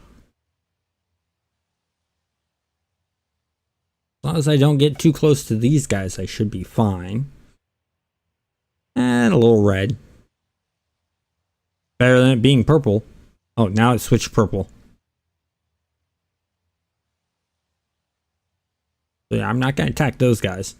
Speaker 1: As long as I don't get too close to these guys, I should be fine. And a little red. Better than it being purple. Oh, now it switched purple. So yeah, I'm not going to attack those guys.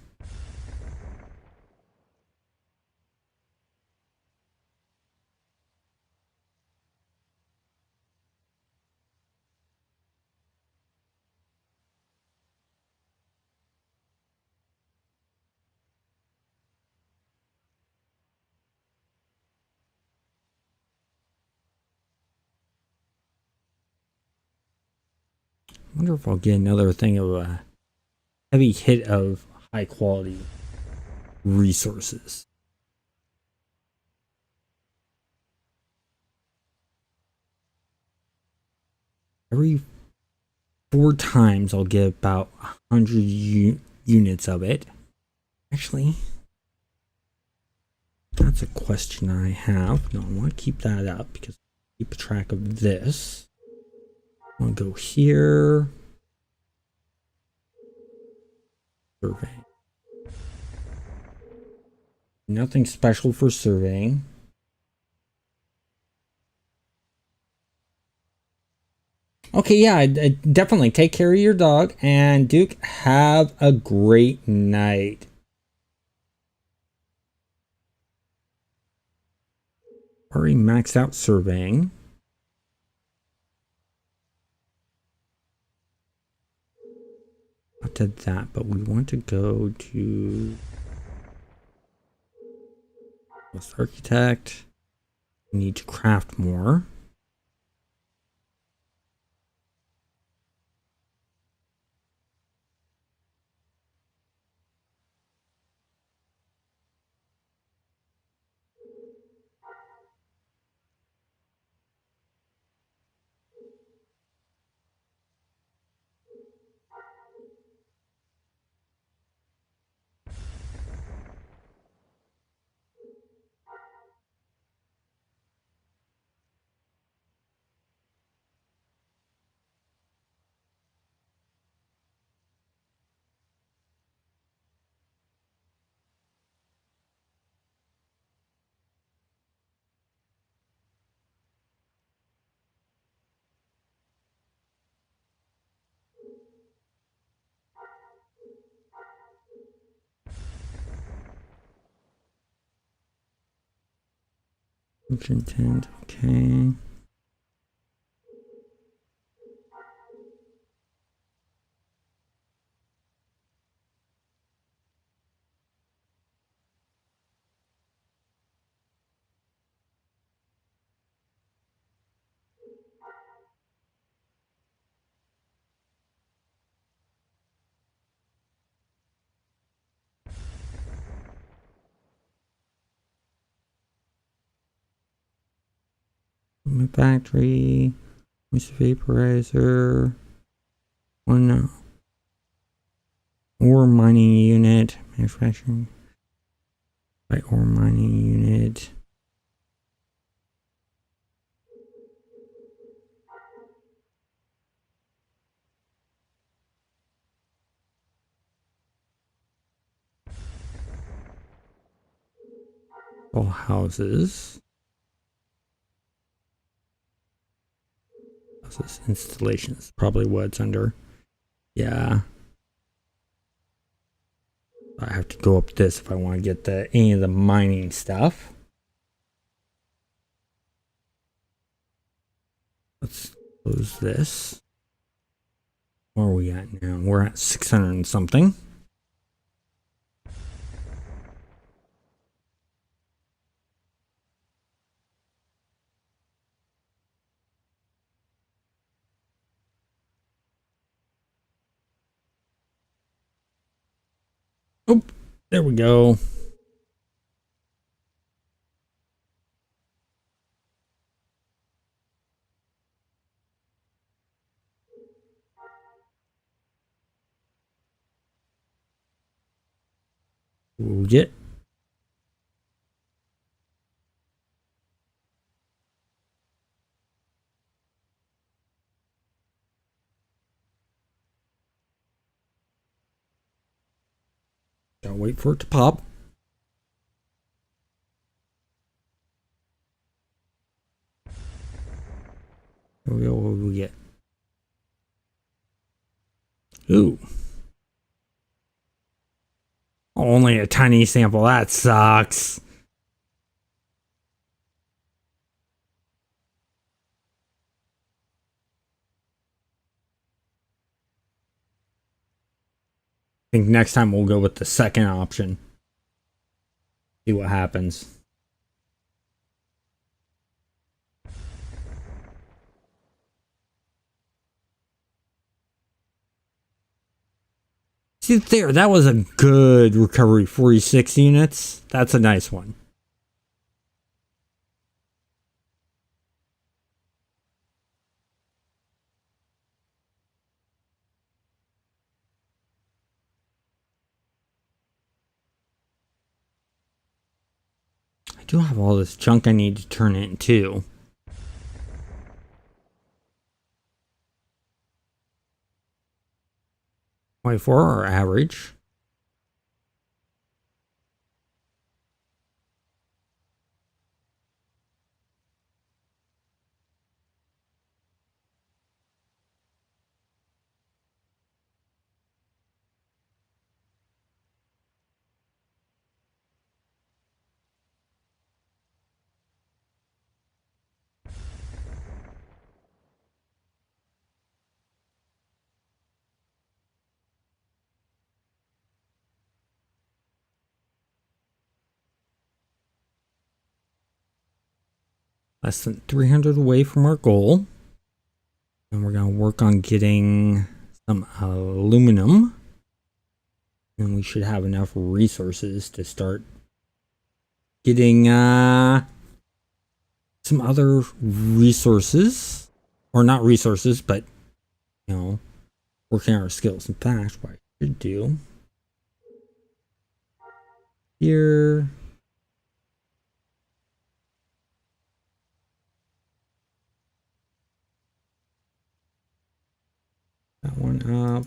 Speaker 1: I wonder if I'll get another thing of a heavy hit of high quality resources. Every 4 times I'll get about 100 units of it. Actually, that's a question I have. No, I want to keep that up because I keep track of this. I'm going to go here. Survey. Nothing special for surveying. Okay, yeah, definitely take care of your dog. And Duke, have a great night. Already maxed out surveying. Not to that, but we want to go to architect. We need to craft more. Intent, okay. factory, moisture vaporizer, one ore mining unit, manufacturing by ore mining unit. All houses. Houses installations, probably what it's under. Yeah. I have to go up this if I want to get any of the mining stuff. Let's close this. Where are we at now? We're at 600 and something. Oh, there we go. We'll get. Gotta wait for it to pop. Here we go. What do we get? Ooh. Only a tiny sample. That sucks. I think next time we'll go with the second option. See what happens. See there, that was a good recovery. 46 units. That's a nice one. I do have all this junk I need to turn into. Wait for our average. Less than 300 away from our goal. And we're going to work on getting some aluminum. And we should have enough resources to start getting some other resources. Or not resources, but, you know, working our skills. In fact, what I should do here. That one up.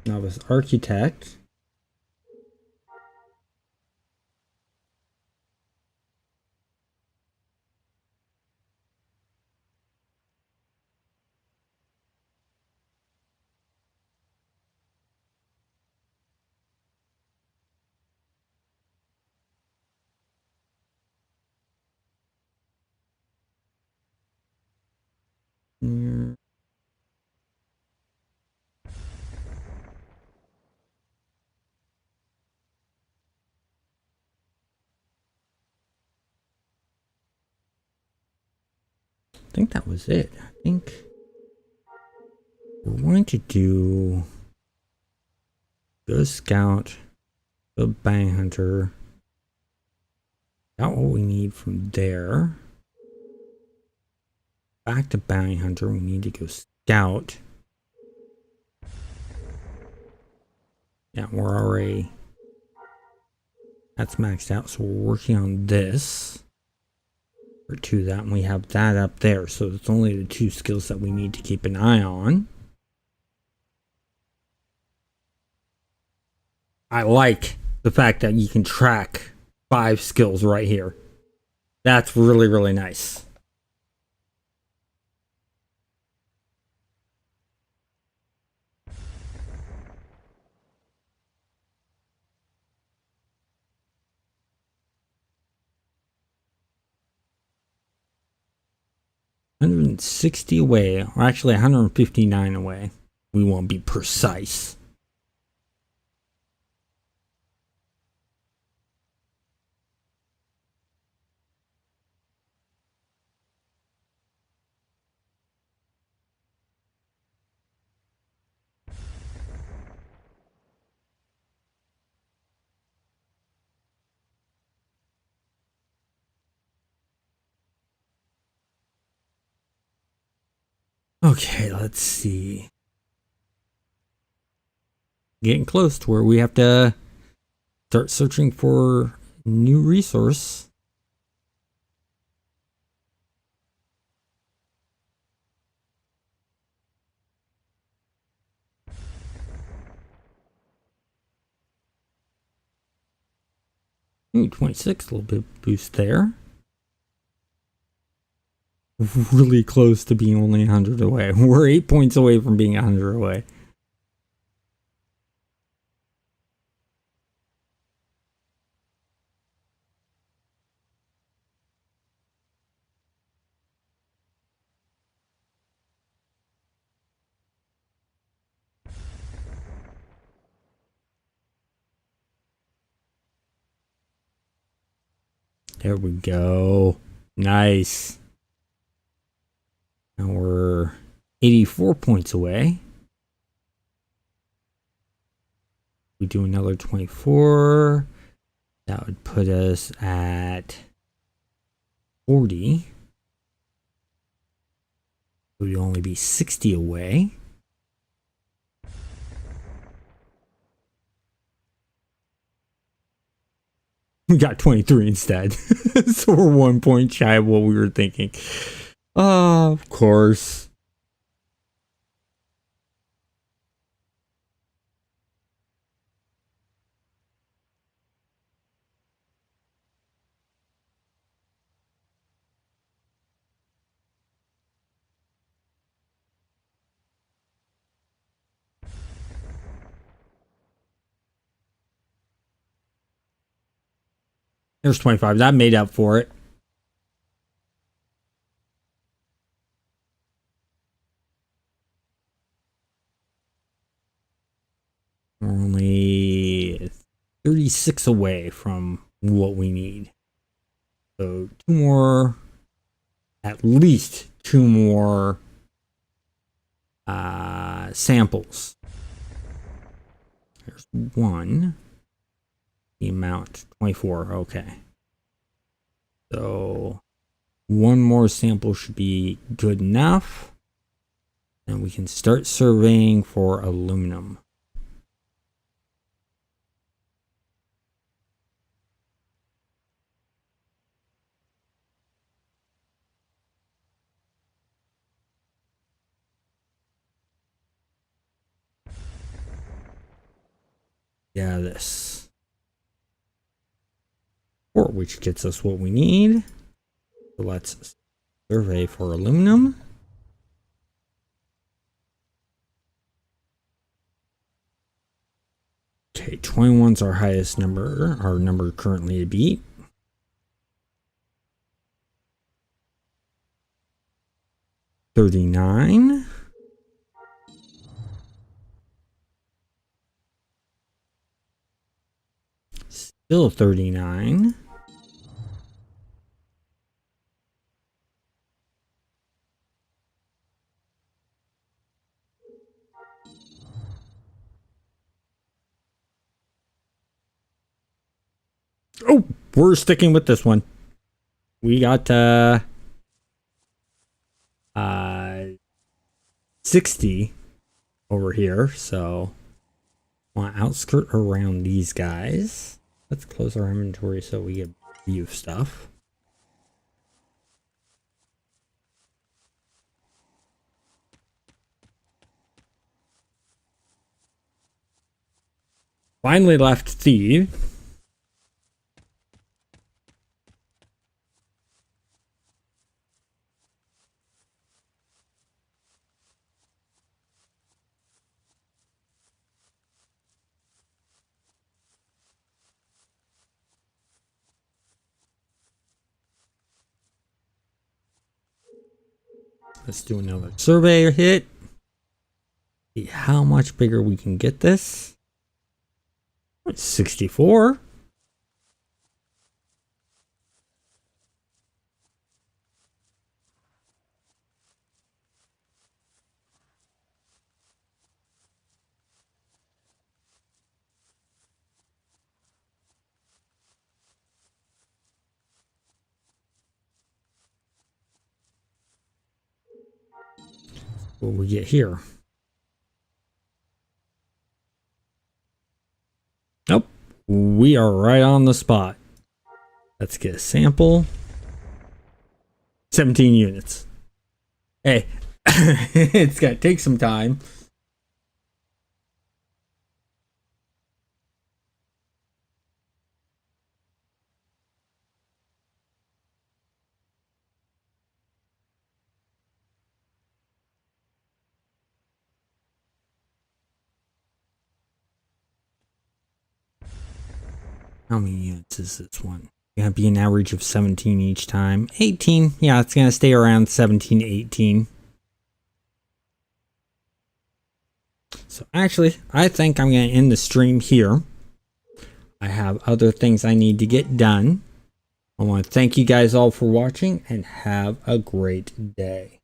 Speaker 1: Novice architect. Here. I think that was it. I think We're going to do the scout, the bounty hunter. Got what we need from there. Back to bounty hunter. We need to go scout. Yeah, we're already. That's maxed out, so we're working on this. Or two that, and we have that up there. So it's only the two skills that we need to keep an eye on. I like the fact that you can track 5 skills right here. That's really, really nice. $160 away, or actually 159 away. We won't be precise. Okay, let's see. Getting close to where we have to start searching for new resource. Ooh, 26, a little bit boost there. Really close to being only 100 away. We're 8 points away from being 100 away. There we go. Nice. Now we're 84 points away. We do another 24. That would put us at 40. We'd only be 60 away. We got 23 instead. So we're 1 point shy of what we were thinking. Of course. There's 25. That made up for it. We're only 36 away from what we need. So 2 more, at least 2 more samples. There's 1. The amount 24. Okay. So 1 more sample should be good enough. And we can start surveying for aluminum. Yeah, this. 4, which gets us what we need. So let's survey for aluminum. Okay, 21's our highest number, our number currently to beat. 39. Still 39. Oh, we're sticking with this one. We got 60 over here, so want to outskirt around these guys. Let's close our inventory so we get view of stuff. Finally left Steve. Let's do another surveyor hit. See how much bigger we can get this. 64. What we get here? Nope. We are right on the spot. Let's get a sample. 17 units. Hey, it's gonna take some time. How many units is this one? Gonna be an average of 17 each time. 18. Yeah, it's gonna stay around 17 to 18. So actually, I think I'm gonna end the stream here. I have other things I need to get done. I want to thank you guys all for watching and have a great day.